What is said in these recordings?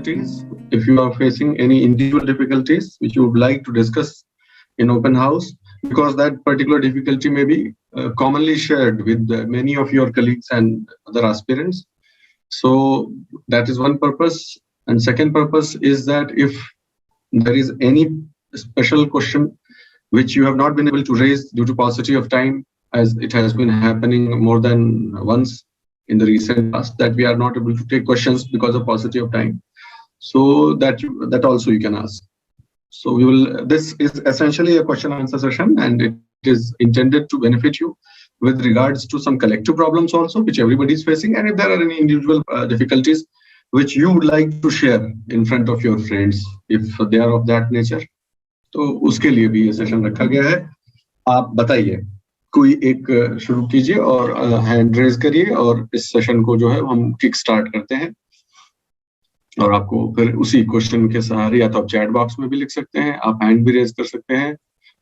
difficulties, if you are facing any individual difficulties which you would like to discuss in open house, because that particular difficulty may be commonly shared with many of your colleagues and other aspirants. So that is one purpose. And second purpose is that if there is any special question which you have not been able to raise due to paucity of time, as it has been happening more than once in the recent past, that we are not able to take questions because of paucity of time, so that also you can ask. So we will. This is essentially a question and answer session, and it is intended to benefit you with regards to some collective problems also, which everybody is facing, and if there are any individual difficulties which you would like to share in front of your friends, if they are of that nature, तो उसके लिए भी ये session रखा गया है. आप बताइए, कोई एक शुरू कीजिए और हैंड रेज करिए, और इस सेशन को जो है हम किक स्टार्ट करते हैं. और आपको फिर उसी क्वेश्चन के सहारे या तो आप चैट बॉक्स में भी लिख सकते हैं, आप हैंड भी रेज कर सकते हैं.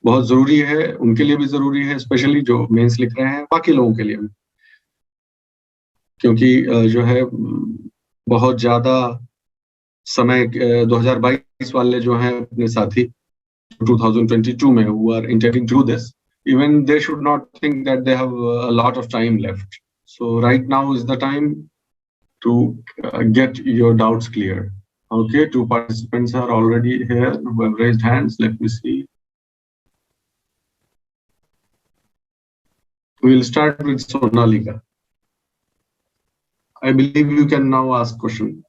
बहुत जरूरी है, उनके लिए भी जरूरी है, स्पेशली जो मेंस लिख रहे हैं, बाकी लोगों के लिए भी, क्योंकि जो है बहुत ज्यादा समय 2022 वाले जो हैं अपने साथी 2022 में who are intending to do this, even they should not think that they have a lot of time left. So right now is the time to get your doubts cleared. Okay, 2 participants are already here who have raised hands. Let me see. We will start with Sonalika. I believe you can now ask question.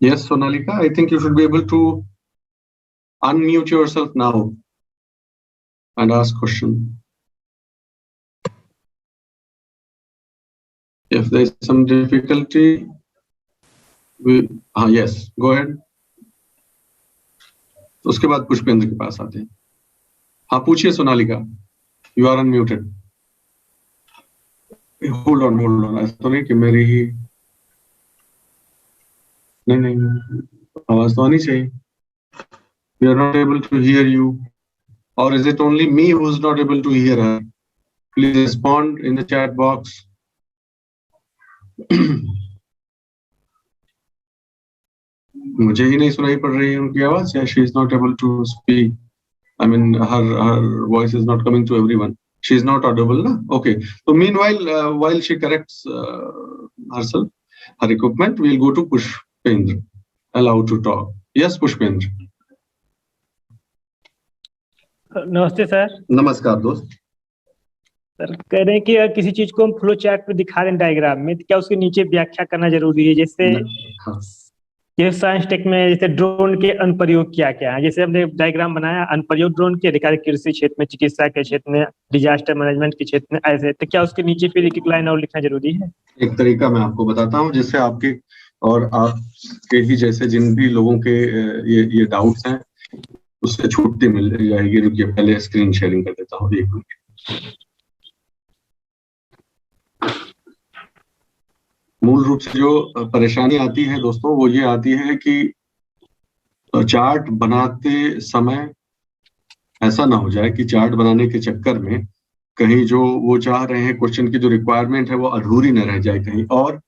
Yes, Sonalika, I think you should be able to unmute yourself now and ask question. If there is some difficulty, yes, go ahead. उसके बाद पुष्पेंद्र के पास आते हैं. हाँ, पूछिए Sonalika. You are unmuted. Hold on. ऐसा तो नहीं कि मेरी ही नहीं आवाज तो आनी चाहिए. We are not able to hear you. Or is it only me who is not able to hear her? Please respond in the chat box. मुझे ही नहीं सुनाई पड़ रही है उनकी आवाज, या she is not able to speak. I mean, her voice is not coming to everyone. She is not audible, na? Okay. So meanwhile, while she corrects herself, her equipment, we'll go to Pushpendra. Allow to talk. Yes, Pushpendra. नमस्ते sir. नमस्कार दोस्त. Sir कह रहे हैं कि अगर किसी चीज को हम फ्लो चार्ट पे दिखा रहे हैं डायग्राम में, तो क्या उसके नीचे व्याख्या करना जरूरी है? जैसे ये साइंस टेक में जैसे ड्रोन के अनुप्रयोग क्या क्या है, जैसे हमने डायग्राम बनाया अनुप्रयोग ड्रोन के, अधिकारिक कृषि क्षेत्र में, चिकित्सा के क्षेत्र में, डिजास्टर मैनेजमेंट के क्षेत्र में, ऐसे, तो क्या उसके नीचे फिर एक लाइन और लिखना जरूरी है? एक तरीका मैं आपको बताता हूँ जिससे आपके और आपके ही जैसे जिन भी लोगों के ये डाउट्स हैं उससे छुट्टी मिल जाएगी. रुकिए, पहले स्क्रीन शेयरिंग कर देता हूँ, 1 मिनट. मूल रूप से जो परेशानी आती है दोस्तों, वो ये आती है कि चार्ट बनाते समय ऐसा ना हो जाए कि चार्ट बनाने के चक्कर में कहीं जो वो चाह रहे हैं क्वेश्चन की जो रिक्वायरमेंट है वो अधूरी न रह जाए कहीं. और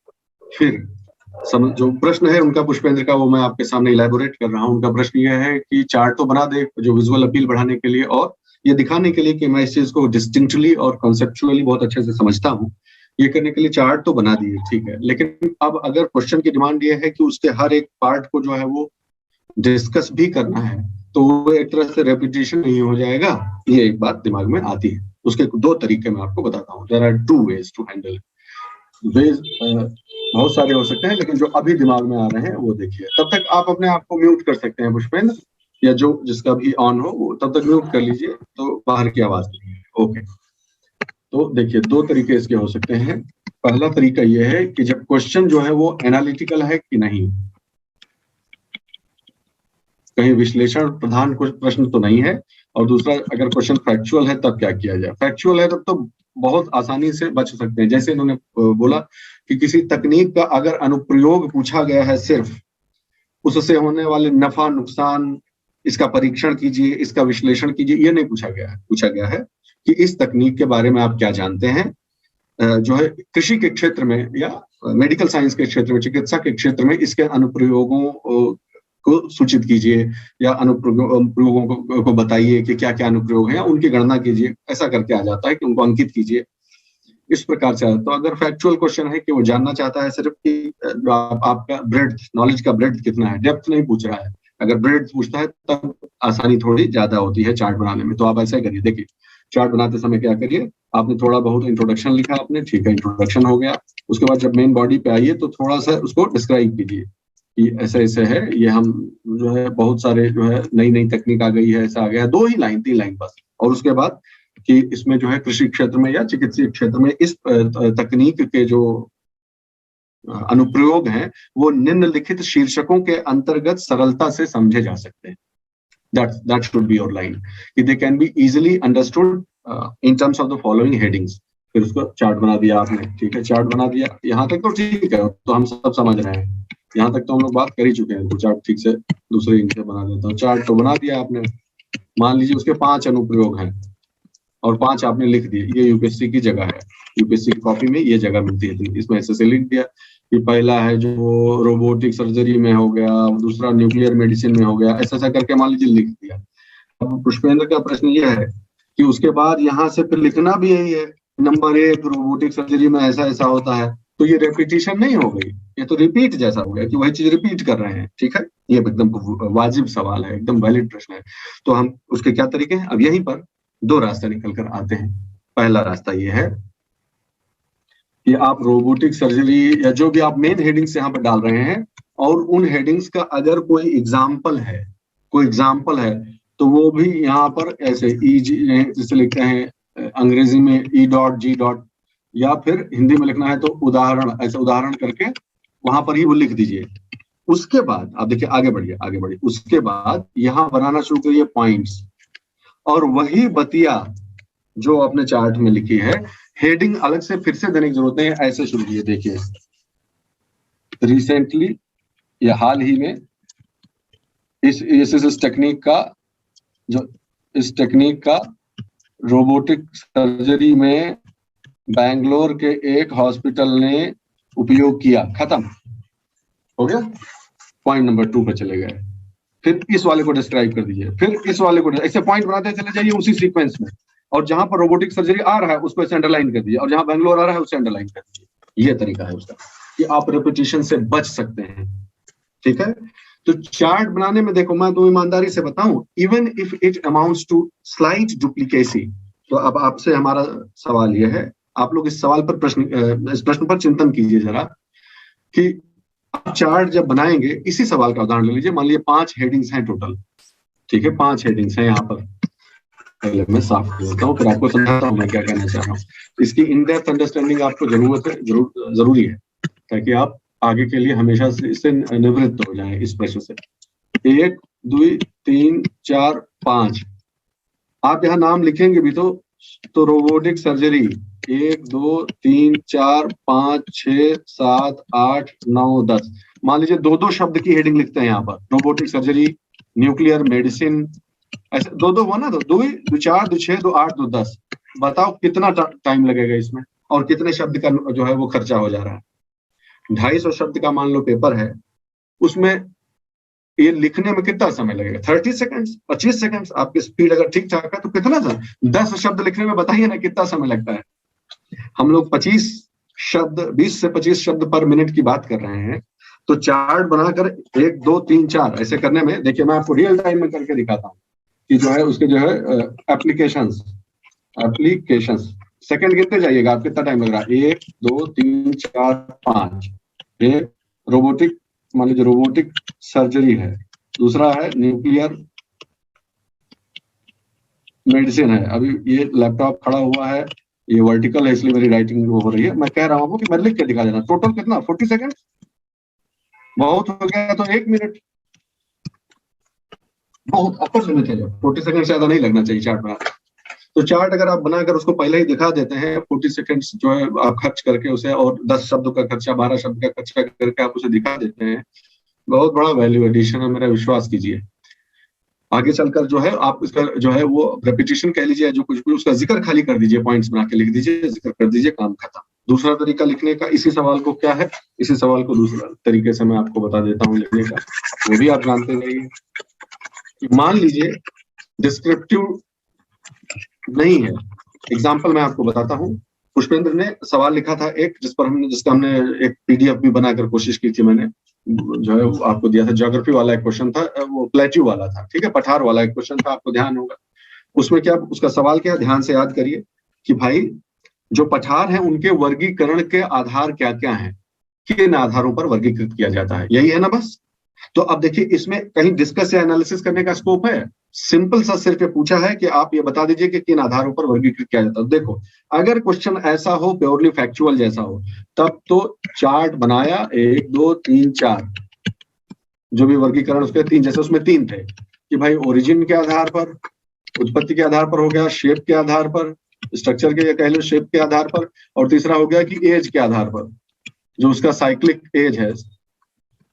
फिर जो प्रश्न है उनका, पुष्पेंद्र का, वो मैं आपके सामने इलैबोरेट कर रहा हूँ. उनका प्रश्न ये है कि चार्ट तो बना दे जो विजुअल अपील बढ़ाने के लिए और ये दिखाने के लिए कि मैं इस चीज को डिस्टिंक्टली और कॉन्सेप्चुअली बहुत अच्छे से समझता हूँ, ये करने के लिए चार्ट तो बना दिए, ठीक है. लेकिन अब अगर क्वेश्चन की डिमांड ये है कि उसके हर एक पार्ट को जो है वो डिस्कस भी करना है, तो वो एक तरह से रेपिटेशन नहीं हो जाएगा. ये एक बात दिमाग में आती है. उसके 2 तरीके मैं आपको बताता हूँ. There are 2 ways to handle. Ways बहुत सारे हो सकते हैं, लेकिन जो अभी दिमाग में आ रहे हैं वो देखिए. तब तक आप अपने आप को म्यूट कर सकते हैं पुष्पेंद्र, या जो जिसका भी ऑन हो वो तब तक म्यूट कर लीजिए, तो बाहर की आवाज नहीं है. ओके, तो देखिए 2 तरीके इसके हो सकते हैं. पहला तरीका ये है कि जब क्वेश्चन जो है वो एनालिटिकल है कि नहीं, कहीं विश्लेषण प्रधान प्रश्न तो नहीं है, और दूसरा अगर क्वेश्चन फैक्चुअल है तब क्या किया जाए. फैक्चुअल है तब तो बहुत आसानी से बच सकते हैं. जैसे इन्होंने बोला कि किसी तकनीक का अगर अनुप्रयोग पूछा गया है, सिर्फ उससे होने वाले नफा नुकसान इसका परीक्षण कीजिए, इसका विश्लेषण कीजिए, ये नहीं पूछा गया है। पूछा गया है कि इस तकनीक के बारे में आप क्या जानते हैं, जो है कृषि के क्षेत्र में या मेडिकल साइंस के क्षेत्र में, चिकित्सा के क्षेत्र में इसके अनुप्रयोगों को सूचित कीजिए या अनुप्रयोगों को बताइए कि क्या क्या अनुप्रयोग है, उनकी गणना कीजिए। ऐसा करके आ जाता है कि उनको अंकित कीजिए, इस प्रकार से। तो अगर फैक्चुअल क्वेश्चन है कि वो जानना चाहता है सिर्फ कि आपका ब्रेड्थ, नॉलेज का ब्रेड्थ कितना है, डेप्थ नहीं पूछ रहा है। अगर ब्रेड्थ पूछता है तब आसानी थोड़ी ज्यादा होती है चार्ट बनाने में। तो आप ऐसा करिए, देखिए चार्ट बनाते समय क्या करिए, आपने थोड़ा बहुत इंट्रोडक्शन लिखा आपने, ठीक है, इंट्रोडक्शन हो गया। उसके बाद जब मेन बॉडी पे आइए तो थोड़ा सा उसको डिस्क्राइब कीजिए कि ऐसे ऐसे है, ये हम जो है बहुत सारे जो है नई नई तकनीक आ गई है, ऐसा आ गया है, 2 ही लाइन 3 लाइन बस। और उसके बाद कि इसमें जो है कृषि क्षेत्र में या चिकित्सीय क्षेत्र में इस तकनीक के जो अनुप्रयोग हैं वो निम्नलिखित शीर्षकों के अंतर्गत सरलता से समझे जा सकते हैं। That should be your line. They can be easily understood in terms of the following headings. फिर उसको चार्ट बना दिया आपने, ठीक है, चार्ट बना दिया। यहाँ तक तो ठीक है, तो हम सब समझ रहे हैं, यहाँ तक तो हम लोग बात कर ही चुके हैं। तो चार्ट ठीक से दूसरे इनसे बना देता हूँ। चार्ट तो बना दिया आपने, मान लीजिए उसके 5 अनुप्रयोग हैं और 5 आपने लिख दिए। ये यूपीएससी की जगह है, यूपीएससी की कॉपी में ये जगह मिलती है, इसमें ऐसे लिख दिया कि पहला है जो रोबोटिक सर्जरी में हो गया, दूसरा न्यूक्लियर मेडिसिन में हो गया, ऐसा ऐसा करके मान लीजिए लिख दिया। अब पुष्पेंद्र का प्रश्न यह है कि उसके बाद यहाँ से फिर लिखना भी यही है, नंबर 1 रोबोटिक सर्जरी में ऐसा ऐसा होता है। तो ये रेपिटेशन नहीं हो गई, ये तो रिपीट जैसा हो गया कि वही चीज रिपीट कर रहे हैं, ठीक है। ये एकदम वाजिब सवाल है, एकदम वैलिड प्रश्न है। तो हम उसके क्या तरीके हैं, अब यहीं पर 2 रास्ते निकल कर आते हैं। पहला रास्ता ये है कि आप रोबोटिक सर्जरी या जो भी आप मेन हेडिंग्स यहाँ पर डाल रहे हैं, और उन हेडिंग्स का अगर कोई एग्जाम्पल है तो वो भी यहाँ पर ऐसे जैसे लिखते हैं अंग्रेजी में E.G. या फिर हिंदी में लिखना है तो उदाहरण, ऐसे उदाहरण करके वहां पर ही वो लिख दीजिए। उसके बाद आप देखिए आगे बढ़िए। उसके बाद यहाँ बनाना शुरू करिए पॉइंट्स, और वही बतिया जो आपने चार्ट में लिखी है, हेडिंग अलग से फिर से देने की जरूरत नहीं है। ऐसे शुरू कीजिए, देखिए रिसेंटली या हाल ही में इस टेक्निक का रोबोटिक सर्जरी में बैंगलोर के एक हॉस्पिटल ने उपयोग किया। खत्म हो गया, पॉइंट नंबर 2 पे चले गए। फिर इस वाले को डिस्क्राइब कर दीजिए, फिर इस वाले को, ऐसे पॉइंट बनाते चले जाइए उसी सीक्वेंस में। और जहां पर रोबोटिक सर्जरी आ रहा है उसको ऐसे अंडरलाइन कर दीजिए, और जहां बैंगलोर आ रहा है उसे अंडरलाइन कर दीजिए। ये तरीका है उसका कि आप रेपिटेशन से बच सकते हैं, ठीक है। तो चार्ट बनाने में देखो, मैं तो ईमानदारी से बताऊं, even if it amounts to slight duplicacy, तो अब आपसे हमारा सवाल यह है, आप लोग इस सवाल पर इस प्रश्न पर चिंतन कीजिए जरा, कि आप चार्ट जब बनाएंगे, इसी सवाल का उदाहरण ले लीजिए। मान लीजिए 5 हेडिंग्स हैं टोटल, ठीक है, 5 हेडिंग्स हैं यहाँ पर। पहले मैं साफ कर देता हूँ, फिर आपको समझाता हूँ मैं क्या कहना चाह रहा हूँ। इसकी इन डेप्थ अंडरस्टैंडिंग आपको जरूरी है, ताकि आप आगे के लिए हमेशा से इससे निवृत्त हो जाएं इस प्रश्न से। 1 2 3 4 5 आप यहाँ नाम लिखेंगे भी तो रोबोटिक सर्जरी 1 2 3 4 5 6 7 8 9 10, मान लीजिए 2 शब्द की हेडिंग लिखते हैं यहाँ पर, रोबोटिक सर्जरी, न्यूक्लियर मेडिसिन, ऐसे 2 हुआ ना, तो 2 4 2 6 2 8 2 10। बताओ कितना टाइम लगेगा इसमें, और कितने शब्द का जो है वो खर्चा हो जा रहा है। 250 शब्द का मान लो पेपर है, उसमें ये लिखने में कितना समय लगेगा, 30 सेकंड्स 25 सेकंड्स। आपकी स्पीड अगर ठीक ठाक है तो कितना था, 10 शब्द लिखने में बताइए ना कितना समय लगता है। हम लोग 20 से 25 शब्द पर मिनट की बात कर रहे हैं। तो चार्ट बनाकर 1 2 3 4 ऐसे करने में, देखिए मैं आपको रियल टाइम में करके दिखाता हूँ कि जो है उसके जो है एप्लीकेशंस सेकंड गिनते जाइएगा, आप कितना टाइम लग रहा है। 1 2 3 4 5 ये रोबोटिक, मान लीजिए रोबोटिक सर्जरी है। दूसरा है न्यूक्लियर मेडिसिन है। अभी ये लैपटॉप खड़ा हुआ है, ये वर्टिकल है इसलिए मेरी राइटिंग हो रही है। मैं कह रहा हूँ कि मैं लिख के दिखा देना। टोटल कितना, 40 सेकंड बहुत हो गया, तो 1 मिनट बहुत अपर लिमिट है। 40 सेकंड से ज्यादा नहीं लगना चाहिए चार्ट बनाने। तो चार्ट अगर आप बनाकर उसको पहले ही दिखा देते हैं, 40 सेकंड जो है आप खर्च करके उसे, और 10 शब्द का खर्चा 12 शब्द का खर्चा करके आप उसे दिखा देते हैं, बहुत बड़ा वैल्यू एडिशन है, मेरा विश्वास कीजिए। आगे चलकर जो है आप इसका जो है वो रेपिटेशन कह लीजिए, जो कुछ भी उसका जिक्र खाली कर दीजिए, पॉइंट्स बना के लिख दीजिए, जिक्र कर दीजिए, काम खत्म। दूसरा तरीका लिखने का इसी सवाल को क्या है, इसी सवाल को दूसरा तरीके से मैं आपको बता देता हूँ लिखने का, वो भी आप जानते रहिए। मान लीजिए डिस्क्रिप्टिव नहीं है, एग्जाम्पल मैं आपको बताता हूँ। पुष्पेंद्र ने सवाल लिखा था एक, जिसका हमने एक पीडीएफ भी बनाकर कोशिश की थी, मैंने जो है आपको दिया था। ज्योग्राफी वाला एक क्वेश्चन था, वो प्लेट्यू वाला था, ठीक है, पठार वाला एक क्वेश्चन था, आपको ध्यान होगा। उसमें क्या, उसका सवाल क्या, ध्यान से याद करिए कि भाई जो पठार है उनके वर्गीकरण के आधार क्या क्या हैं, किन आधारों पर वर्गीकृत किया जाता है, यही है ना बस। तो अब देखिए इसमें कहीं डिस्कस या एनालिसिस करने का स्कोप है? सिंपल सा सिर्फ ये पूछा है कि आप ये बता दीजिए कि किन आधारों पर वर्गीकृत किया जाता है। देखो अगर क्वेश्चन ऐसा हो, प्योरली फैक्चुअल जैसा हो, तब तो चार्ट बनाया 1 2 3 4, जो भी वर्गीकरण उसके 3, जैसे उसमें 3 थे कि भाई ओरिजिन के आधार पर, उत्पत्ति के आधार पर हो गया, शेप के आधार पर, स्ट्रक्चर के कह लो शेप के आधार पर, और तीसरा हो गया कि एज के आधार पर, जो उसका साइक्लिक एज है,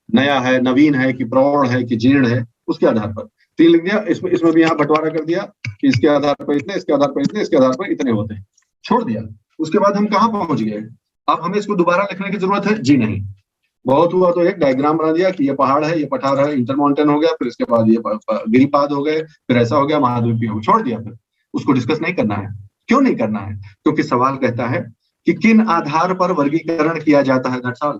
नया है, नवीन है कि प्रौढ़ है कि जीर्ण है, उसके आधार पर 3 लिख दिया। इसमें भी यहाँ बंटवारा कर दिया कि इसके आधार पर इतने, इसके आधार पर इतने, इसके आधार पर इतने होते हैं, छोड़ दिया। उसके बाद हम कहाँ पहुंच गए? अब हमें इसको दोबारा लिखने की जरूरत है? जी नहीं। बहुत हुआ तो एक डायग्राम बना दिया कि ये पहाड़ है, ये पठार है, इंटरमाउंटेन हो गया, फिर इसके बाद ये गिरिपाद हो गए, फिर ऐसा हो गया, महाद्वीपीय हो, छोड़ दिया। फिर उसको डिस्कस नहीं करना है। क्यों नहीं करना है? क्योंकि सवाल कहता है कि किन आधार पर वर्गीकरण किया जाता है, दैट्स ऑल।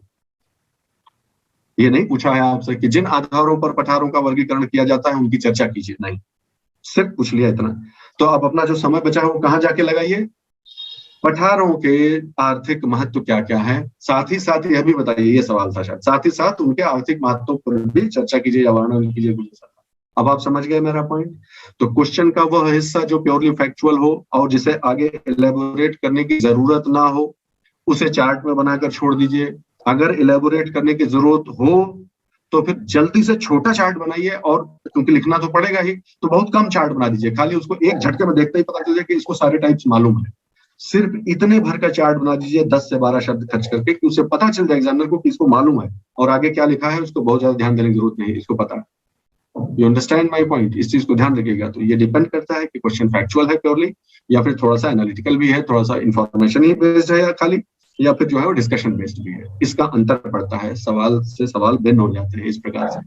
ये नहीं पूछा है आपसे कि जिन आधारों पर पठारों का वर्गीकरण किया जाता है उनकी चर्चा कीजिए, नहीं, सिर्फ पूछ लिया इतना। तो अब अपना जो समय बचा है वो कहाँ जाके लगाइए? पठारों के आर्थिक महत्व क्या क्या है, साथ ही साथ यह भी बताइए, ये सवाल था शायद, साथ ही साथ उनके आर्थिक महत्व पर भी चर्चा कीजिए या वर्णन कीजिए कुछ ऐसा। अब आप समझ गए मेरा पॉइंट? तो क्वेश्चन का वह हिस्सा जो प्योरली फैक्चुअल हो और जिसे आगे एलेबोरेट करने की जरूरत ना हो, उसे चार्ट में बनाकर छोड़ दीजिए। अगर इलेबोरेट करने की जरूरत हो तो फिर जल्दी से छोटा चार्ट बनाइए, और क्योंकि लिखना तो पड़ेगा ही, तो बहुत कम चार्ट बना दीजिए, खाली उसको एक झटके में देखते ही पता चल जाए कि इसको सारे टाइप्स मालूम है। सिर्फ इतने भर का चार्ट बना दीजिए 10 से 12 शब्द खर्च करके, कि उसे पता चल जाए एग्जामिनर को कि इसको मालूम है, और आगे क्या लिखा है उसको बहुत ज्यादा ध्यान देने की जरूरत नहीं है, इसको पता है। You understand my point? इस चीज को ध्यान रखिएगा। तो ये डिपेंड करता है कि क्वेश्चन फैक्चुअल है प्योरली, या फिर थोड़ा सा एनालिटिकल भी है, थोड़ा सा इंफॉर्मेशन ही बेस्ड है, या खाली, या फिर जो है वो डिस्कशन बेस्ड भी है। इसका अंतर पड़ता है, सवाल से सवाल भिन्न हो जाते हैं इस प्रकार से।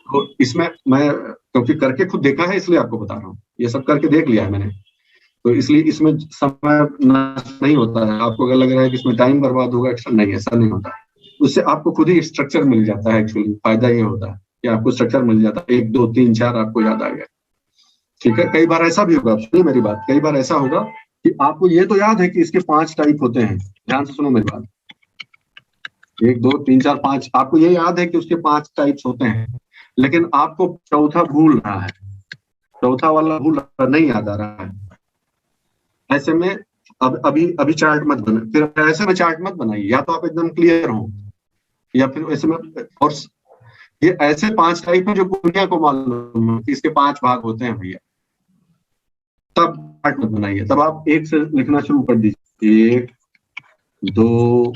तो इसमें मैं क्योंकि करके खुद देखा है इसलिए आपको बता रहा हूँ, ये सब करके देख लिया है मैंने, तो इसलिए इसमें समय नष्ट नहीं होता है। आपको अगर लग रहा है कि इसमें टाइम बर्बाद होगा एक्स्ट्रा, नहीं, ऐसा नहीं होता। उससे आपको खुद ही स्ट्रक्चर मिल जाता है। एक्चुअली फायदा ये होता है कि आपको स्ट्रक्चर मिल जाता है, 1 2 3 4 आपको याद आ गया, ठीक है। कई बार ऐसा भी होगा, सुनिए मेरी बात, कई बार ऐसा होगा कि आपको ये तो याद है कि इसके 5 टाइप होते हैं, ध्यान से सुनो मेरी बात, 1 2 3 4 5, आपको ये याद है कि उसके 5 टाइप्स होते हैं, लेकिन आपको चौथा भूल रहा है, चौथा वाला भूल नहीं याद आ रहा है। ऐसे में अब अभी चार्ट मत बना, फिर ऐसे में चार्ट मत बनाइए, या तो आप एकदम क्लियर हो, या फिर ऐसे में, और ये ऐसे 5 टाइप है जो दुनिया को मालूम है कि इसके 5 भाग होते हैं भैया, तब चार्ट मत बनाइए, तब आप 1 से लिखना शुरू कर दीजिए, 1 2,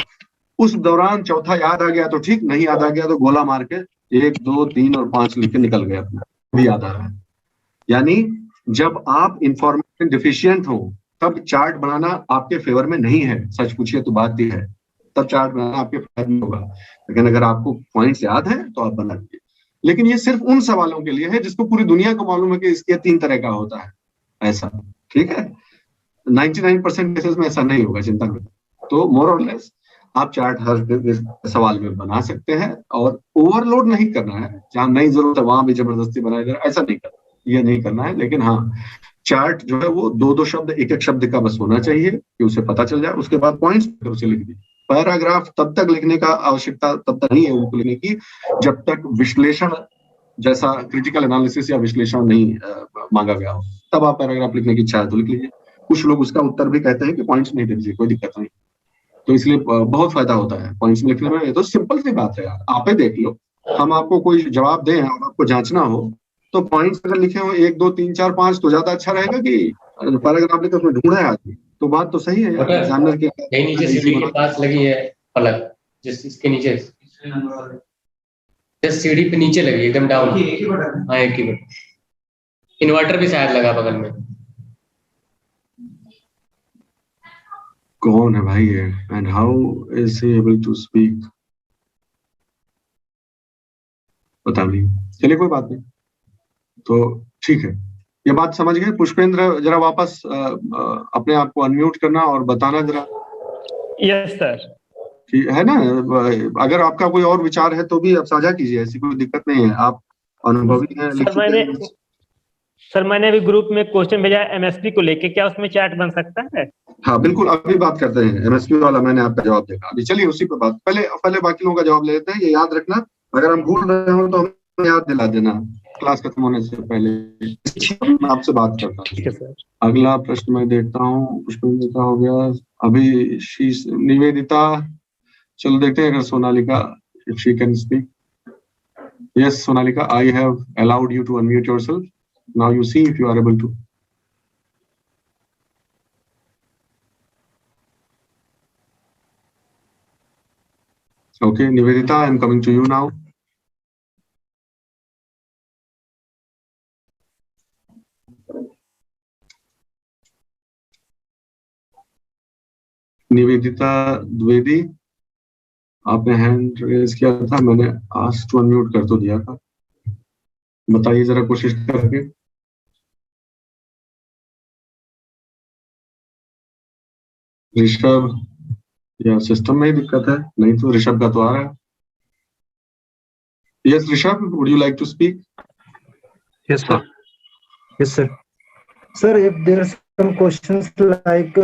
उस दौरान चौथा याद आ गया तो ठीक, नहीं याद आ गया तो गोला मार के 1 2 3 और 5 लिख के निकल गए, अपना भी याद आ रहा है। यानी जब आप इंफॉर्मेशन डिफिशियंट हो तब चार्ट बनाना आपके फेवर में नहीं है, सच पूछिए तो बात यह है, तब चार्ट बनाना आपके फेवर में होगा। लेकिन अगर आपको पॉइंट्स याद है तो आप बना दीजिए। लेकिन ये सिर्फ उन सवालों के लिए है जिसको पूरी दुनिया को मालूम है कि इसके 3 तरह का होता है, ऐसा, ठीक है। 99% केसेस में ऐसा नहीं होगा, चिंता करें। तो मोर और लेस आप चार्ट हर सवाल में बना सकते हैं, और ओवरलोड नहीं करना है, जहां नहीं जरूरत है वहां भी जबरदस्ती बनाया जा रहा है, ऐसा नहीं करना, ये नहीं करना है। लेकिन हाँ, चार्ट जो है वो 2 शब्द, 1 शब्द का बस होना चाहिए कि उसे पता चल जाए। उसके बाद पॉइंट्स उसे लिख दीजिए। पैराग्राफ तब तक लिखने का आवश्यकता तब तक नहीं है उनको लिखने की जब तक विश्लेषण जैसा क्रिटिकल एनालिसिस या विश्लेषण नहीं मांगा गया हो, तब आप पैराग्राफ लिखने की इच्छा है तो लिख लीजिए। कुछ लोग उसका उत्तर भी कहते हैं कि पॉइंट्स नहीं दे दीजिए, कोई दिक्कत नहीं। तो इसलिए बहुत फायदा होता है पॉइंट्स में लिखने में। ये तो सिंपल सी बात है यार, आप ही देख लो, हम आपको कोई जवाब दें और आपको जांचना हो तो पॉइंट्स अगर लिखे हो 1 2 3 4 5 तो ज्यादा अच्छा रहेगा कि पैराग्राफ लिखे उसमें ढूंढा है आदमी। तो बात तो सही है यार, एग्जामिनर के नीचे सीढ़ी के पास लगी है फलक, जिस इसके नीचे, जिस सीढ़ी पे नीचे लगी एकदम डाउन, हाँ एक ही बटन। इन्वर्टर भी शायद लगा बगल में। कौन है भाई ये, and how is he able to speak? पता नहीं, चलिए कोई बात नहीं, तो ठीक है, ये बात समझ गए। पुष्पेंद्र जरा वापस अपने आप को अनम्यूट करना और बताना जरा। Yes sir. ठीक है ना, अगर आपका कोई और विचार है तो भी आप साझा कीजिए, ऐसी कोई दिक्कत नहीं है, आप अनुभवी हैं, लिखित हैं। सर मैंने अभी ग्रुप में क्वेश्चन भेजा है एमएसपी को लेके, क्या उसमें चैट बन सकता है? हाँ बिल्कुल, अभी बात करते हैं एमएसपी वाला, मैंने आपका जवाब देखा अभी, चलिए उसी पर बात, पहले बाकी लोगों का जवाब ले लेते हैं। ये याद रखना, अगर हम भूल रहे हो तो हमें याद दिला देना क्लास खत्म होने से पहले। मैं आपसे बात करता हूँ। ठीक है सर। अगला प्रश्न मैं देखता हूँ, पुष्पेंद्र का हो गया, अभी निवेदिता, चलो देखते हैं अगर Sonalika, if she can speak. Yes, Sonalika, I have allowed you to unmute yourself. Now you see if you are able to. Okay, Nivedita, I am coming to you now. Nivedita Dwivedi, आपने हैंड रेज किया था, मैंने ask to unmute कर तो दिया था, बताइए जरा कोशिश करके। ऋषभ, या सिस्टम में ही दिक्कत है, नहीं तो ऋषभ का तो आ रहा है। Yes Rishabh, would you like to speak? Yes sir. Yes sir. Sir, if there are some questions like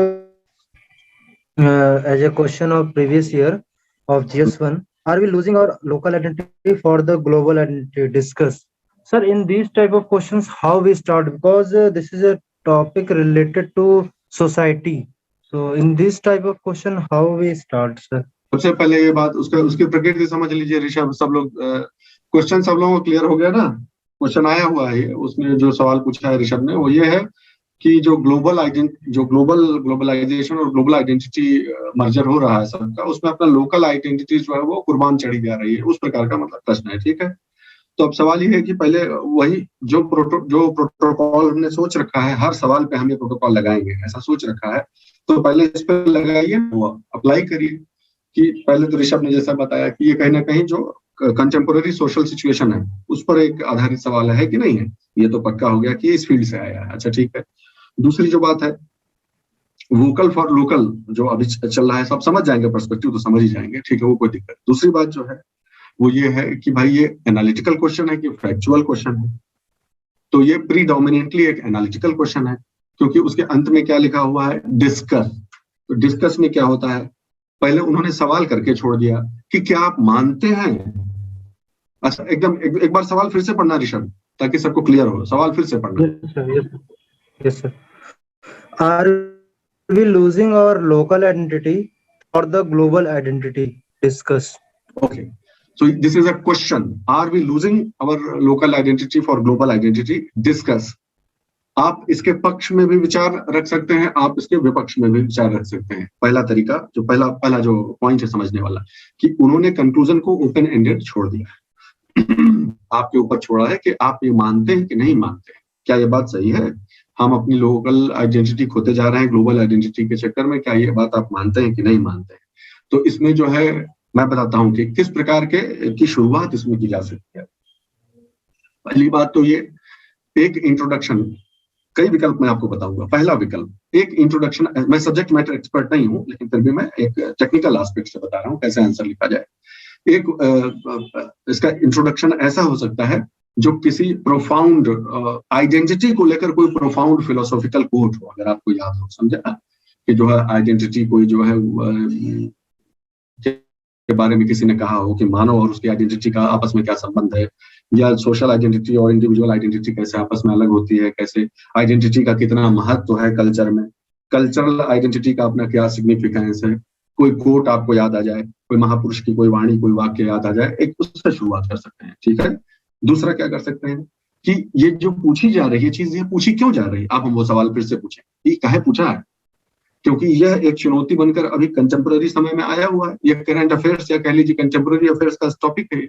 as a question of previous year of GS1, are we losing our local identity for the global identity? Discuss. Sir, in these type of questions, how we start? Because this is a topic related to society. So, in this type of question, how we start, sir? सबसे पहले ये बात, उसकी प्रकृति समझ लीजिए ऋषभ। सब लोग क्वेश्चन सब लोगों को क्लियर हो गया ना? क्वेश्चन आया हुआ है, उसमें जो सवाल पूछा है ऋषभ ने वो ये है कि जो ग्लोबलाइजेशन और ग्लोबल आइडेंटिटी मर्जर हो रहा है सबका, उसमें अपना लोकल आइडेंटिटी जो है वो कुर्बान चढ़ी जा रही है, उस प्रकार का मतलब प्रश्न है। ठीक है, तो अब सवाल ये है कि पहले वही जो प्रोटोकॉल हमने सोच रखा है, हर सवाल पे हम ये प्रोटोकॉल लगाएंगे ऐसा सोच रखा है, तो पहले इस पे लगाइए, वो अप्लाई करिए। कि पहले तो ऋषभ ने जैसा बताया कि ये कहीं ना कहीं जो कंटेम्पोररी सोशल सिचुएशन है उस पर एक आधारित सवाल है कि नहीं है, ये तो पक्का हो गया कि इस फील्ड से आया है। अच्छा ठीक है, दूसरी जो बात है वोकल फॉर लोकल जो अभी चल रहा है, सब समझ जाएंगे, पर्सपेक्टिव तो समझ ही जाएंगे, ठीक है, वो कोई दिक्कत। दूसरी बात जो है वो ये है कि भाई ये एनालिटिकल क्वेश्चन है कि फैक्चुअल क्वेश्चन है, तो ये प्रीडोमिनेटली एक एनालिटिकल क्वेश्चन है, क्योंकि उसके अंत में क्या लिखा हुआ है, डिस्कस। तो डिस्कस में क्या होता है, पहले उन्होंने सवाल करके छोड़ दिया कि क्या आप मानते हैं। अच्छा एकदम एक बार सवाल फिर से पढ़ना ऋषभ, ताकि सबको क्लियर हो, सवाल फिर से पढ़ना। Yes, sir. Are we losing our local identity or the global identity? Discuss. Okay, so this is a question. Are we losing our local identity for global identity? Discuss. आप इसके पक्ष में भी विचार रख सकते हैं, आप इसके विपक्ष में भी विचार रख सकते हैं। पहला तरीका जो पहला जो पॉइंट है समझने वाला, कि उन्होंने कंक्लूजन को ओपन एंडेड छोड़ दिया आपके ऊपर छोड़ा है कि आप ये मानते हैं कि नहीं मानते हैं, क्या ये बात सही है, हम अपनी लोकल आइडेंटिटी खोते जा रहे हैं ग्लोबल आइडेंटिटी के चक्कर में, क्या ये बात आप मानते हैं कि नहीं मानते हैं। तो इसमें जो है मैं बताता हूं कि किस प्रकार की शुरुआत इसमें की जा सकती है। पहली बात तो ये एक इंट्रोडक्शन, कई विकल्प मैं आपको बताऊंगा। पहला विकल्प एक इंट्रोडक्शन, मैं सब्जेक्ट मैटर एक्सपर्ट नहीं हूं लेकिन फिर भी मैं एक टेक्निकल एस्पेक्ट से बता रहा हूं कैसे आंसर लिखा जाए। एक इसका इंट्रोडक्शन ऐसा हो सकता है जो किसी प्रोफाउंड आइडेंटिटी को लेकर कोई प्रोफाउंड फिलोसॉफिकल कोट हो, अगर आपको याद हो, समझा कि जो है आइडेंटिटी कोई जो है के बारे में किसी ने कहा हो कि मानव और उसकी आइडेंटिटी का आपस में क्या संबंध है, या सोशल आइडेंटिटी और इंडिविजुअल आइडेंटिटी कैसे आपस में अलग होती है, कैसे आइडेंटिटी का कितना महत्व है कल्चर में, कल्चरल आइडेंटिटी का अपना क्या सिग्निफिकेंस है, कोई कोट आपको याद आ जाए, कोई महापुरुष की कोई वाणी, कोई वाक्य याद आ जाए, एक उससे शुरुआत कर सकते हैं। ठीक है, दूसरा क्या कर सकते हैं कि ये जो पूछी जा रही है चीज, ये पूछी क्यों जा रही है, आप हम वो सवाल फिर से पूछें, ये काहे पूछा है, क्योंकि यह एक चुनौती बनकर अभी कंटेम्पररी समय में आया हुआ है, ये करंट अफेयर्स या कह लीजिए कंटेम्पररी अफेयर्स का टॉपिक है,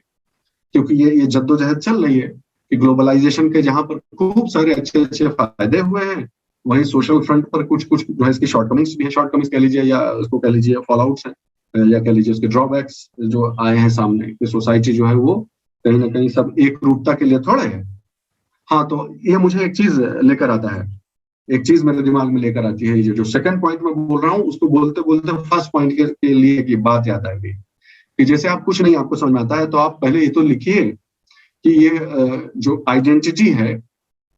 क्योंकि ये जद्दोजहद चल रही है कि ग्लोबलाइजेशन के जहां पर खूब सारे अच्छे अच्छे फायदे हुए हैं, वहीं सोशल फ्रंट पर कुछ कुछ जो है इसकी शॉर्टकमिंग्स भी है, शॉर्टकमिंग्स कह लीजिए या उसको कह लीजिए फॉलआउट्स हैं, या कह लीजिए उसके ड्रॉबैक्स जो आए हैं सामने कि सोसाइटी जो है वो कहीं ना कहीं सब एक रूपता के लिए थोड़े है। हाँ, तो ये मुझे एक चीज लेकर आता है, एक चीज मेरे दिमाग में लेकर आती है, ये जो सेकंड पॉइंट में बोल रहा हूँ उसको बोलते बोलते फर्स्ट पॉइंट के लिए एक बात याद आएगी कि जैसे आप कुछ नहीं आपको समझ में आता है तो आप पहले ये तो लिखिए कि ये जो आइडेंटिटी है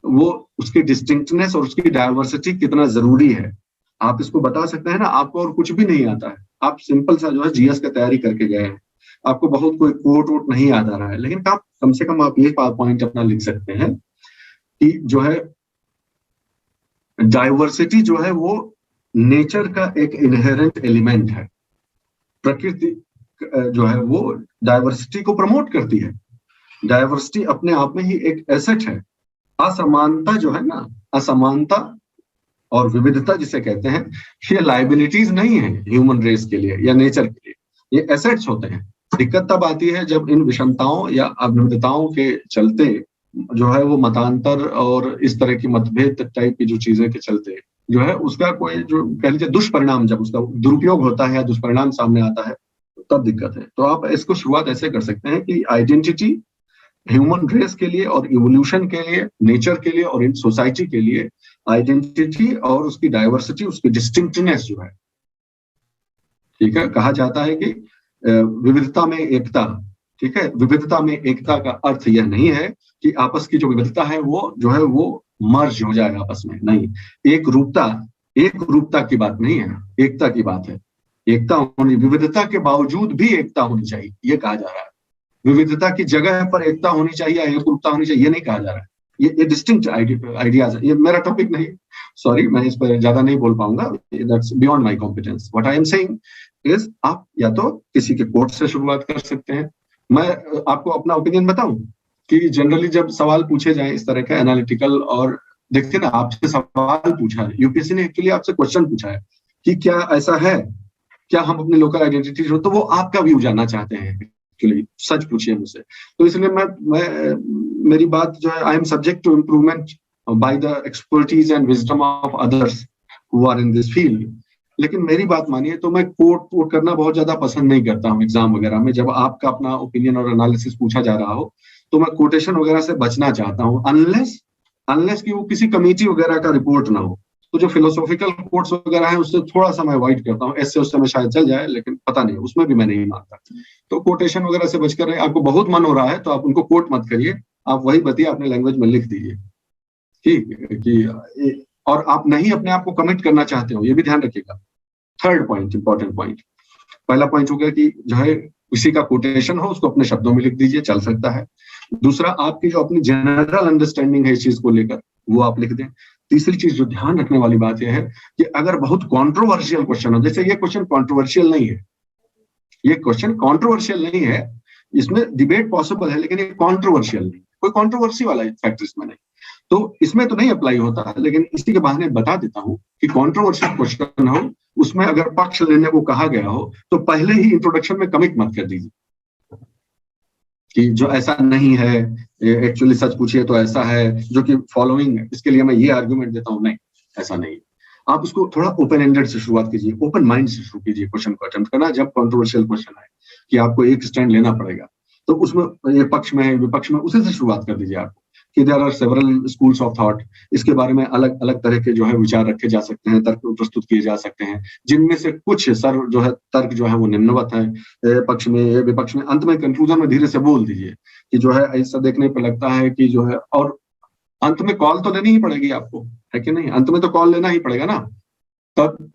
वो उसकी डिस्टिंक्टनेस और उसकी डायवर्सिटी कितना जरूरी है। आप इसको बता सकते हैं ना, आपको और कुछ भी नहीं आता है, आप सिंपल सा जो है जीएस का तैयारी करके गए हैं, आपको बहुत कोई कोट वोट नहीं याद आ रहा है, लेकिन आप कम से कम आप ये पॉइंट अपना लिख सकते हैं कि जो है डाइवर्सिटी जो है वो नेचर का एक इनहेरेंट एलिमेंट है। प्रकृति जो है वो डाइवर्सिटी को प्रमोट करती है। डाइवर्सिटी अपने आप में ही एक एसेट है। असमानता जो है ना, असमानता और विविधता जिसे कहते हैं, ये लाइबिलिटीज नहीं है ह्यूमन रेस के लिए या नेचर के लिए, ये एसेट्स होते हैं। दिक्कत तब आती है जब इन विषमताओं या अविविधताओं के चलते जो है वो मतांतर और इस तरह की मतभेद टाइप की जो चीजें के चलते जो है उसका कोई जो कह लीजिए दुष्परिणाम, जब उसका दुरुपयोग होता है या दुष्परिणाम सामने आता है तब दिक्कत है। तो आप इसको शुरुआत ऐसे कर सकते हैं कि आइडेंटिटी ह्यूमन रेस के लिए और इवोल्यूशन के लिए, नेचर के लिए और इन सोसाइटी के लिए आइडेंटिटी और उसकी डाइवर्सिटी, उसकी डिस्टिंक्टनेस जो है, ठीक है, कहा जाता है कि विविधता में एकता, ठीक है, विविधता में एकता का अर्थ यह नहीं है कि आपस की जो विविधता है वो जो है वो मर्ज हो जाए आपस में, नहीं, एक रूपता की बात नहीं है, एकता की बात है। एकता होनी, विविधता के बावजूद भी एकता होनी चाहिए, ये कहा जा रहा है। विविधता की जगह पर एकता होनी चाहिए, एक रूपता होनी चाहिए, ये नहीं कहा जा रहा है। ये डिस्टिंक्ट आइडियाज है। ये मेरा टॉपिक नहीं, सॉरी, मैं इस पर ज्यादा नहीं बोल पाऊंगा, that's beyond my competence. What I am saying is आप या तो किसी के कोट से शुरुआत कर सकते हैं। मैं आपको अपना ओपिनियन बताऊं कि जनरली जब सवाल पूछे जाए इस तरह का एनालिटिकल, और देखिए ना, आपसे सवाल पूछा है, यूपीएससी ने एक्चुअली आपसे क्वेश्चन पूछा है कि क्या ऐसा है, क्या हम अपने लोकल आइडेंटिटी, तो वो आपका व्यू जानना चाहते हैं, एक्चुअली सच पूछिए मुझसे। तो इसलिए मैं मेरी बात जो है, I am subject to improvement by the expertise and wisdom of others who are in this field. लेकिन मेरी बात मानिए तो मैं कोट करना बहुत ज्यादा पसंद नहीं करता हूँ एग्जाम वगैरह में। जब आपका अपना ओपिनियन और एनालिसिस पूछा जा रहा हो तो मैं कोटेशन वगैरह से बचना चाहता हूँ, अनलेस कि वो किसी कमेटी वगैरह का रिपोर्ट ना हो। तो जो फिलोसॉफिकल कोट्स वगैरह है उससे थोड़ा सा मैं अवॉइड करता हूँ, ऐसे उस समय शायद चल जाए, लेकिन पता नहीं, उसमें भी मैं नहीं मानता। तो कोटेशन वगैरह से बचकर रहे। आपको बहुत मन हो रहा है तो आप उनको कोट मत करिए, आप वही बतिए अपने लैंग्वेज में लिख दीजिए, ठीक कि, और आप नहीं अपने आप को कमिट करना चाहते हो, ये भी ध्यान रखिएगा। थर्ड पॉइंट, इंपॉर्टेंट पॉइंट, पहला पॉइंट हो गया कि जो है किसी का कोटेशन हो उसको अपने शब्दों में लिख दीजिए, चल सकता है। दूसरा, आपकी जो अपनी जनरल अंडरस्टैंडिंग है इस चीज को लेकर वो आप लिख दें। तीसरी चीज जो ध्यान रखने वाली बात यह है कि अगर बहुत कंट्रोवर्शियल क्वेश्चन हो, जैसे ये क्वेश्चन कंट्रोवर्शियल नहीं है, ये क्वेश्चन कंट्रोवर्शियल नहीं है, इसमें डिबेट पॉसिबल है, लेकिन ये कंट्रोवर्शियल नहीं, कोई कंट्रोवर्सी वाला फैक्टर इसमें नहीं, तो इसमें तो नहीं अप्लाई होता। लेकिन इसी के बहाने बता देता हूं कि कंट्रोवर्शियल क्वेश्चन हो, उसमें अगर पक्ष लेने को कहा गया हो तो पहले ही इंट्रोडक्शन में कमिट मत कर दीजिए कि जो ऐसा नहीं है, एक्चुअली सच पूछिए तो ऐसा है, जो कि फॉलोइंग, इसके लिए मैं ये आर्गुमेंट देता हूं, नहीं, ऐसा नहीं। आप उसको थोड़ा ओपन एंडेड से शुरुआत कीजिए, ओपन माइंड से शुरू कीजिए क्वेश्चन को अटेम्प्ट करना। जब कंट्रोवर्शियल क्वेश्चन आए कि आपको एक स्टैंड लेना पड़ेगा, तो उसमें ये पक्ष में है, विपक्ष में, उसी से शुरुआत कर दीजिए आप कि there are several schools of thought. इसके बारे में अलग अलग तरह के जो है विचार रखे जा सकते हैं, तर्क प्रस्तुत किए जा सकते हैं, जिनमें से कुछ जो है तर्क जो है वो निम्नवत है, पक्ष में विपक्ष में। अंत में कंक्लूजन में धीरे से बोल दीजिए कि जो है ऐसा देखने पर लगता है कि जो है, और अंत में कॉल तो लेनी ही पड़ेगी आपको, है कि नहीं, अंत में तो कॉल लेना ही पड़ेगा ना। तब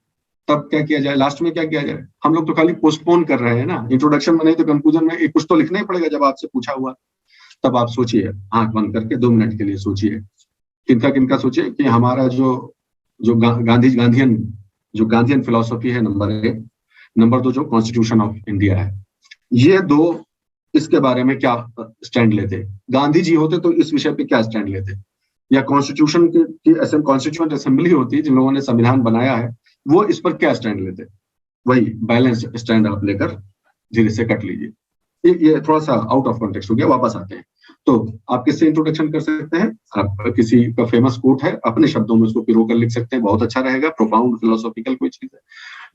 क्या किया जाए, लास्ट में क्या किया जाए? हम लोग तो खाली पोस्टपोन कर रहे हैं ना, इंट्रोडक्शन में नहीं तो कंक्लूजन में कुछ तो लिखना ही पड़ेगा जब आपसे पूछा हुआ। तब आप सोचिए, आंख बंद करके 2 मिनट के लिए सोचिए, किनका सोचिए कि हमारा जो गांधीयन फिलॉसफी है, नंबर 1, नंबर 2 जो कॉन्स्टिट्यूशन ऑफ इंडिया है, ये 2, इसके बारे में क्या स्टैंड लेते? गांधी जी होते तो इस विषय पे क्या स्टैंड लेते? या कॉन्स्टिट्यूशन की कॉन्स्टिट्यूएंट असेंबली होती जिन लोगों ने संविधान बनाया है, वो इस पर क्या स्टैंड लेते? वही बैलेंस स्टैंड आप लेकर धीरे से कट लीजिए। ये थोड़ा सा आउट ऑफ कॉन्टेक्स्ट हो गया, वापस आते हैं। तो आप किससे इंट्रोडक्शन कर सकते हैं? आप किसी का फेमस कोट है, अपने शब्दों में उसको पिरोकर लिख सकते हैं, बहुत अच्छा रहेगा, प्रोफाउंड फिलोसॉफिकल कोई चीज है।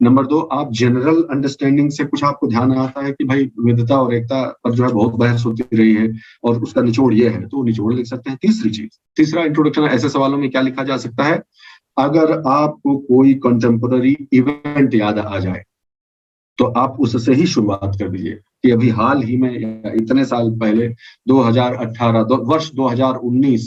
नंबर 2, आप जनरल अंडरस्टैंडिंग से कुछ आपको ध्यान आता है कि भाई विविधता और एकता पर जो है बहुत बहस होती रही है और उसका निचोड़ ये है, तो निचोड़ लिख सकते हैं। तीसरा इंट्रोडक्शन ऐसे सवालों में क्या लिखा जा सकता है? अगर आपको कोई कंटेम्पोररी इवेंट याद आ जाए तो आप उससे ही शुरुआत कर दीजिए कि अभी हाल ही में या इतने साल पहले 2018 वर्ष 2019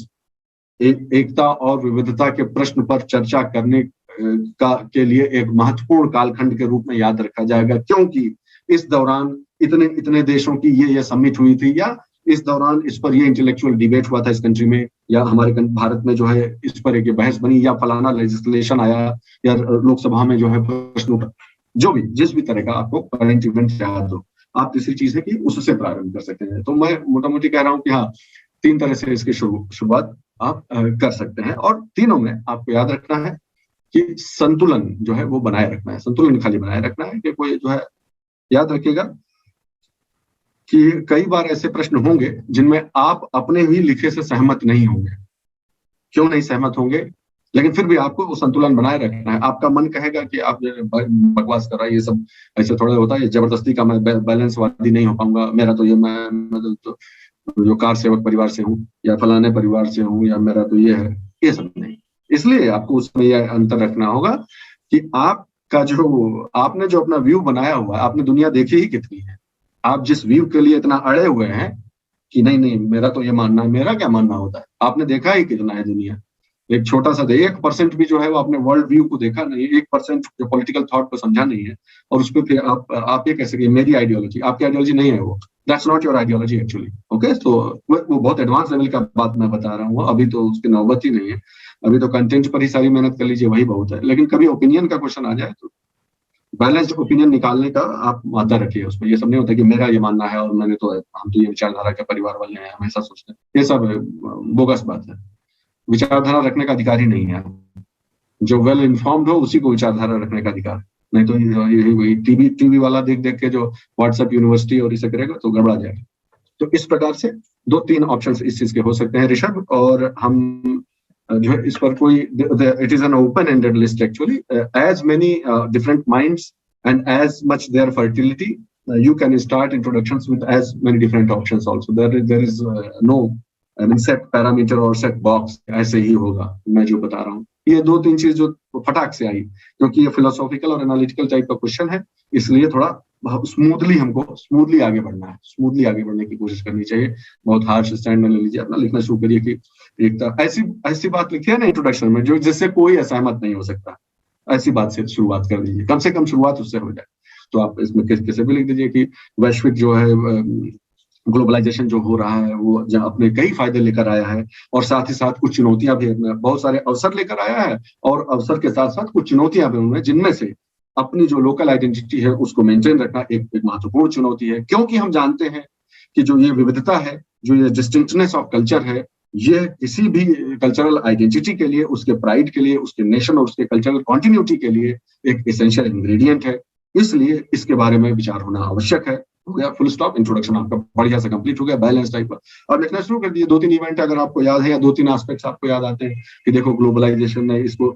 एकता और विविधता के प्रश्न पर चर्चा करने के लिए एक महत्वपूर्ण कालखंड के रूप में याद रखा जाएगा, क्योंकि इस दौरान इतने देशों की ये समिट हुई थी, या इस दौरान इस पर ये इंटेलेक्चुअल डिबेट हुआ था इस कंट्री में, या हमारे भारत में जो है इस पर एक बहस बनी, या फलाना लेजिस्लेशन आया, या लोकसभा में जो है प्रश्न उठा, जो भी जिस भी तरह का आपको करंट इवेंट याद हो, आप तीसरी चीज है कि उससे प्रारंभ कर सकते हैं। तो मैं मोटा मोटी कह रहा हूँ कि हाँ, 3 तरह से इसकी शुरुआत आप कर सकते हैं, और तीनों में आपको याद रखना है कि संतुलन जो है वो बनाए रखना है। संतुलन खाली बनाए रखना है कि कोई जो है, याद रखिएगा कि कई बार ऐसे प्रश्न होंगे जिनमें आप अपने ही लिखे से सहमत नहीं होंगे। क्यों नहीं सहमत होंगे? लेकिन फिर भी आपको वो संतुलन बनाए रखना है। आपका मन कहेगा कि आप बकवास कर रहा है, ये सब ऐसे थोड़ा होता है, जबरदस्ती का मैं बैलेंसवादी नहीं हो पाऊंगा, मेरा तो ये मैं तो जो कार सेवक परिवार से हूँ, या फलाने परिवार से हूँ, या मेरा तो ये है, ये सब नहीं। इसलिए आपको उसमें यह अंतर रखना होगा कि आपका जो आपने जो अपना व्यू बनाया हुआ है, आपने दुनिया देखी ही कितनी है, आप जिस व्यू के लिए इतना अड़े हुए हैं कि नहीं मेरा तो ये मानना है, मेरा क्या मानना होता है, आपने देखा ही कितना है दुनिया। एक छोटा सा 1% भी जो है वो आपने वर्ल्ड व्यू को देखा नहीं, 1% जो पॉलिटिकल थॉट को समझा नहीं है, और उस पर फिर आप ये कह सकते मेरी आइडियोलॉजी, आपकी आइडियोलॉजी नहीं है वो, that's not your ideology actually. Okay, तो वो बहुत एडवांस लेवल का बात मैं बता रहा हूँ, अभी तो उसकी नौबत ही नहीं है, अभी तो कंटेंट पर ही सारी मेहनत कर लीजिए, वही बहुत है। लेकिन कभी ओपिनियन का क्वेश्चन आ जाए तो बैलेंस्ड ओपिनियन निकालने का आप मात्रा रखिए उस पर। ये सब नहीं होता कि मेरा ये मानना है और हम तो ये विचारधारा के परिवार वाले हैं, हम ऐसा सोचते हैं, ये सब बोगस बात है। विचारधारा रखने का अधिकार ही नहीं है, जो वेल इन्फॉर्म्ड हो उसी को विचारधारा रखने का अधिकार, नहीं तो यही टीवी वाला देख देख के जो व्हाट्सएप यूनिवर्सिटी और इसे करेगा तो गड़बड़ा जाएगा। तो इस प्रकार से 2-3 ऑप्शंस इस चीज के हो सकते हैं ऋषभ, और हम जो है इस पर कोई, it is an open ended list actually, as many different minds and as much there fertility, you can start introductions with as many different options also. There is no set parameter और set box, ऐसे ही होगा। मैं जो बता रहा हूँ ये 2-3 चीज जो फटाक से आई, क्योंकि ये फिलोसॉफिकल और एनालिटिकल टाइप का क्वेश्चन है, इसलिए थोड़ा स्मूथली आगे बढ़ना है, स्मूथली आगे बढ़ने की कोशिश करनी चाहिए। बहुत हार्श स्टैंड में ले लीजिए, अपना लिखना शुरू करिए कि एक ऐसी बात लिखी है ना इंट्रोडक्शन में जो जिससे कोई असहमत नहीं हो सकता, ऐसी बात से शुरुआत कर दीजिए, कम से कम शुरुआत उससे हो जाए। तो आप इसमें किसी भी लिख दीजिए कि वैश्विक जो है ग्लोबलाइजेशन जो हो रहा है वो अपने कई फायदे लेकर आया है, और साथ ही साथ कुछ चुनौतियां भी, बहुत सारे अवसर लेकर आया है, और अवसर के साथ साथ कुछ चुनौतियां भी उनमें, जिनमें से अपनी जो लोकल आइडेंटिटी है उसको मेंटेन रखना एक महत्वपूर्ण चुनौती है। क्योंकि हम जानते हैं कि जो ये विविधता है, जो ये डिस्टिंक्टनेस ऑफ कल्चर है, ये किसी भी कल्चरल आइडेंटिटी के लिए, उसके प्राइड के लिए, उसके नेशन और उसके कल्चरल कॉन्टिन्यूटी के लिए एक एसेंशियल इंग्रेडिएंट है। इसलिए इसके बारे में विचार होना आवश्यक है। हो गया, फुल स्टॉप, इंट्रोडक्शन आपका बढ़िया से कंप्लीट हो गया, बैलेंस टाइप का, और लिखना शुरू कर दिए। 2-3 इवेंट अगर आपको याद है, या 2-3 एस्पेक्ट्स आपको याद आते हैं कि देखो ग्लोबलाइजेशन ने इसको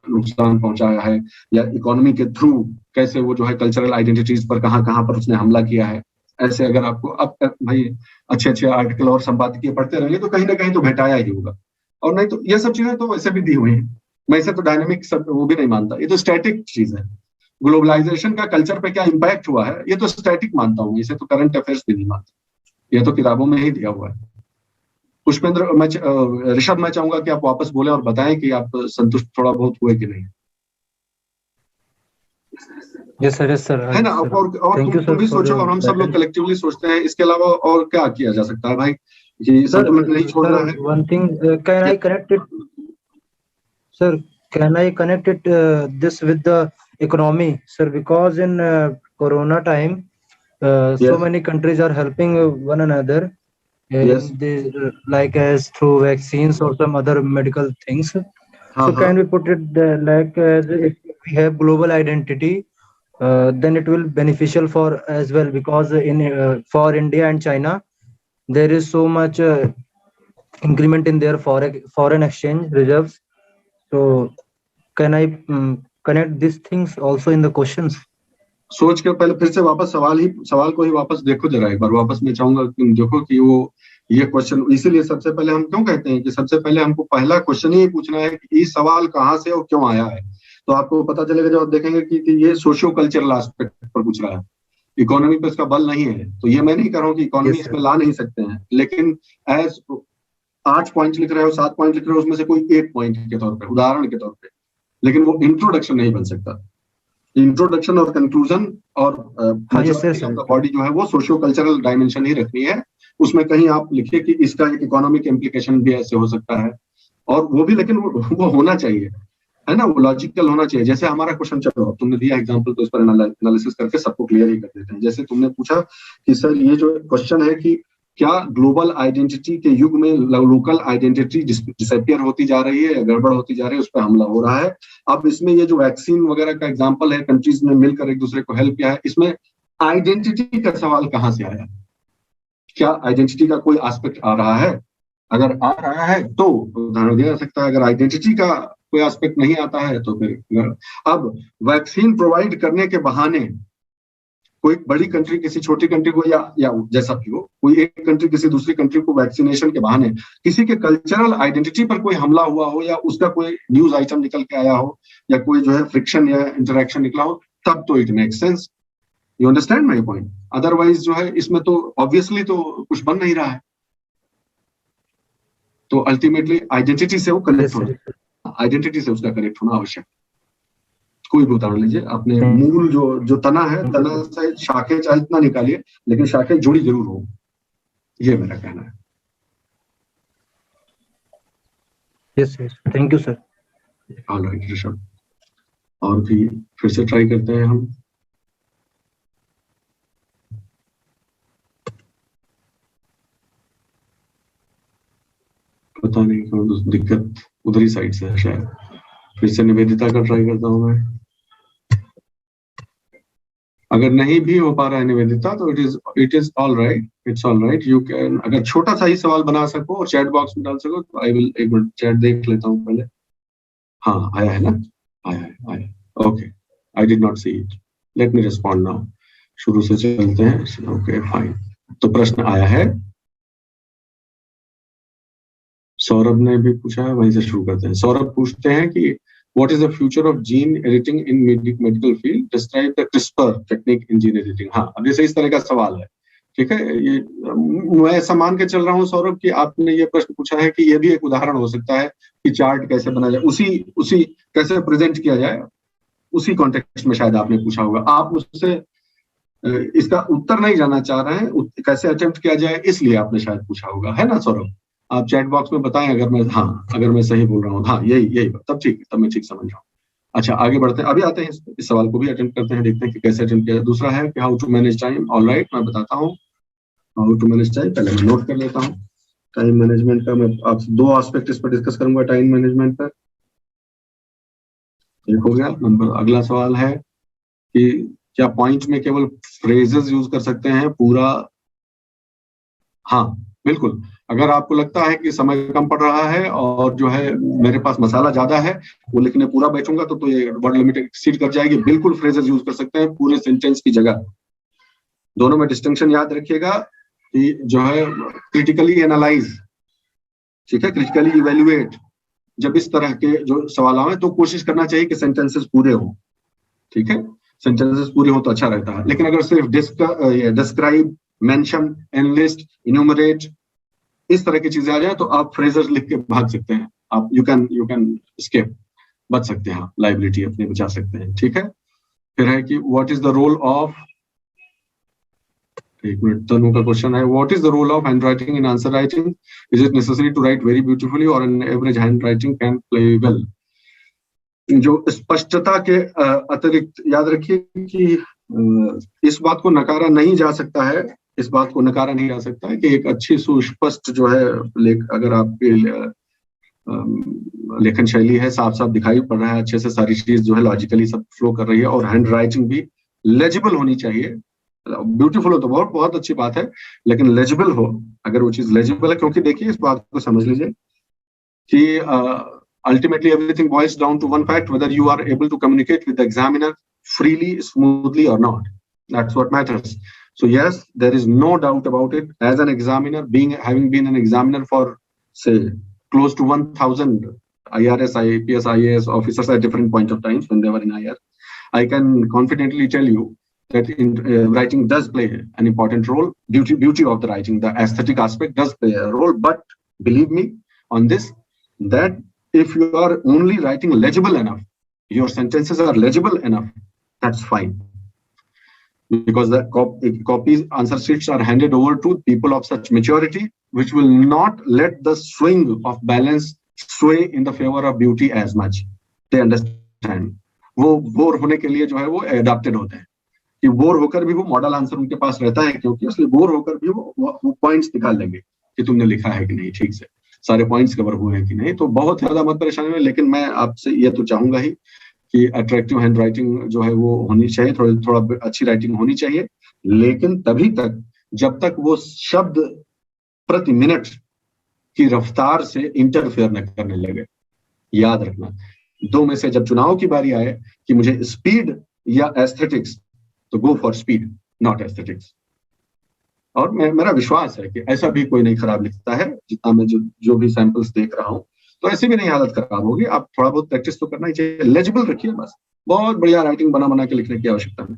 नुकसान पहुंचाया है, या इकोनॉमी के थ्रू कैसे वो जो है कल्चरल आइडेंटिटीज पर कहाँ पर उसने हमला किया है, ऐसे अगर आपको अब भाई अच्छे आर्टिकल और संपादकीय पढ़ते रहेंगे तो कहीं ना कहीं तो भेटाया ही होगा। और नहीं तो ये सब चीजें तो वैसे भी दी हुई हैं, मैं इसे तो डायनेमिक सब वो भी नहीं मानता, ये तो स्टैटिक चीज है। ग्लोबलाइजेशन का कल्चर पे क्या इंपैक्ट हुआ है ये तो स्टैटिक मानता हूँ, इसे तो करंट अफेयर्स भी नहीं मानता, ये तो किताबों में ही दिया हुआ है। पुष्पेंद्र, ऋषभ, मैं चाहूंगा कि आप वापस बोले और बताएं कि आप संतुष्ट थोड़ा बहुत हुए कि नहीं। यस सर है ना, और तुम भी सोचो, और हम सब लोग कलेक्टिवली सोचते हैं, इसके अलावा और क्या किया जा सकता है भाई, कि संतुलन नहीं छोड़ना है। One thing, can I connect it sir, can I connect it this with the economy, sir? Because in corona time so many countries are helping one another like as through vaccines or some other medical things. So can we put it like if we have global identity, then it will beneficial for as well, because in for India and China there is so much increment in their foreign exchange reserves. So can I connect these things also in the questions? सोच के पहले फिर से वापस सवाल को ही वापस देखो जरा एक बार वापस। मैं चाहूंगा कि तुम देखो कि वो ये क्वेश्चन, इसीलिए सबसे पहले हम क्यों कहते हैं कि सबसे पहले हमको पहला क्वेश्चन ही पूछना है कि ये सवाल कहाँ से और क्यों आया है। तो आपको पता चलेगा जब आप देखेंगे कि ये सोशियो कल्चरल एस्पेक्ट पर पूछ रहा है, इकोनॉमी पे इसका बल नहीं है। तो ये मैं नहीं कह रहा हूँ कि इकोनॉमी Yes, sir. इसमें ला नहीं सकते हैं, लेकिन एज 8 पॉइंट लिख रहे हो, 7 पॉइंट लिख रहे हो, उसमें से कोई एक पॉइंट के तौर पे, उदाहरण के तौर पे, लेकिन वो इंट्रोडक्शन नहीं बन सकता। इंट्रोडक्शन और कंक्लूजन और बॉडी जो है वो सोशियो कल्चरल डायमेंशन ही रखनी है। उसमें कहीं आप लिखिए कि इसका एक इकोनॉमिक इम्प्लीकेशन भी ऐसे हो सकता है, और वो भी, लेकिन वो होना चाहिए, है ना, वो लॉजिकल होना चाहिए। जैसे हमारा क्वेश्चन, चलो तुमने दिया एग्जांपल, तो इस पर एनालिसिस करके सबको क्लियर ही कर देते हैं। जैसे तुमने पूछा कि सर ये जो क्वेश्चन है कि क्या ग्लोबल आइडेंटिटी के युग में लोकल आइडेंटिटी डिसअपियर होती जा रही है या गड़बड़ होती जा रही है, उस पर हमला हो रहा है। अब इसमें ये जो वैक्सीन वगैरह का एग्जांपल है, कंट्रीज ने मिलकर एक दूसरे को हेल्प किया है, इसमें आइडेंटिटी का सवाल कहाँ से आया? क्या आइडेंटिटी का कोई एस्पेक्ट आ रहा है? अगर आ रहा है तो उदाहरण दिया जा सकता है, अगर आइडेंटिटी का कोई एस्पेक्ट नहीं आता है तो फिर अब वैक्सीन प्रोवाइड करने के बहाने कोई बड़ी कंट्री किसी छोटी कंट्री को या जैसा भी हो, कोई एक कंट्री किसी दूसरी कंट्री को वैक्सीनेशन के बहाने किसी के कल्चरल आइडेंटिटी पर कोई हमला हुआ हो, या उसका कोई न्यूज आइटम निकल के आया हो, या कोई जो है फ्रिक्शन या इंटरेक्शन निकला हो, तब तो it make sense. You understand my point? Otherwise जो है इसमें तो ऑब्वियसली तो कुछ बन नहीं रहा है। तो अल्टीमेटली आइडेंटिटी से वो कनेक्ट होना, आइडेंटिटी से उसका कनेक्ट होना आवश्यक। कोई भी उदाहरण लीजिए, अपने मूल जो तना है, तना से शाखे चाहे इतना निकालिए, लेकिन शाखे जुड़ी जरूर हो, ये मेरा कहना है। Yes, yes. Thank you, sir. Alright Rishabh, और भी फिर से ट्राई करते हैं हम। पता नहीं क्यों दिक्कत उधरी साइड से है शायद। फिर से निवेदिता का ट्राई करता हूं मैं। अगर नहीं भी हो पा रहा है निवेदिता, तो it is all right, it's all right. You can, अगर छोटा सा ही सवाल बना सको और चैट बॉक्स में डाल सको तो आई विल, एक मिनट चैट देख लेता हूँ पहले। हाँ आया है ना, आया। Okay, I did not see it, let me respond now. शुरू से चलते हैं। ओके फाइन, तो प्रश्न आया है, सौरभ ने भी पूछा है, वहीं से शुरू करते हैं। सौरभ पूछते हैं कि What is the future of gene editing in medical field? Describe the CRISPR technique in gene editing. हाँ, अब जैसे इस तरह का सवाल है, ठीक है। ये मैं ऐसा मान के चल रहा हूँ सौरभ कि आपने ये प्रश्न पूछा है कि ये भी एक उदाहरण हो सकता है कि चार्ट कैसे बनाया जाए, उसी कैसे प्रेजेंट किया जाए, उसी कॉन्टेक्स्ट में शायद आपने पूछा होगा। आप उससे इसका उत्तर नहीं जानना चाह रहे हैं, कैसे अटेम्प्ट किया जाए, इसलिए आपने शायद पूछा होगा, है ना सौरभ? आप चैट बॉक्स में बताएं अगर मैं सही बोल रहा हूँ। हाँ यही तब ठीक है, तब मैं ठीक समझ रहा हूँ। अच्छा आगे बढ़ते हैं, अभी आते हैं इस सवाल को भी अटेम्प्ट करते हैं, देखते हैं कि कैसे अटेम्प्ट किया। दूसरा है कि how to manage time. Alright, मैं बताता हूँ हाउ टू मैनेज टाइम। पहले मैं नोट कर लेता हूँ टाइम मैनेजमेंट का। मैं आपसे 2 एस्पेक्ट इस पर डिस्कस करूंगा टाइम मैनेजमेंट पर। एक हो गया। अगला सवाल है कि क्या पॉइंट में केवल फ्रेजेस यूज कर सकते हैं, पूरा? हाँ बिल्कुल, अगर आपको लगता है कि समय कम पड़ रहा है और जो है मेरे पास मसाला ज्यादा है, वो लिखने पूरा बैठूंगा तो ये वर्ड लिमिट एक्सीड कर जाएगी, बिल्कुल फ्रेजेस यूज कर सकते हैं पूरे सेंटेंस की जगह। दोनों में डिस्टिंक्शन याद रखिएगा कि जो है क्रिटिकली एनालाइज, ठीक है, क्रिटिकली इवेल्युएट। जब इस तरह के जो सवाल आए तो कोशिश करना चाहिए कि सेंटेंसेस पूरे हो, ठीक है, सेंटेंसेस पूरे हो तो अच्छा रहता है। लेकिन अगर सिर्फ डिस्क्राइब, मेंशन, एनलिस्ट, इन्यूमरेट, इस तरह की चीजें आ जाए तो आप फ्रेजेस लिख के भाग सकते हैं, आप यू कैन स्केप, बच सकते हैं, आप लाइबिलिटी अपनी बचा सकते हैं, ठीक है। फिर है कि what is the role of, एक मिनट, तनु का क्वेश्चन है, what is the role of handwriting in answer writing? Is it necessary to write very beautifully और an average handwriting can play well? जो स्पष्टता के अतिरिक्त याद रखिए कि इस बात को नकारा नहीं जा सकता है, इस बात को नकारा नहीं जा सकता है कि एक अच्छी सुस्पष्ट जो है अगर आपकी लेखन शैली है, साफ साफ दिखाई पड़ रहा है, अच्छे से सारी चीज जो है लॉजिकली सब फ्लो कर रही है, और हैंड राइटिंग भी लेजिबल होनी चाहिए, ब्यूटीफुल हो तो बहुत बहुत अच्छी बात है, लेकिन लेजिबल हो, अगर वो चीज लेजिबल है, क्योंकि देखिए इस बात को समझ लीजिए कि ultimately everything boils down to one fact, whether you are able to communicate with the examiner freely, smoothly or not. That's what matters. So yes, there is no doubt about it. As an examiner, having been an examiner for say close to 1000 IRS, IPS, IAS officers at different points of times when they were in IR, I can confidently tell you that writing does play an important role. Beauty of the writing, the aesthetic aspect does play a role. But believe me on this, that if you are only writing legible enough, your sentences are legible enough, that's fine. Because the copies, answer sheets are handed over to people of such maturity, which will not let the swing of balance sway in the favor of beauty as much. They understand. वो bore होने के लिए जो है वो adapted होते हैं, कि बोर होकर भी वो मॉडल आंसर उनके पास रहता है, क्योंकि उसलिए बोर होकर भी वो पॉइंट्स निकाल लेंगे कि तुमने लिखा है कि नहीं, ठीक से सारे पॉइंट्स कवर हुए हैं कि नहीं। तो बहुत ज्यादा मत परेशानी में, लेकिन मैं आपसे ये तो चाहूंगा ही कि अट्रैक्टिव हैंड राइटिंग जो है वो होनी चाहिए, थोड़ा अच्छी राइटिंग होनी चाहिए, लेकिन तभी तक जब तक वो शब्द प्रति मिनट की रफ्तार से इंटरफेयर न करने लगे। याद रखना, दो में से जब चुनाव की बारी आए कि मुझे स्पीड या एस्थेटिक्स, तो go for speed, not aesthetics. और मेरा विश्वास है कि ऐसा भी कोई नहीं खराब लिखता है, जितना मैं जो भी सैंपल्स देख रहा हूँ, तो ऐसी भी नहीं हालत खराब होगी। आप थोड़ा बहुत प्रैक्टिस तो करना ही चाहिए, लेजिबल रखिए बस, बहुत बढ़िया राइटिंग बना के लिखने की आवश्यकता नहीं,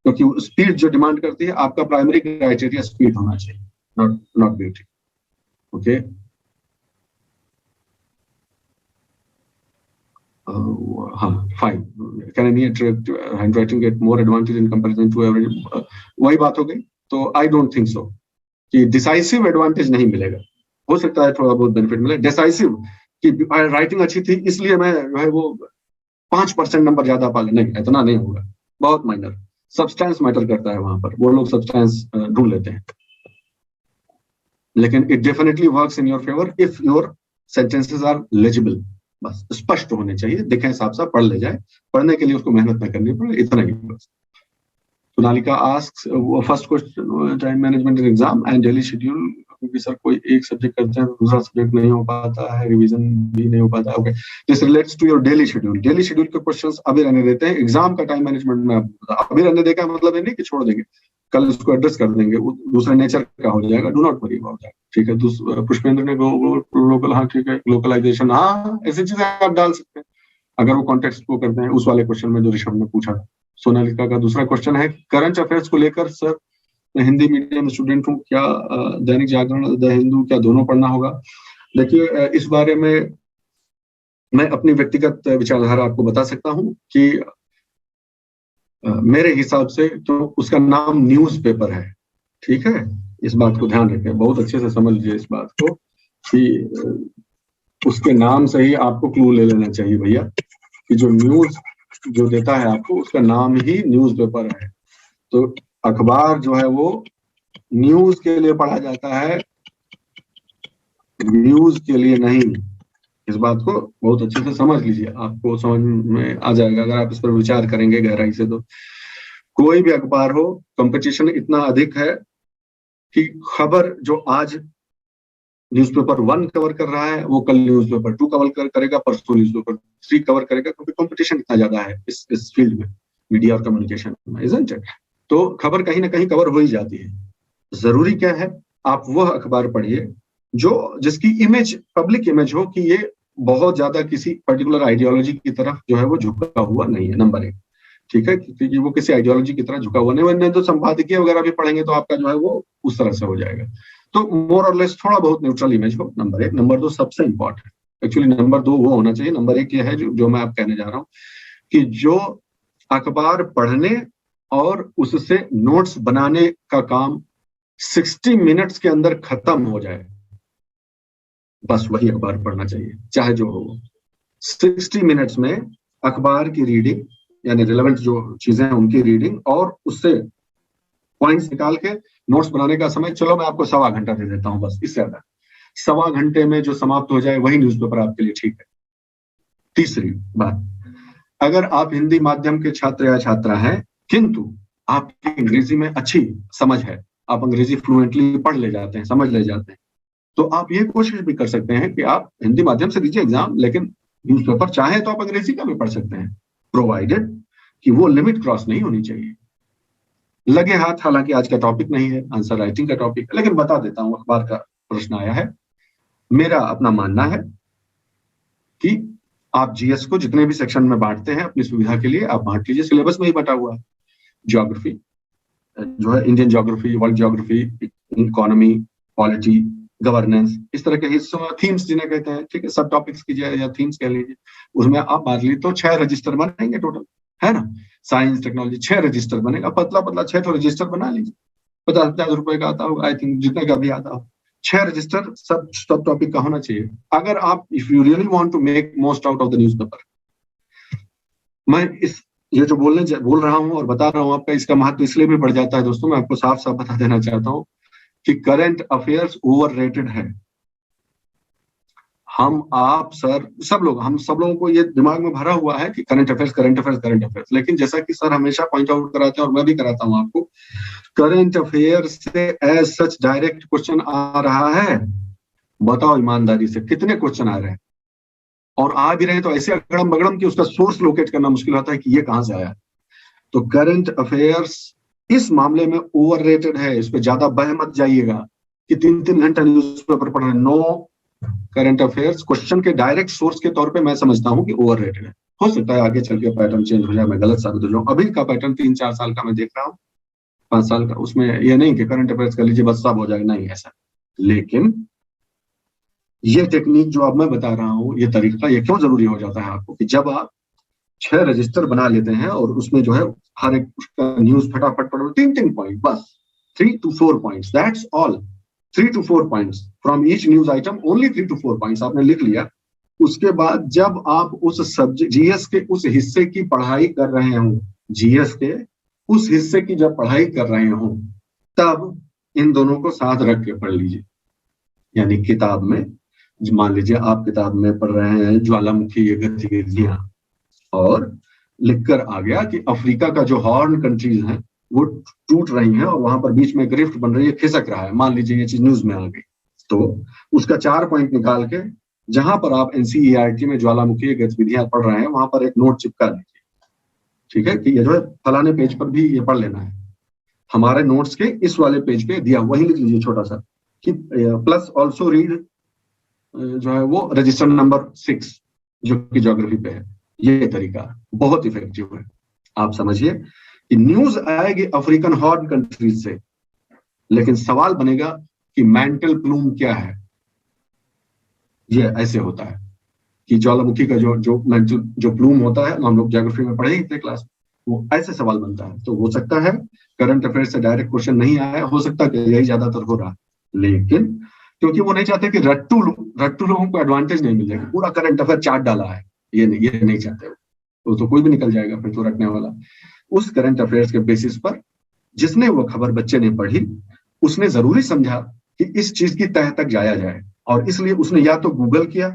क्योंकि स्पीड जो डिमांड करती है, आपका प्राइमरी क्राइटेरिया स्पीड होना चाहिए, नॉट ब्यूटी। ओके, हाँ, fine. Can any attractive handwriting get more advantage in comparison to average? वही बात हो गई। तो आई डोंट थिंक सो कि डिसाइसिव एडवांटेज नहीं मिलेगा। हो सकता है थोड़ा बहुत बेनिफिट मिले, डिसाइसिव कि राइटिंग अच्छी थी इसलिए मैं जो है वो 5% नंबर ज्यादा पा गया, नहीं, इतना नहीं होगा, बहुत माइनर। सब्सटेंस मैटर करता है वहां पर, वो लोग सब्सटेंस ढूंढ लेते हैं, लेकिन it definitely works in your favour if your sentences are legible. बस स्पष्ट होने चाहिए, दिखे साफ साफ, पढ़ ले जाए, पढ़ने के लिए उसको मेहनत न करनी पड़े, इतना ही बस। Sonalika asks, first question, time management in exam and daily schedule, क्योंकि सर कोई एक सब्जेक्ट करते हैं तो दूसरा सब्जेक्ट नहीं हो पाता है, रिवीजन भी नहीं हो पाता है। Okay, this relates to your daily schedule. Daily schedule के क्वेश्चंस अभी रहने देते हैं, एग्जाम का टाइम मैनेजमेंट में अभी रहने देगा मतलब ये नहीं कि छोड़ देंगे, कल इसको एड्रेस कर देंगे, दूसरे नेचर का हो जाएगा, do not worry about that. ठीक है, पुष्पेंद्र ने लोकल, हाँ ठीक है, लोकलाइजेशन, हाँ ऐसी चीजें आप डाल सकते हैं अगर वो कॉन्टेक्स्ट को करते हैं, उस वाले क्वेश्चन में जो ऋषभ ने पूछा। सोनालिका का दूसरा क्वेश्चन है, करंट अफेयर्स को लेकर सर मैं हिंदी मीडियम स्टूडेंट हूँ, क्या दैनिक जागरण, द हिंदू, क्या दोनों पढ़ना होगा? देखिए, इस बारे में मैं अपनी व्यक्तिगत विचारधारा आपको बता सकता हूँ कि मेरे हिसाब से तो उसका नाम न्यूज़पेपर है। ठीक है, इस बात को ध्यान रखें, बहुत अच्छे से समझ लीजिए इस बात को कि उसके नाम से ही आपको क्लू ले लेना चाहिए भैया, कि जो न्यूज जो देता है आपको, उसका नाम ही न्यूज़पेपर है। तो अखबार जो है वो न्यूज के लिए पढ़ा जाता है, न्यूज के लिए नहीं। इस बात को बहुत अच्छे से समझ लीजिए, आपको समझ में आ जाएगा अगर आप इस पर विचार करेंगे गहराई से। तो कोई भी अखबार हो, कंपटीशन इतना अधिक है कि खबर जो आज न्यूज़पेपर 1 कवर कर रहा है, वो कल न्यूज़पेपर 2 कवर करेगा, परसों न्यूज़पेपर 3 कवर करेगा, क्योंकि कंपटीशन इतना ज्यादा है इस फील्ड में, मीडिया और कम्युनिकेशन में, इजंट इट? तो खबर कहीं ना कहीं कवर हो ही जाती है। जरूरी क्या है, आप वह अखबार पढ़िए जिसकी इमेज, पब्लिक इमेज हो कि ये बहुत ज्यादा किसी पर्टिकुलर आइडियोलॉजी की तरफ जो है वो झुका हुआ नहीं है, नंबर 1। ठीक है, क्योंकि वो किसी आइडियोलॉजी की तरह झुका हुआ नहीं, तो संपादकीय वगैरह भी पढ़ेंगे तो आपका जो है वो उस तरह से हो जाएगा। तो मोर और लेस थोड़ा बहुत न्यूट्रल इमेज हो, नंबर 1। नंबर 2 सबसे इंपॉर्टेंट, एक्चुअली नंबर 2 वो होना चाहिए। नंबर 1 ये है जो मैं आप कहने जा रहा हूँ, कि जो अखबार पढ़ने और उससे नोट्स बनाने का काम 60 मिनट्स के अंदर खत्म हो जाए, बस वही अखबार पढ़ना चाहिए, चाहे जो हो। 60 मिनट्स में अखबार की रीडिंग, यानी रिलेवेंट जो चीजें हैं उनकी रीडिंग, और उससे पॉइंट्स निकाल के नोट्स बनाने का समय, चलो मैं आपको 1.25 घंटा दे देता हूं, बस इससे ज्यादा 1.25 घंटे में जो समाप्त हो जाए वही न्यूज़पेपर आपके लिए ठीक है। तीसरी बात, अगर आप हिंदी माध्यम के छात्र या छात्रा हैं, किंतु आपकी अंग्रेजी में अच्छी समझ है, आप अंग्रेजी फ्लुएंटली पढ़ ले जाते हैं, समझ ले जाते हैं, तो आप ये कोशिश भी कर सकते हैं कि आप हिंदी माध्यम से दीजिए एग्जाम, लेकिन न्यूज़पेपर चाहे तो आप अंग्रेजी का भी पढ़ सकते हैं, प्रोवाइडेड कि वो लिमिट क्रॉस नहीं होनी चाहिए। लगे हाथ, हालांकि आज का टॉपिक नहीं है, आंसर राइटिंग का टॉपिक है, लेकिन बता देता हूं, अखबार का प्रश्न आया है। मेरा अपना मानना है कि आप जीएस को जितने भी सेक्शन में बांटते हैं अपनी सुविधा के लिए आप बांट लीजिए, सिलेबस में ही बटा हुआ है। ज्योग्राफी जो है, Indian geography, world geography, economy, polity, governance, इस तरह के हिस्सों में थीम्स जिन्हें कहते हैं, ठीक है, सब टॉपिक्स कीजिए या थीम्स कह लीजिए, उसमें आप बांट लीजिए तो 6 रजिस्टर बनेंगे टोटल, है ना। साइंस टेक्नोलॉजी 6 रजिस्टर बनेगा, पतला पतला 6 तो रजिस्टर बना लीजिए, 50-50 रुपए का आता होगा, आई थिंक जितने का भी आता हो, 6 रजिस्टर सब टॉपिक का होना चाहिए। अगर आप, if you really want to make most out of the newspaper, मैं ये जो बोल रहा हूं और बता रहा हूं आपका, इसका महत्व इसलिए भी बढ़ जाता है दोस्तों, मैं आपको साफ साफ बता देना चाहता हूं कि करंट अफेयर्स ओवररेटेड है। आप सर सब लोग, हम सब लोगों को ये दिमाग में भरा हुआ है कि करंट अफेयर्स, लेकिन जैसा कि सर हमेशा पॉइंट आउट कराते हैं और मैं भी कराता हूं आपको, करंट अफेयर्स से एज सच डायरेक्ट क्वेश्चन आ रहा है? बताओ ईमानदारी से, कितने क्वेश्चन आ रहे हैं? और आ भी रहे हैं तो ऐसे अगड़म बगड़म कि उसका सोर्स लोकेट करना मुश्किल होता है कि ये कहां से आया। तो करंट अफेयर्स इस मामले में ओवररेटेड है, इस पे ज्यादा बह मत जाइएगा कि 3-3 घंटा न्यूज़पेपर पढ़ रहे हैं। नो, करंट अफेयर्स क्वेश्चन के डायरेक्ट सोर्स के तौर पे मैं समझता हूं कि ओवररेटेड है। हो सकता है आगे चल के पैटर्न चेंज हो जाए, मैं गलत साबित हो जाऊं। अभी का पैटर्न 3-4 साल का मैं देख रहा हूं, 5 साल का, उसमें ये नहीं कि करंट अफेयर्स कर लीजिए बस सब हो जाएगा, नहीं ऐसा। लेकिन ये टेक्निक जो अब मैं बता रहा हूं, ये तरीका, ये क्यों जरूरी हो जाता है आपको कि जब आप 6 रजिस्टर बना लेते हैं और उसमें जो है हर एक न्यूज फटाफट पढ़ो, 3-3 पॉइंट बस, 3 to 4 points, that's all, 3 to 4 points from each news item, only 3 to 4 points आपने लिख लिया। उसके बाद जब आप उस सब्जेक्ट जीएस के उस हिस्से की पढ़ाई कर रहे हो, जीएस के उस हिस्से की जब पढ़ाई कर रहे हो, तब इन दोनों को साथ रख के पढ़ लीजिए। यानी किताब में, मान लीजिए आप किताब में पढ़ रहे हैं ज्वालामुखी गतिविधियां, और लिखकर आ गया कि अफ्रीका का जो हॉर्न कंट्रीज हैं वो टूट रही हैं और वहां पर बीच में रिफ्ट बन रही है, खिसक रहा है, मान लीजिए ये चीज न्यूज में आ गई, तो उसका 4 पॉइंट निकाल के जहां पर आप एनसीईआरटी में ज्वालामुखी गतिविधियां पढ़ रहे हैं वहां पर एक नोट चिपका लीजिए, ठीक है, कि ये जो है फलाने पेज पर भी ये पढ़ लेना है, हमारे नोट्स के इस वाले पेज पे दिया, वही लिख लीजिए छोटा सा कि प्लस ऑल्सो रीड जो है वो रजिस्टर नंबर 6 जो कि ज्योग्राफी पे है। ये तरीका बहुत इफेक्टिव है। आप समझिए कि न्यूज आएगी अफ्रीकन हॉर्न कंट्रीज से, लेकिन सवाल बनेगा कि मेंटल प्लूम क्या है। ये ऐसे होता है कि ज्वालामुखी का जो प्लूम होता है, हम लोग ज्योग्राफी में पढ़े ही थे क्लास, वो ऐसे सवाल बनता है। तो हो सकता है करंट अफेयर से डायरेक्ट क्वेश्चन नहीं आया, हो सकता है यही ज्यादातर हो रहा है, लेकिन क्योंकि वो नहीं चाहते कि रट्टू लोगों को एडवांटेज नहीं मिल जाएगा, पूरा करंट अफेयर चार्ट डाला है, ये नहीं चाहते वो, तो कोई भी निकल जाएगा फिर तो रटने वाला। उस करंट अफेयर्स के बेसिस पर जिसने वो खबर बच्चे ने पढ़ी, उसने जरूरी समझा कि इस चीज की तह तक जाया जाए, और इसलिए उसने या तो गूगल किया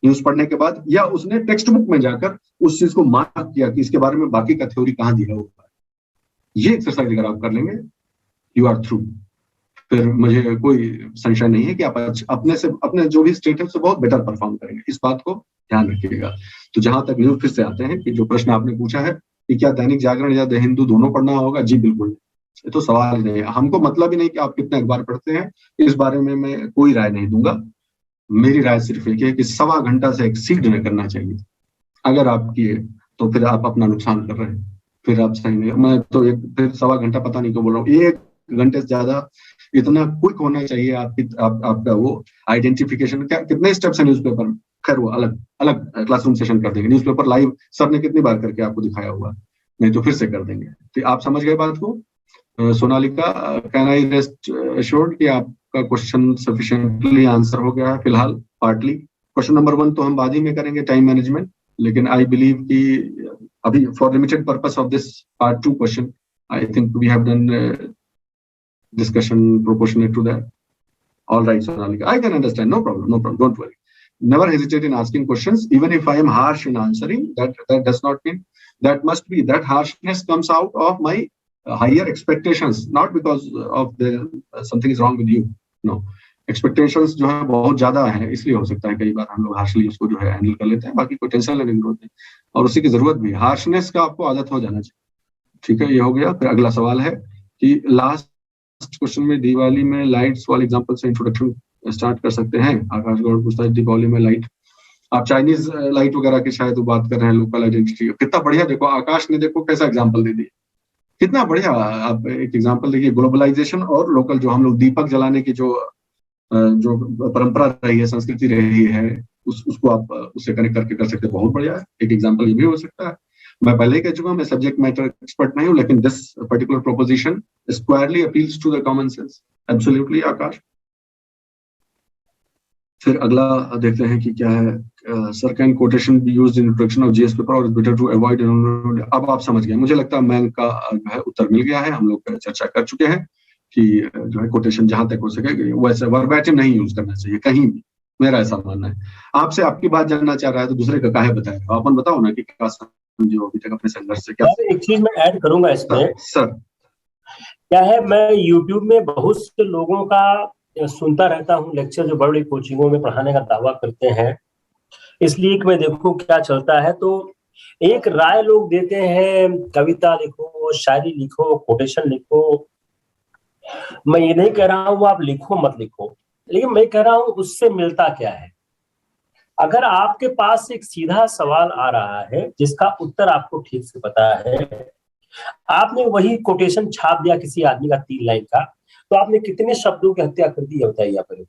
न्यूज पढ़ने के बाद, या उसने टेक्स्ट बुक में जाकर उस चीज को मार्क किया कि इसके बारे में बाकी का थ्योरी कहाँ दिया हुआ है। ये एक्सरसाइज अगर आप कर लेंगे, यू आर थ्रू। फिर मुझे कोई संशय नहीं है कि आप अपने जो भी स्टेट है उससे बहुत बेटर परफॉर्म करेंगे, इस बात को ध्यान रखिएगा। तो जहां तक न्यूज फिर से आते हैं कि जो प्रश्न आपने पूछा है कि क्या दैनिक जागरण या द हिंदू दोनों पढ़ना होगा, जी बिल्कुल, ये तो सवाल ही नहीं है। हमको मतलब ही नहीं कि आप कितने अखबार पढ़ते हैं, इस बारे में मैं कोई राय नहीं दूंगा। मेरी राय सिर्फ एक है कि 1.25 घंटा से एक्सीड नहीं करना चाहिए। अगर आप किए तो फिर आप अपना नुकसान कर रहे हैं, फिर आप सही नहीं। मैं तो फिर 1.25 घंटा पता नहीं क्यों बोल रहा हूँ, 1 घंटे से ज्यादा इतना क्विक होना चाहिए आपका वो आइडेंटिफिकेशन। क्या कितने स्टेप्स है न्यूज़पेपर, खैर वो अलग क्लासरूम सेशन कर देंगे। न्यूज़पेपर लाइव सर ने कितनी बार करके आपको दिखाया हुआ, नहीं तो फिर से कर देंगे। तो आप समझ गए बात को। Sonalika, can I rest assured कि आपका क्वेश्चन सफिशिएंटली आंसर हो गया है फिलहाल, पार्टली। क्वेश्चन नंबर 1 तो हम बाद ही में करेंगे, टाइम मैनेजमेंट, लेकिन आई बिलीव कि अभी for limited purpose of this part 2 question, I think we have done discussion proportionate to that. All right, Sonalika, I can understand. No problem. Don't worry. Never hesitate in asking questions. Even if I am harsh in answering, that does not mean, that must be, that harshness comes out of my higher expectations, not because of the something is wrong with you, no, expectations जो है बहुत ज्यादा है, इसलिए हो सकता है कई बार हम लोग हार्शली उसको जो है हैंडल कर लेते हैं, बाकी कोई टेंशन लेने की जरूरत नहीं, और उसी की जरूरत भी, हार्शनेस का आपको आदत हो जाना चाहिए। ठीक है, ये हो गया। फिर अगला सवाल है कि लास्ट क्वेश्चन में दिवाली में लाइट्स वाले एग्जांपल से इंट्रोडक्शन स्टार्ट कर सकते हैं। आकाश गौड़ पूछता है दिवाली में लाइट, आप चाइनीज लाइट वगैरह की शायद वो बात कर रहे हैं, लोकल आइडेंटिटी। कितना बढ़िया, देखो आकाश ने देखो कैसा एग्जाम्पल दे दिया, कितना बढ़िया आप एक एग्जाम्पल देखिए। ग्लोबलाइजेशन और लोकल, जो हम लोग दीपक जलाने की जो परंपरा रही है, संस्कृति रही है, उसको आप उससे कनेक्ट करके कर सकते हैं, बहुत बढ़िया है। एक एग्जाम्पल ये भी हो सकता है। मैं पहले ही कह चुका हूं, मैं सब्जेक्ट मैटर एक्सपर्ट नहीं हूं, लेकिन this particular proposition squarely appeals to the common sense. Absolutely Akash. फिर अगला देखते हैं कि क्या है। Sir can quotation be used in introduction of GS paper और इज बेटर टू अवॉइड। अब आप समझ गए, मुझे लगता है मैं का जो है उत्तर मिल गया है। हम लोग चर्चा कर चुके हैं कि जो है कोटेशन जहां तक हो सके वैसे वर्बैटिम नहीं यूज करना चाहिए कहीं भी, मेरा ऐसा मानना है। आपसे आपकी बात जानना चाह रहा है तो दूसरे का काहे बताएगा, अपन बताओ ना कि क्या समझे हो अभी तक अपने संघर्ष से। क्या एक चीज मैं ऐड करूंगा इसमें, सर क्या है, मैं यूट्यूब में बहुत से लोगों का सुनता रहता हूँ लेक्चर, जो बड़ी बड़ी कोचिंगों में पढ़ाने का दावा करते हैं, इसलिए कि मैं देखूं क्या चलता है। तो एक राय लोग देते हैं, कविता लिखो, शायरी लिखो, कोटेशन लिखो। मैं ये नहीं कह रहा हूँ आप लिखो मत लिखो, लेकिन मैं कह रहा हूँ उससे मिलता क्या है। अगर आपके पास एक सीधा सवाल आ रहा है जिसका उत्तर आपको ठीक से पता है, आपने वही कोटेशन छाप दिया किसी आदमी का 3 लाइन का, तो आपने कितने शब्दों की हत्या कर दी है बताइए आप।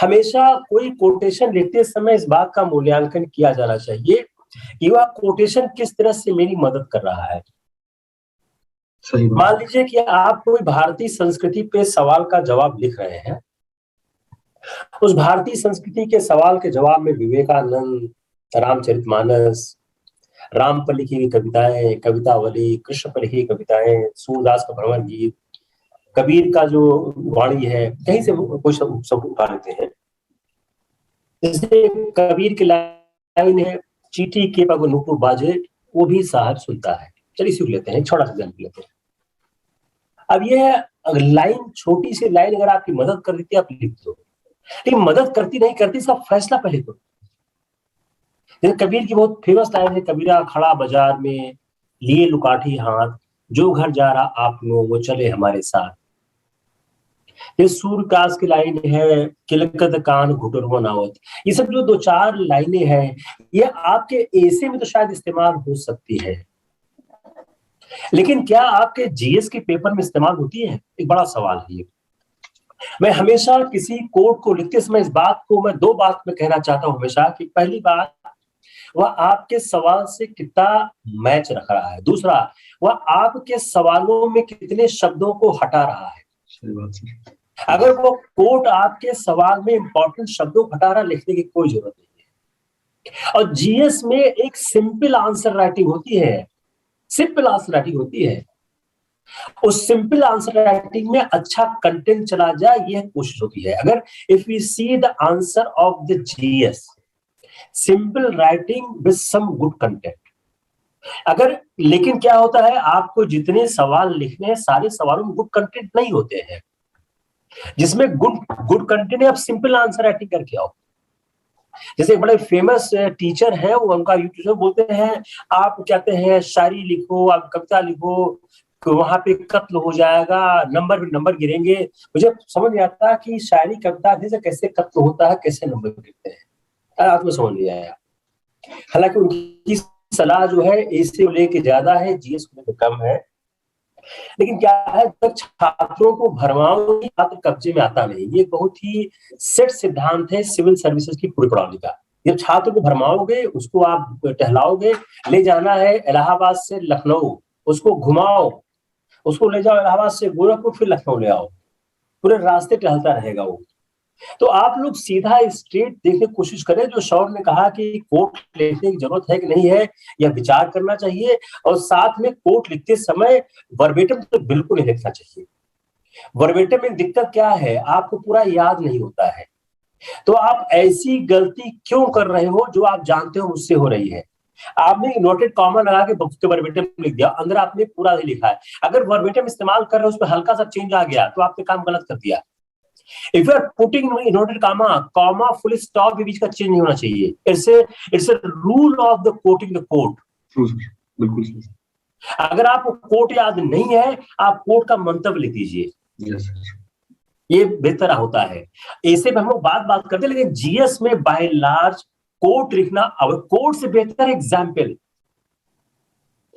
हमेशा कोई कोटेशन लिखते समय इस बात का मूल्यांकन किया जाना चाहिए कि वह कोटेशन किस तरह से मेरी मदद कर रहा है। मान लीजिए कि आप कोई भारतीय संस्कृति पे सवाल का जवाब लिख रहे हैं, उस भारतीय संस्कृति के सवाल के जवाब में विवेकानंद, रामचरितमानस, राम पर लिखी गई कविताएं, कवितावली, कृष्ण पर लिखी कविताएं, सूरदास का भ्रमर गीत, कबीर का जो वाणी है, कहीं से कोई सब उठा लेते हैं। जैसे कबीर की लाइन है, चींटी के पग नुपुर बाजे, वो भी साहब सुनता है। चलिए सीख लेते हैं, छोटा सा एग्जाम्पल लेते हैं। अब ये लाइन, छोटी सी लाइन अगर आपकी मदद कर देती है आप लिख दो, लेकिन मदद करती नहीं करती, इसका फैसला पहले करो। जैसे कबीर की बहुत फेमस लाइन है, कबीरा खड़ा बाजार में लिए लुकाठी हाथ, जो घर जा रहा आप लोग वो चले हमारे साथ। ये सूरदास की लाइन है, किलकत कान घुटुरवा नावत। ये सब जो 2-4 लाइनें हैं, ये आपके ऐसे में तो शायद इस्तेमाल हो सकती है, लेकिन क्या आपके जीएस के पेपर में इस्तेमाल होती है? एक बड़ा सवाल है ये। मैं हमेशा किसी कोड को लिखते समय इस बात को मैं 2 बात में कहना चाहता हूं हमेशा, कि पहली बात, वह आपके सवाल से कितना मैच रख रहा है। दूसरा, वह आपके सवालों में कितने शब्दों को हटा रहा है। सही बात है। अगर वो कोड आपके सवाल में इंपॉर्टेंट शब्दों को हटा रहा, लिखने की कोई जरूरत नहीं है। और जीएस में एक सिंपल आंसर राइटिंग होती है, सिंपल आंसर राइटिंग होती है। उस सिंपल आंसर राइटिंग में अच्छा कंटेंट चला जाए, यह कोशिश होती है। अगर if we see the answer of the GS, simple writing with some good content. अगर, लेकिन क्या होता है, आपको जितने सवाल लिखने हैं सारे सवालों में गुड कंटेंट नहीं होते हैं। जिसमें गुड कंटेंट है, आप सिंपल आंसर राइटिंग करके आओ। जैसे एक बड़े फेमस टीचर है, वो उनका यूट्यूब में बोलते हैं, आप कहते हैं शायरी लिखो, आप कविता लिखो, वहां पे कत्ल हो जाएगा, नंबर गिरेंगे। मुझे समझ नहीं आता कि शायरी कविता से कैसे कत्ल होता है, कैसे नंबर गिरते हैं, आप में समझ नहीं आया। हालांकि उनकी सलाह जो है इससे लेके ज्यादा है, जीएस को कम है। लेकिन क्या है, जब छात्रों को भरमाओ, छात्र कब्जे में आता नहीं। ये बहुत ही सेट सिद्धांत है सिविल सर्विसेज की पूरी प्रणाली का। जब छात्र को भरमाओगे, उसको आप टहलाओगे, ले जाना है इलाहाबाद से लखनऊ, उसको घुमाओ, उसको ले जाओ इलाहाबाद से गोरखपुर, फिर लखनऊ ले आओ, पूरे रास्ते टहलता रहेगा वो। तो आप लोग सीधा स्ट्रेट देखने की कोशिश करें। जो शौर ने कहा कि कोट लिखने की जरूरत है कि नहीं है, यह विचार करना चाहिए। और साथ में कोट लिखते समय वर्बेटम तो बिल्कुल नहीं लिखना चाहिए। वर्बेटम में दिक्कत क्या है, आपको पूरा याद नहीं होता है। तो आप ऐसी गलती क्यों कर रहे हो जो आप जानते हो मुझसे हो रही है? आपने इन्वर्टेड कॉमा लगा के वर्बेटिम लिख दिया, अंदर आपने पूरा ही लिखा है। अगर वर्बेटिम इस्तेमाल कर रहे हो उसमें हल्का सा चेंज आ गया तो आपने काम गलत कर दिया। If you are putting inverted comma full stop के बीच का चेंज नहीं होना चाहिए। It's a rule of the quoting the quote. बिल्कुल सही। अगर आपको कोट याद नहीं है, आप कोट का मंतव्य लिख दीजिए, ये बेहतर होता है। ऐसे में हम लोग बात करते हैं, लेकिन जीएस में बाय लार्ज कोट लिखना, कोट से बेहतर example.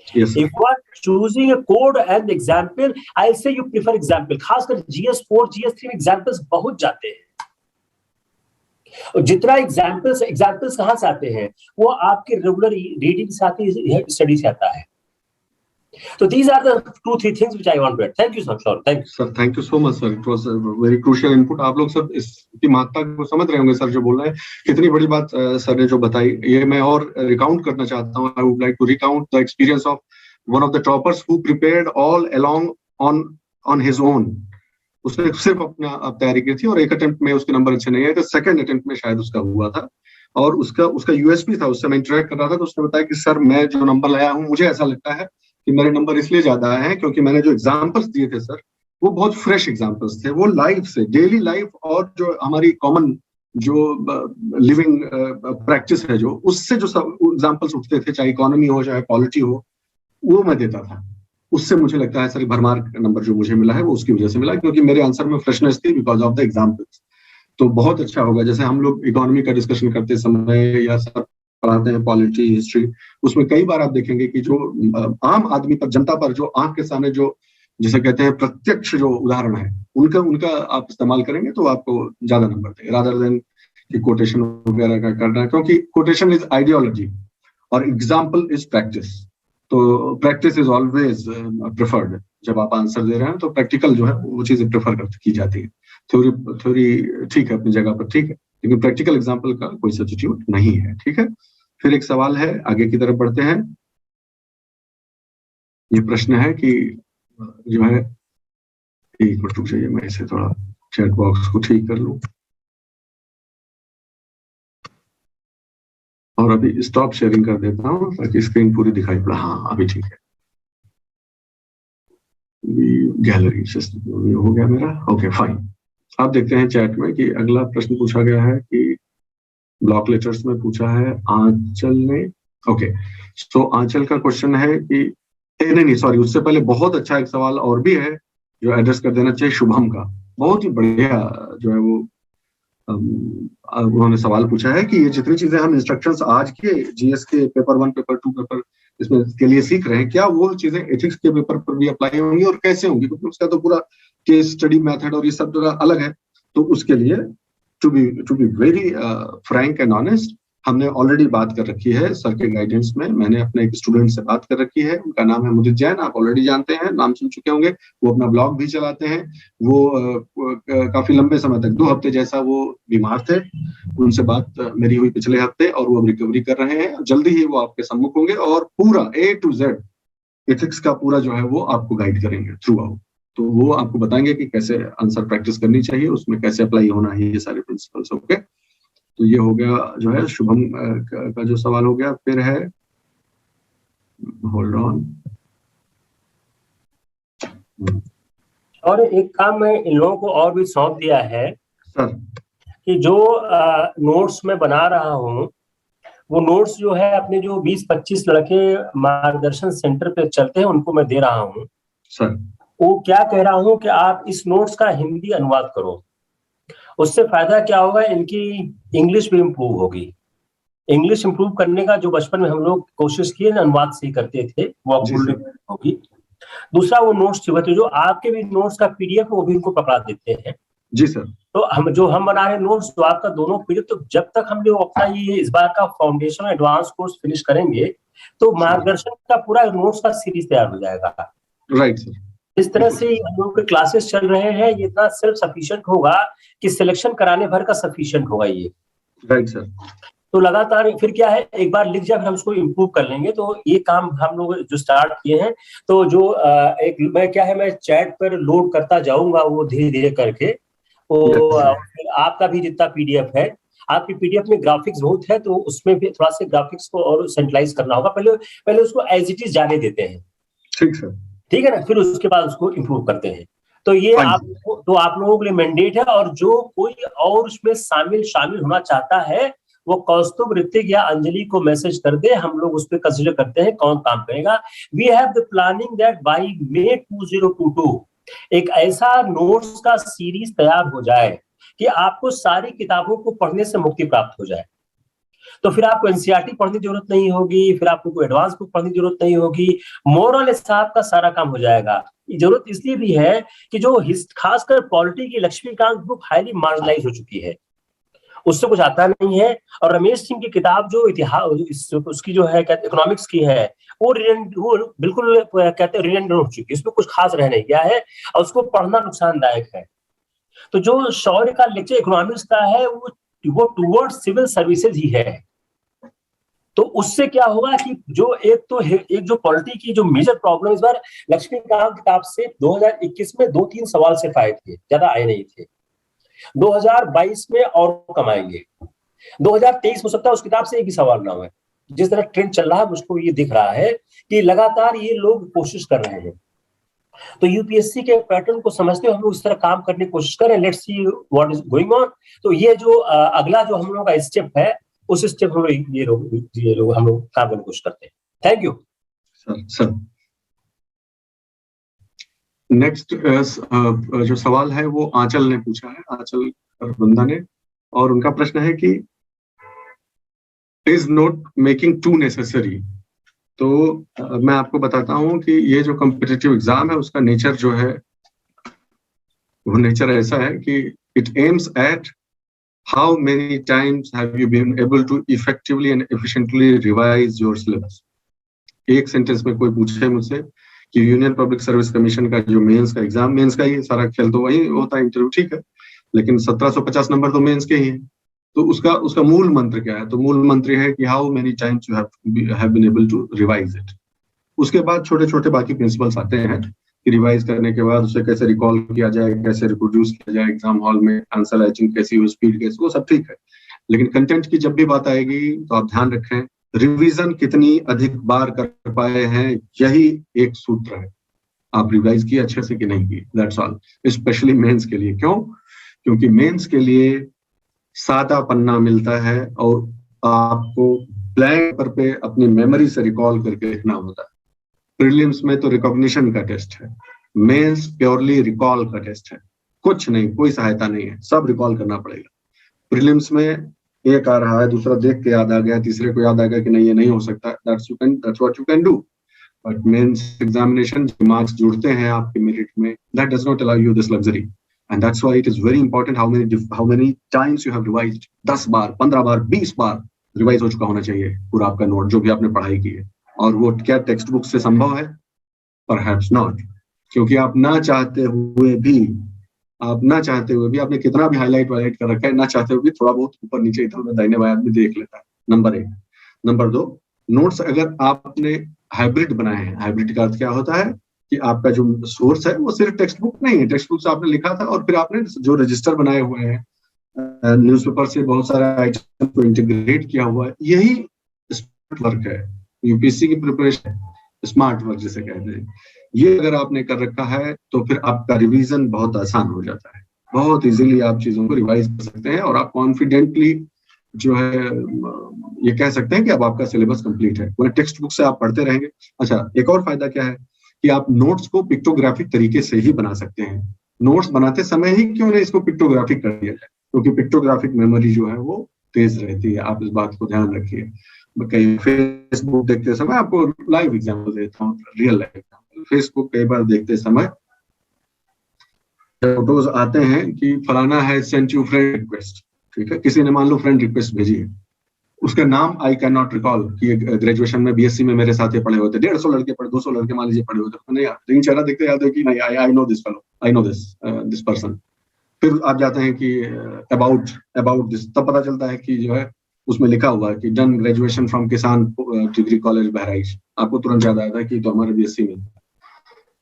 Yes, if you are choosing a code and example, I'll say you prefer example। खासकर GS4 GS3 में एग्जाम्पल्स बहुत जाते हैं, और जितना एग्जाम्पल्स कहां से आते हैं, वो आपके रेगुलर रीडिंग से आती है, स्टडी से आता है। So these are the 2-3 things which I want to add. Thank you, sir. Thank you. Sir, thank you so much, sir. It was a very crucial input. आप लोग सब इसकी महत्ता को समझ रहे होंगे सर जो बोल रहे हैं। कितनी बड़ी बात सर ने जो बताई, ये मैं और रिकाउंट करना चाहता हूँ। I would like to recount the experience of one of the toppers who prepared all along on his own. उसने सिर्फ अपना तैयारी की थी और एक अटेम्प्ट में उसके नंबर अच्छे नहीं आए थे, सेकंड अटेम्प्ट में शायद उसका हुआ था, और उसका यूएसपी था। उससे मैं इंटरेक्ट कर रहा था तो उसने बताया कि सर मैं जो नंबर लाया हूँ, मुझे ऐसा लगता है कि मेरे नंबर इसलिए ज्यादा आए हैं क्योंकि मैंने जो एग्जाम्पल्स दिए थे सर, वो बहुत फ्रेश एग्जाम्पल्स थे, वो लाइफ से, डेली लाइफ और जो हमारी कॉमन जो लिविंग प्रैक्टिस है, जो उससे जो एग्जाम्पल्स उठते थे, चाहे इकोनॉमी हो चाहे पॉलिटी हो, वो मैं देता था। उससे मुझे लगता है सर भरमार नंबर जो मुझे मिला है वो उसकी वजह से मिला, क्योंकि मेरे आंसर में फ्रेशनेस थी बिकॉज ऑफ द एग्जाम्पल्स। तो बहुत अच्छा होगा, जैसे हम लोग इकोनॉमी का डिस्कशन करते समय या सर पढ़ाते हैं पॉलिटी हिस्ट्री, उसमें कई बार आप देखेंगे कि जो आम आदमी पर, जनता पर जो आंख के सामने जो जिसे कहते हैं प्रत्यक्ष जो उदाहरण है, उनका आप इस्तेमाल करेंगे तो आपको ज्यादा नंबर देंगे, रादर देन कि कोटेशन वगैरह का करना है, क्योंकि कोटेशन इज आइडियोलॉजी और एग्जाम्पल इज प्रैक्टिस। तो प्रैक्टिस इज ऑलवेज प्रेफर्ड। जब आप आंसर दे रहे हैं तो प्रैक्टिकल जो है वो चीजें प्रेफर की जाती है। थ्योरी ठीक है अपनी जगह पर, ठीक है, लेकिन प्रैक्टिकल एग्जाम्पल का कोई सब्स्टिट्यूट नहीं है। ठीक है, फिर एक सवाल है, आगे की तरफ बढ़ते हैं। ये प्रश्न है कि जो है, एक मिनट रुक जाइए, मैं इसे थोड़ा चैट बॉक्स को ठीक कर लूं और अभी स्टॉप शेयरिंग कर देता हूं ताकि स्क्रीन पूरी दिखाई पड़ा। हाँ अभी ठीक है, गैलरी सिस्टम हो गया मेरा। Okay fine. आप देखते हैं चैट में कि अगला प्रश्न पूछा गया है कि ब्लॉक लेटर्स में पूछा है आंचल ने। ओके, तो आंचल का क्वेश्चन है कि नहीं सॉरी, उससे पहले बहुत अच्छा एक सवाल और भी है जो एड्रेस कर देना चाहिए, शुभम का। बहुत ही बढ़िया जो है वो उन्होंने सवाल पूछा है कि ये जितनी चीजें हम इंस्ट्रक्शंस आज के जीएस के पेपर 1 पेपर 2 पेपर इसमें के लिए सीख रहे हैं, क्या वो चीजें एथिक्स के पेपर पर भी अप्लाई होंगी और कैसे होंगी, क्योंकि उसका तो पूरा केस स्टडी मेथड और ये सब अलग है। तो उसके लिए to be very frank and honest, हमने ऑलरेडी बात कर रखी है सर के गाइडेंस में। मैंने अपने एक स्टूडेंट से बात कर रखी है, उनका नाम है मुदित जैन, आप ऑलरेडी जानते हैं, नाम सुन चुके होंगे। वो अपना ब्लॉग भी चलाते हैं। वो काफी लंबे समय तक 2 हफ्ते जैसा वो बीमार थे, उनसे बात मेरी हुई पिछले हफ्ते और वो रिकवरी कर रहे हैं। जल्दी ही वो आपके सम्मुख होंगे और पूरा A to Z एथिक्स का पूरा जो है वो आपको गाइड करेंगे थ्रू आउट। तो वो आपको बताएंगे कि कैसे आंसर प्रैक्टिस करनी चाहिए, उसमें कैसे अप्लाई होना है, ये सारे प्रिंसिपल्स। ओके, तो ये हो गया जो है शुभम का जो सवाल हो गया। फिर है, होल्ड ऑन, और एक काम मैं इन लोगों को और भी सौंप दिया है सर कि जो नोट्स मैं बना रहा हूँ, वो नोट्स जो है अपने जो 20-25 लड़के मार्गदर्शन सेंटर पे चलते हैं उनको मैं दे रहा हूँ सर। वो क्या कह रहा हूँ कि आप इस नोट्स का हिंदी अनुवाद करो। उससे फायदा क्या होगा, इनकी इंग्लिश भी इम्प्रूव होगी। इंग्लिश इम्प्रूव करने का जो बचपन में हम लोग कोशिश किए ना, अनुवाद से ही करते थे, वो होगी। दूसरा, वो नोट्स जो आपके भी नोट्स का पीडीएफ वो भी इनको पकड़ा देते हैं। जी सर। तो हम बना रहे नोट्स, तो आपका दोनों पीडीएफ, तो जब तक हम लोग अपना ये इस बार का फाउंडेशन और एडवांस कोर्स फिनिश करेंगे तो मार्गदर्शन का पूरा नोट्स का सीरीज तैयार हो जाएगा। Right sir. इस तरह से हम लोग के क्लासेस चल रहे हैं, ये इतना सेल्फ सफिशिएंट होगा कि सिलेक्शन कराने भर का सफिशिएंट होगा ये। Right sir. तो लगातार फिर क्या है, एक बार लिख जाए फिर हम उसको इम्प्रूव कर लेंगे। तो ये काम हम लोग जो स्टार्ट किए हैं, तो जो एक मैं क्या है, मैं चैट पर लोड करता जाऊंगा वो धीरे धीरे करके। तो फिर आपका भी जितना पीडीएफ है आपकी पीडीएफ में ग्राफिक्स बहुत है, तो उसमें भी थोड़ा सा ग्राफिक्स को और सेंट्रलाइज करना होगा। पहले उसको एज इट इज जाने देते हैं, ठीक सर। ठीक है ना, फिर उसके बाद उसको इम्प्रूव करते हैं। तो ये आप लोगों के लिए मैंडेट है, और जो कोई और उसमें शामिल होना चाहता है वो कौस्तुभ, ऋतिक या अंजलि को मैसेज कर दे, हम लोग उस पर कंसिडर करते हैं कौन काम करेगा। We have the planning that by May 2022 एक ऐसा नोट्स का सीरीज तैयार हो जाए कि आपको सारी किताबों को पढ़ने से मुक्ति प्राप्त हो जाए। तो फिर आपको एनसीईआरटी पढ़ने की जरूरत नहीं होगी, फिर आपको कोई एडवांस बुक पढ़ने की जरूरत नहीं होगी, मोरल साहब का सारा काम हो जाएगा। जरूरत इसलिए भी है कि जो खासकर पॉलिटी की लक्ष्मीकांत बुक हाईली मार्जिनलाइज हो चुकी है, उससे कुछ आता नहीं है। और रमेश सिंह की किताब जो इतिहास उसकी जो है इकोनॉमिक्स की है, वो बिल्कुल कहते हैं रिलेंट हो चुकी है, इसमें कुछ खास रह नहीं गया है और उसको पढ़ना नुकसानदायक है। तो जो शौर्य का लेक्चर इकोनॉमिक्स का है वो टुवर्ड सिविल सर्विसेज ही है। तो उससे क्या होगा कि एक जो पॉलिटी की जो मेजर प्रॉब्लम, इस बार लक्ष्मीकांत किताब से 2021 में 2-3 सवाल सिर्फ आए थे, ज्यादा आए नहीं थे। 2022 में और कम आएंगे। 2023 हो सकता है उस किताब से एक ही सवाल ना हो। जिस तरह ट्रेंड चल रहा है मुझको ये दिख रहा है कि लगातार ये लोग कोशिश कर रहे हैं। तो यूपीएससी के पैटर्न को समझते हुए हम लोग इस तरह काम करने की कोशिश करें। Let's see what is going on. तो ये जो अगला जो हम लोग का स्टेप है, उस स्टेप हम लोग ये लोग हम लोग काम करने की कोशिश करते हैं। Thank you sir. नेक्स्ट जो सवाल है वो आंचल ने पूछा है, आंचल बंदा ने, और उनका प्रश्न है कि is note making too necessary. तो मैं आपको बताता हूं कि ये जो कॉम्पिटिटिव एग्जाम है उसका नेचर जो है वो नेचर ऐसा है कि it aims at how many times have you been able to effectively and efficiently revise your syllabus. एक सेंटेंस में कोई पूछे मुझसे कि यूनियन पब्लिक सर्विस कमीशन का जो मेंस का एग्जाम, मेंस का ही सारा खेल तो वही होता है, इंटरव्यू ठीक है, लेकिन 1750 नंबर तो मेंस के ही हैं। तो उसका मूल मंत्र क्या है? तो मूल मंत्र है कि how many times you have been able to revise it. उसके बाद छोटे छोटे बाकी प्रिंसिपल्स आते हैं कि रिवाइज करने के बाद उसे कैसे रिकॉल किया जाए, कैसे रिप्रोड्यूस किया जाए एग्जाम हॉल में, आंसर राइटिंग कैसी हो, स्पीड कैसी, वो सब ठीक है। लेकिन कंटेंट की जब भी बात आएगी तो आप ध्यान रखें रिवीजन कितनी अधिक बार कर पाए हैं, यही एक सूत्र है। आप रिवाइज किए अच्छे से कि नहीं किए, दैट्स ऑल। स्पेशली मेंस के लिए। क्यों? क्योंकि मेंस के लिए सादा पन्ना मिलता है और आपको ब्लैंक पेपर पे अपनी मेमोरी से रिकॉल करके लिखना होता है। प्रीलिम्स में तो रिकॉग्निशन का टेस्ट है, मेंस प्योरली रिकॉल का टेस्ट है, कुछ नहीं, कोई सहायता नहीं है, सब रिकॉल करना पड़ेगा। प्रीलिम्स में एक आ रहा है, दूसरा देख के याद आ गया, तीसरे को याद आ गया कि नहीं ये नहीं हो सकता, that's what you can do। But mains examination जो मार्क्स जुड़ते हैं आपके मेरिट में, that does not allow you this luxury and that's why it is very important how many times you have revised। 10 bar, 15 bar, 20 bar revise हो चुका होना चाहिए पूरा आपका नोट जो भी आपने पढ़ाई की है। और वो क्या टेक्स्ट बुक से संभव है? परहैप्स नॉट, क्योंकि आप ना चाहते हुए भी आपने कितना भी हाईलाइट वाइलाइट कर रखा है, ना चाहते हुए भी थोड़ा बहुत ऊपर नीचे इधर उधर दाहिने बाएं आदमी देख लेता है। नंबर 1। नंबर 2, नोट्स अगर आपने हाइब्रिड बनाए हैं, हाइब्रिड का अर्थ क्या होता है कि आपका जो सोर्स है वो सिर्फ टेक्स्ट बुक नहीं है, टेक्स्ट बुक से आपने लिखा था और फिर आपने जो रजिस्टर बनाए हुए हैं न्यूज़पेपर से बहुत सारा आइटम को इंटीग्रेट किया हुआ है, यही स्मार्ट वर्क है। यूपीएससी की प्रिपरेशन स्मार्ट वर्क जिसे कहते हैं, ये अगर आपने कर रखा है तो फिर आपका रिवीजन बहुत आसान हो जाता है, बहुत इजीली आप चीजों को रिवाइज कर सकते हैं और आप कॉन्फिडेंटली जो है ये कह सकते हैं कि अब आपका सिलेबस कंप्लीट है। पूरे टेक्स्ट बुक से आप पढ़ते रहेंगे। अच्छा, एक और फायदा क्या है कि आप नोट्स को पिक्टोग्राफिक तरीके से ही बना सकते हैं। नोट्स बनाते समय ही क्यों नहीं इसको पिक्टोग्राफिक कर दिया जाए, क्योंकि पिक्टोग्राफिक मेमोरी जो है वो तेज रहती है। आप इस बात को ध्यान रखिए। कई फेसबुक देखते समय, आपको लाइव एग्जाम्पल देता हूँ, रियल लाइफ एग्जाम्पल। फेसबुक कई बार देखते समय फोटोज आते हैं कि फलाना है सेंट यू फ्रेंड रिक्वेस्ट, ठीक है, किसी ने मान लो फ्रेंड रिक्वेस्ट भेजी है, उसका नाम आई कैन नॉट रिकॉल कि ग्रेजुएशन में बीएससी में मेरे साथ ये पढ़े होते, 150 लड़के पढ़े, 200 लड़के मान लीजिए पढ़े होते, नहीं यार, लेकिन चेहरा देखते याद है कि नहीं, I know this fellow, I know this person. फिर आप जाते हैं कि अबाउट दिस, तब पता चलता है कि जो है उसमें लिखा हुआ है कि डन ग्रेजुएशन फ्रॉम किसान डिग्री कॉलेज बहराइच। आपको तुरंत याद आता है कि तो हमारे बीएससी में।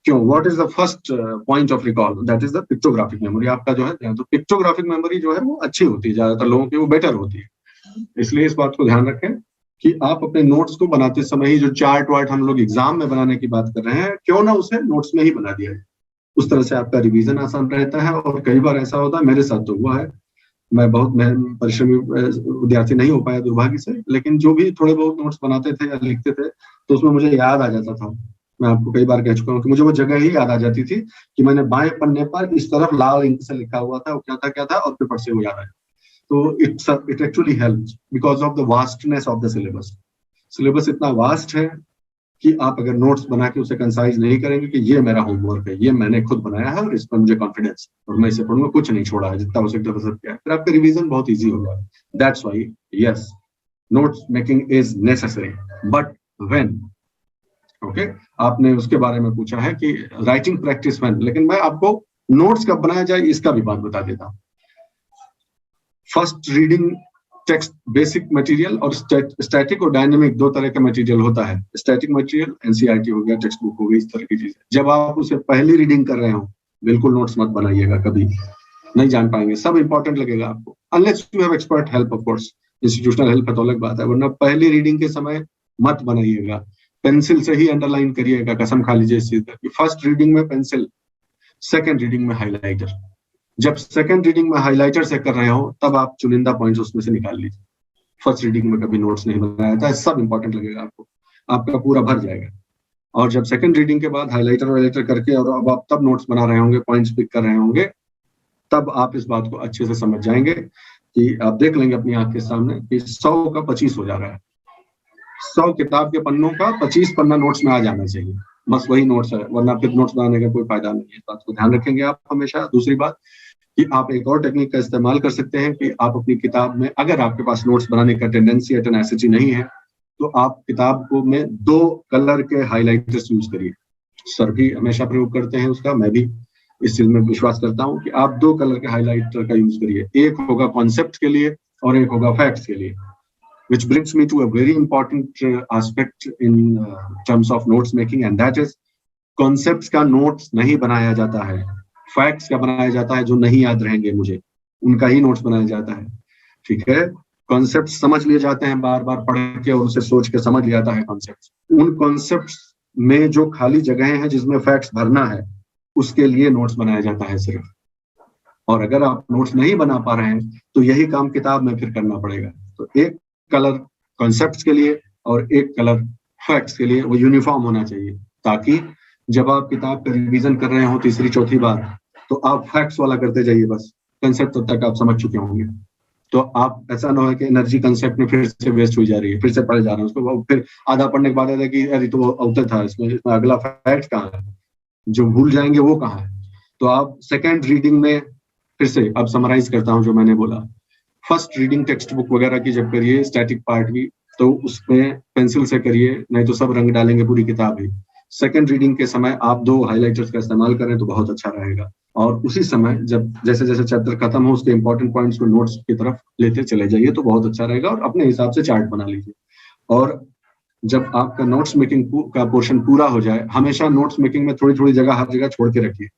क्यों? What is the first point of recall? That is the pictographic memory. आपका जो है, तो पिक्टोग्राफिक मेमोरी जो है वो अच्छी होती है, ज्यादातर लोगों की वो बेटर होती है। इसलिए इस बात को ध्यान रखें कि आप अपने नोट्स को बनाते समय ही जो चार्ट वार्ट हम लोग एग्जाम में बनाने की बात कर रहे हैं, क्यों ना उसे नोट्स में ही बना दिया जाए। उस तरह से आपका रिवीजन आसान रहता है। और कई बार ऐसा होता है, मेरे साथ तो हुआ है, मैं परिश्रमी विद्यार्थी नहीं हो पाया दुर्भाग्य से, लेकिन जो भी थोड़े बहुत नोट्स बनाते थे या लिखते थे तो उसमें मुझे याद आ जाता था। मैं आपको कई बार कह चुका हूँ कि मुझे वो जगह ही याद आ जाती थी कि मैंने बाएं पन्ने पर इस तरफ लाल इंक से लिखा हुआ था, वो क्या था और पेपर से वो याद आया। तो it actually helps because of the vastness of the syllabus. Syllabus इतना वास्ट है कि आप अगर नोट्स बना के उसे कंसाइज नहीं करेंगे कि ये मेरा होमवर्क है, ये मैंने खुद बनाया है और इस पर मुझे कॉन्फिडेंस और मैं इसे पढ़ूंगा, कुछ नहीं छोड़ा है, जितना हो सकता है सब किया है, फिर आपका रिवीजन बहुत इजी होगा। That's why yes, notes making is necessary, but when, okay, आपने उसके बारे में पूछा है कि राइटिंग प्रैक्टिस व्हेन, लेकिन मैं आपको नोट्स कब बनाया जाए इसका भी बात बता देता हूँ। First reading text basic material और स्टैटिक और डायनेमिक दो तरह का मटेरियल होता है। स्टैटिक मटेरियल एनसीईआरटी हो गया, टेक्स्ट बुक हो गई, इस तरह की चीजें। जब आप उसे पहली रीडिंग कर रहे हो बिल्कुल नोट्स मत बनाइएगा, कभी नहीं जान पाएंगे, सब इंपॉर्टेंट लगेगा आपको, unless you have expert help, of course institutional help है तो अलग बात है, वरना पहली रीडिंग के समय मत बनाइएगा। पेंसिल से ही अंडरलाइन करिएगा, कसम खा लीजिए इस चीज की। फर्स्ट रीडिंग में पेंसिल, सेकंड रीडिंग में हाइलाइटर। जब सेकंड रीडिंग में हाइलाइटर से कर रहे हो तब आप चुनिंदा पॉइंट्स उसमें से निकाल लीजिए। फर्स्ट रीडिंग में कभी नोट्स नहीं बनाया जाता है, सब इंपॉर्टेंट लगेगा आपको, आपका पूरा भर जाएगा। और जब सेकंड रीडिंग के बाद हाइलाइटर करके और अब आप तब नोट्स बना रहे होंगे, पॉइंट्स पिक कर रहे होंगे, तब आप इस बात को अच्छे से समझ जाएंगे कि आप देख लेंगे अपनी आंख के सामने कि 100 का 25 हो जा रहा है। 100 किताब के पन्नों का 25 पन्ना नोट्स में आ जाना चाहिए, बस वही नोट्स है, वरना फिर नोट्स बनाने का कोई फायदा नहीं है। इस बात को ध्यान रखेंगे आप हमेशा। दूसरी बात कि आप एक और टेक्निक का इस्तेमाल कर सकते हैं कि आप अपनी किताब में, अगर आपके पास नोट्स बनाने का टेंडेंसी या टेनेसिटी नहीं है, तो आप किताब को में 2 कलर के हाइलाइटर्स यूज करिए। सर भी हमेशा प्रयोग करते हैं उसका, मैं भी इस चीज में विश्वास करता हूं कि आप 2 कलर के हाइलाइटर का यूज करिए। एक होगा कॉन्सेप्ट के लिए और एक होगा फैक्ट्स के लिए। Which brings me to a very important aspect in terms of notes making, and that is concepts का notes नहीं बनाया जाता है, facts का बनाया जाता है जो नहीं याद रहेंगे मुझे, उनका ही notes बनाया जाता है। ठीक है, concepts समझ लिए जाते हैं बार बार पढ़ के और उसे सोच के समझ लिया जाता है concepts। उन concepts में जो खाली जगहें हैं जिसमें facts भरना है, उसके लिए notes बनाया जाता है सिर्फ। और अगर आप notes नहीं बना पा रहे हैं तो यही काम किताब में फिर करना पड़ेगा। तो एक कलर कॉन्सेप्ट्स के लिए और एक कलर फैक्ट्स के लिए, वो यूनिफॉर्म होना चाहिए, ताकि जब आप किताब का रिवीजन कर रहे हो तीसरी चौथी बार, तो आप फैक्ट्स वाला करते जाइए, बस कंसेप्ट तब तक आप समझ चुके होंगे। तो आप ऐसा ना हो कि एनर्जी कंसेप्ट में फिर से वेस्ट हो जा रही है, फिर से पढ़े जा रहे हैं उसको, फिर आधा पढ़ने के बाद आता है कि अरे तो अवतर था, इसमें अगला फैक्ट कहाँ है, जो भूल जाएंगे वो कहाँ है। तो आप सेकेंड रीडिंग में, फिर से अब समराइज करता हूँ जो मैंने बोला, फर्स्ट रीडिंग टेक्स्ट बुक वगैरह की जब करिए, स्टैटिक पार्ट की, तो उसमें पेंसिल से करिए, नहीं तो सब रंग डालेंगे पूरी किताब ही। सेकंड रीडिंग के समय आप 2 हाइलाइटर्स का इस्तेमाल करें तो बहुत अच्छा रहेगा। और उसी समय जब जैसे जैसे चैप्टर खत्म हो, उसके इंपॉर्टेंट पॉइंट्स को नोट्स की तरफ लेते चले जाइए तो बहुत अच्छा रहेगा, और अपने हिसाब से चार्ट बना लीजिए। और जब आपका नोट्स मेकिंग का पोर्शन पूरा हो जाए, हमेशा नोट्स मेकिंग में थोड़ी थोड़ी जगह हर जगह छोड़ के रखिए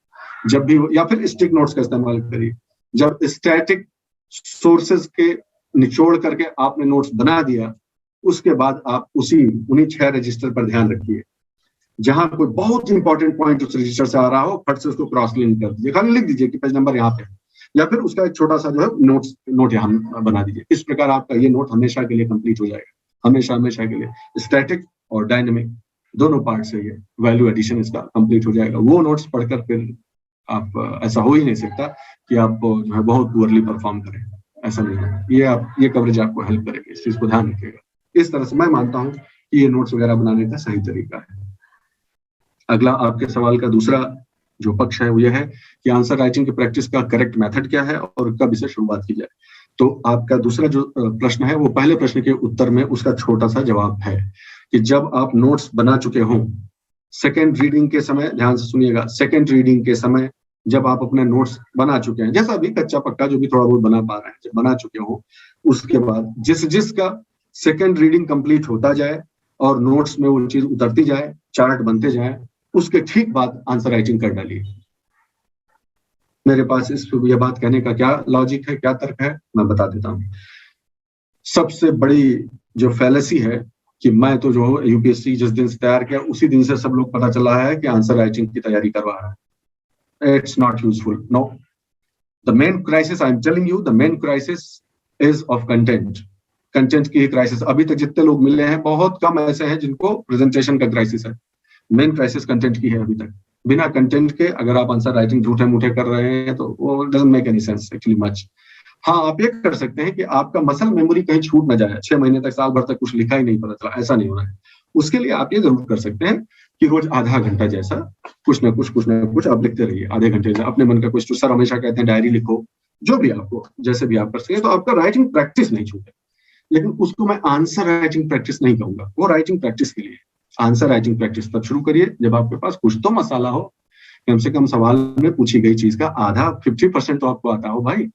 जब भी, या फिर स्टिक नोट्स का इस्तेमाल करिए। जब स्टैटिक सोर्सेज के निचोड़ करके आपने नोट्स बना दिया, उसके बाद आप उन्हीं 6 रजिस्टर पर ध्यान रखिए। जहां कोई बहुत इंपॉर्टेंट पॉइंट उस रजिस्टर से आ रहा हो, फट से उसको क्रॉस लिंक कर दीजिए, खाली लिख दीजिए कि पेज नंबर यहाँ पे है, या फिर उसका एक छोटा सा जो है नोट यहाँ बना दीजिए। इस प्रकार आपका ये नोट हमेशा के लिए कंप्लीट हो जाएगा, हमेशा के लिए। स्टैटिक और डायनेमिक दोनों पार्ट से ये वैल्यू एडिशन इसका कंप्लीट हो जाएगा। वो नोट्स पढ़कर फिर आप, ऐसा हो ही नहीं सकता कि आप जो है बहुत पुअरली परफॉर्म करें, ऐसा नहीं है। ये कवरेज आपको हेल्प करेगी, इस चीज को ध्यान रखिएगा। इस तरह से मैं मानता हूं कि ये नोट्स वगैरह बनाने का सही तरीका है। अगला आपके सवाल का दूसरा जो पक्ष है वो ये है कि आंसर राइटिंग की प्रैक्टिस का करेक्ट मेथड क्या है और कब इसे शुरुआत की जाए। तो आपका दूसरा जो प्रश्न है वो पहले प्रश्न के उत्तर में उसका छोटा सा जवाब है कि जब आप नोट्स बना चुके हों, सेकेंड रीडिंग के समय, ध्यान से सुनिएगा, सेकेंड रीडिंग के समय जब आप अपने नोट्स बना चुके हैं, जैसा भी कच्चा पक्का जो भी थोड़ा बहुत बना पा रहे हैं, जब बना चुके हो, उसके बाद जिसका सेकेंड रीडिंग कंप्लीट होता जाए और नोट्स में वो चीज उतरती जाए, चार्ट बनते जाए, उसके ठीक बाद आंसर राइटिंग कर डालिए। मेरे पास इस ये बात कहने का क्या लॉजिक है, क्या तर्क है, मैं बता देता हूँ। सबसे बड़ी जो फैलेसी है कि मैं तो जो यूपीएससी जिस दिन से तैयार किया उसी दिन से सब लोग पता चला है कि आंसर राइटिंग की तैयारी करवा रहा है। It's not useful, no. The main crisis, I am telling you, the main crisis is of content. Content की क्राइसिस। अभी तक जितने लोग मिले हैं बहुत कम ऐसे हैं जिनको प्रेजेंटेशन का क्राइसिस है। मेन क्राइसिस कंटेंट की है अभी तक। बिना कंटेंट के अगर आप आंसर राइटिंग झूठे मूठे कर रहे हैं तो वो doesn't make any sense actually much. हाँ, आप ये कर सकते हैं कि आपका मसल मेमोरी कहीं छूट ना जाए, 6 महीने तक, साल भर तक कुछ लिखा ही नहीं पता चला, ऐसा नहीं होना है। उसके लिए आप ये जरूर कर सकते हैं कि रोज आधा घंटा जैसा कुछ ना कुछ आप लिखते रहिए। आधे घंटे से अपने मन का कुछ, तो सर हमेशा कहते हैं डायरी लिखो, जो भी आपको जैसे भी आप कर सके, तो आपका राइटिंग प्रैक्टिस नहीं छूटे। लेकिन उसको मैं आंसर राइटिंग प्रैक्टिस नहीं कहूंगा, वो राइटिंग प्रैक्टिस के लिए। आंसर राइटिंग प्रैक्टिस तब शुरू करिए जब आपके पास कुछ तो मसाला हो, कम से कम सवाल में पूछी गई चीज का आधा 50% तो आपको आता हो भाई,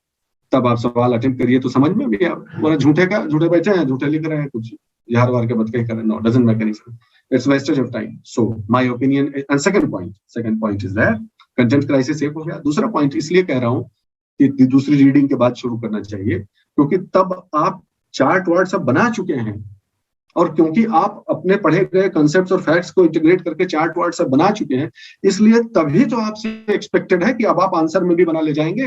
तब आप सवाल अटेम्प्ट करिए तो समझ में भी आप। वो झूठे बैठे हैं, झूठे लिख रहे हैं, कुछ यार वार के बतके कर रहे हैं, no, doesn't make any sense, it's wastage of time. So my opinion. And second point is that content crisis एक हो गया। दूसरा पॉइंट इसलिए कह रहा हूं कि दूसरी रीडिंग के बाद शुरू करना चाहिए क्योंकि तब आप चार्ट वर्ड सब बना चुके हैं, और क्योंकि आप अपने पढ़े गए कॉन्सेप्ट्स और फैक्ट्स को इंटीग्रेट करके चार्ट वर्ड सब बना चुके हैं, इसलिए तभी तो आपसे एक्सपेक्टेड है कि अब आप आंसर में भी बना ले जाएंगे।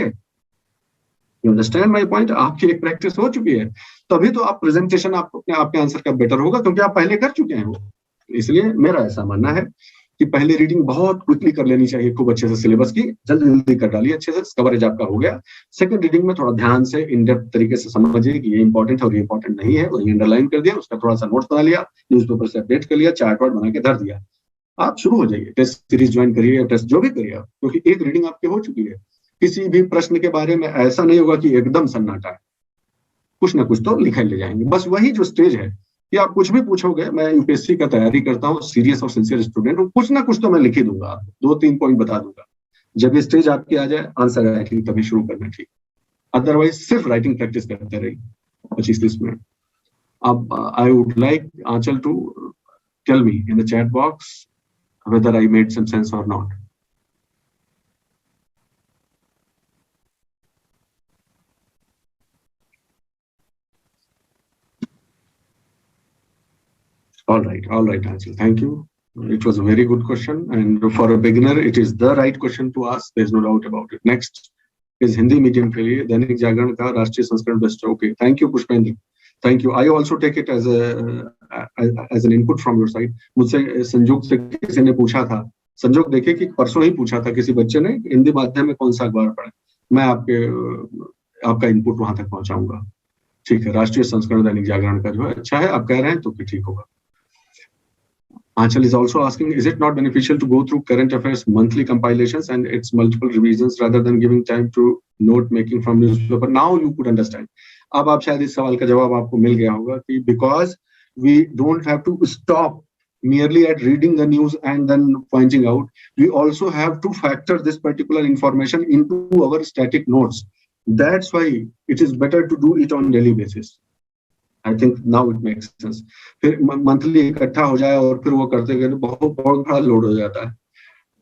You understand my point? आपकी एक प्रैक्टिस हो चुकी है, तभी तो आप प्रेजेंटेशन आपके आंसर का बेटर होगा क्योंकि आप पहले कर चुके हैं वो। इसलिए मेरा ऐसा मानना है कि पहले रीडिंग बहुत क्विकली कर लेनी चाहिए, खूब अच्छे से सिलेबस की जल्दी कर डालिए, अच्छे से कवरेज आपका हो गया। सेकंड रीडिंग में थोड़ा ध्यान से इन डेप्थ तरीके से समझिए कि ये इंपॉर्टेंट है और ये इंपॉर्टेंट नहीं है, वही अंडरलाइन कर दिया, उसका थोड़ा सा नोट्स बना लिया, न्यूज़पेपर से अपडेट कर लिया, चार्ट वार्ट बना के धर दिया, आप शुरू हो जाइए। टेस्ट सीरीज ज्वाइन करिए, टेस्ट जो भी करिए आप, क्योंकि एक रीडिंग आपकी हो चुकी है। किसी भी प्रश्न के बारे में ऐसा नहीं होगा कि एकदम सन्नाटा है, कुछ ना कुछ तो लिखा ले जाएंगे। बस वही जो स्टेज है कि आप कुछ भी पूछोगे, मैं यूपीएससी का तैयारी करता हूँ, सीरियस और सिंसियर स्टूडेंट हूँ, कुछ ना कुछ तो मैं लिख ही दूंगा, आपको 2-3 पॉइंट बता दूंगा। जब ये स्टेज आपकी आ जाए, आंसर राइटिंग तभी शुरू करना ठीक, अदरवाइज सिर्फ राइटिंग प्रैक्टिस करते रहिए 25-30 मिनट। अब I would like Anchal to tell me in the chat box whether I made some sense और not. All right, Anshul. Thank you. It was a very good question, and for a beginner, it is the right question to ask. There's no doubt about it. Next is Hindi medium के लिए दैनिक जागरण का राष्ट्रीय संस्करण best. Okay, thank you, Pushpendra. Thank you. I also take it as an input from your side. मुझसे संजोग से किसी ने पूछा था, संजोग देखिए कि परसों ही पूछा था किसी बच्चे ने हिंदी माध्यम में कौन सा अखबार पढ़े। मैं आपका इनपुट वहां तक पहुंचाऊंगा। ठीक है, राष्ट्रीय संस्करण दैनिक जागरण का जो है अच्छा है, आप कह रहे हैं तो फिर ठीक होगा। Anchal is also asking, is it not beneficial to go through current affairs monthly compilations and its multiple revisions rather than giving time to note making from newspaper? Now you could understand. अब आप शायद इस सवाल का जवाब आपको मिल गया होगा कि because we don't have to stop merely at reading the news and then pointing out, we also have to factor this particular information into our static notes. That's why it is better to do it on daily basis. I think now it makes sense. फिर monthly इकट्ठा हो जाए और फिर वो करते गए तो बहुत बड़ा लोड हो जाता है।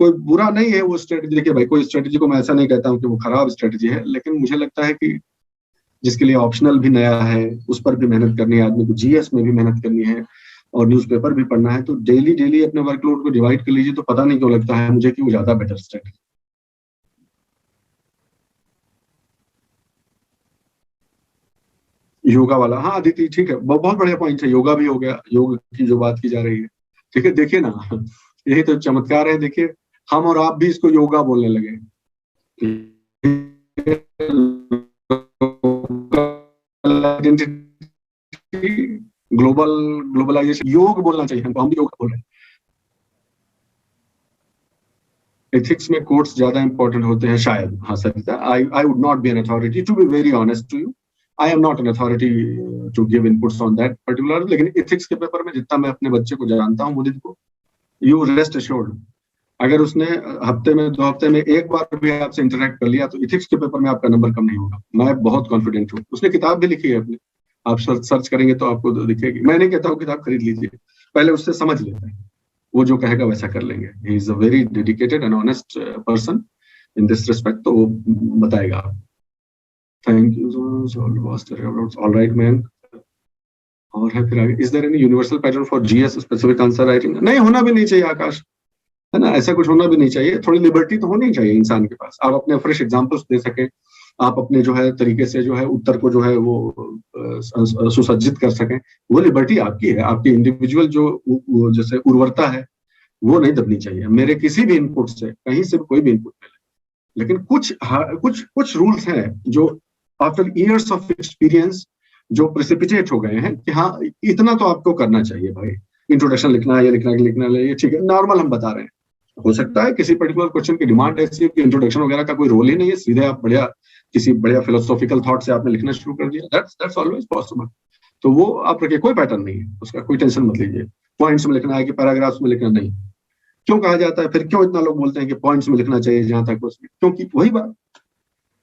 कोई बुरा नहीं है वो स्ट्रेटेजी। देखिए भाई, कोई स्ट्रेटेजी को मैं ऐसा नहीं कहता हूँ कि वो खराब स्ट्रेटेजी है, लेकिन मुझे लगता है कि जिसके लिए ऑप्शनल भी नया है, उस पर भी मेहनत करनी है आदमी को, जीएस में भी मेहनत करनी है और न्यूज़पेपर भी पढ़ना है, तो डेली अपने वर्कलोड को डिवाइड कर लीजिए, तो पता नहीं क्यों लगता है मुझे कि वो ज्यादा बेटर स्ट्रेटेजी। योगा वाला, हाँ अदिति, ठीक है, बहुत बढ़िया पॉइंट है। योगा भी हो गया, योग की जो बात की जा रही है, ठीक है। देखिए ना, यही तो चमत्कार है। देखिए हम और आप भी इसको योगा बोलने लगे। ग्लोबलाइजेशन, योग बोलना चाहिए हमको, हम भी योगा बोल रहे हैं। एथिक्स में कोट्स ज्यादा इंपॉर्टेंट होते हैं शायद। हाँ Sarita, I would not be an authority to be very honest to you. I am not an authority to give inputs on that particular, लेकिन ethics के पेपर में जितना मैं अपने बच्चे को जानता हूँ, मुदित को, you rest assured, अगर उसने हफ्ते में 2 हफ्ते में एक बार भी आपसे इंटरेक्ट कर लिया तो ethics के पेपर में आपका नंबर कम नहीं होगा। मैं बहुत कॉन्फिडेंट हूँ। उसने किताब भी लिखी है अपनी, आप सर्च करेंगे तो आपको दिखेगी। मैं नहीं कहता हूँ किताब खरीद लीजिए, पहले उससे समझ लेते हैं, वो जो कहेगा वैसा कर लेंगे। He is a very dedicated and honest person in this respect, तो वो बताएगा। Thank you so much, all right ma'am. और है फिर आगे, is there any universal pattern for GS specific answer writing? नहीं, होना भी नहीं चाहिए आकाश, है ना, ऐसा कुछ होना भी नहीं चाहिए। थोड़ी लिबर्टी तो होनी चाहिए इंसान के पास, आप अपने फ्रेश एग्जांपल्स दे सके, आप अपने जो है तरीके से जो है उत्तर को जो है वो सुसज्जित कर सकें, वो लिबर्टी आपकी है। आपकी इंडिविजुअल जो जैसे उर्वरता है वो नहीं दबनी चाहिए मेरे किसी भी इनपुट से, कहीं से कोई भी इनपुट मिले। लेकिन कुछ रूल्स हैं जो आफ्टर इयर्स ऑफ एक्सपीरियंस जो प्रेसिपिटेट हो गए हैं कि हाँ इतना तो आपको करना चाहिए भाई, इंट्रोडक्शन लिखना है, ये लिखना है, ये ठीक है, नॉर्मल हम बता रहे हैं। हो सकता है किसी पर्टिकुलर क्वेश्चन की डिमांड ऐसी है कि इंट्रोडक्शन वगैरह का कोई रोल ही नहीं है, सीधे आप किसी बढ़िया फिलोसॉफिकल थॉट से आपने लिखना शुरू कर दिया, दैट्स ऑलवेज पॉसिबल। तो वो आप रखिए, कोई पैटर्न नहीं है उसका, कोई टेंशन मत लीजिए। पॉइंट्स में लिखना है कि पैराग्राफ्स में लिखना, नहीं। क्यों कहा जाता है फिर, क्यों इतना लोग बोलते हैं कि पॉइंट्स में लिखना चाहिए जहां तक उसमें? क्योंकि वही बात,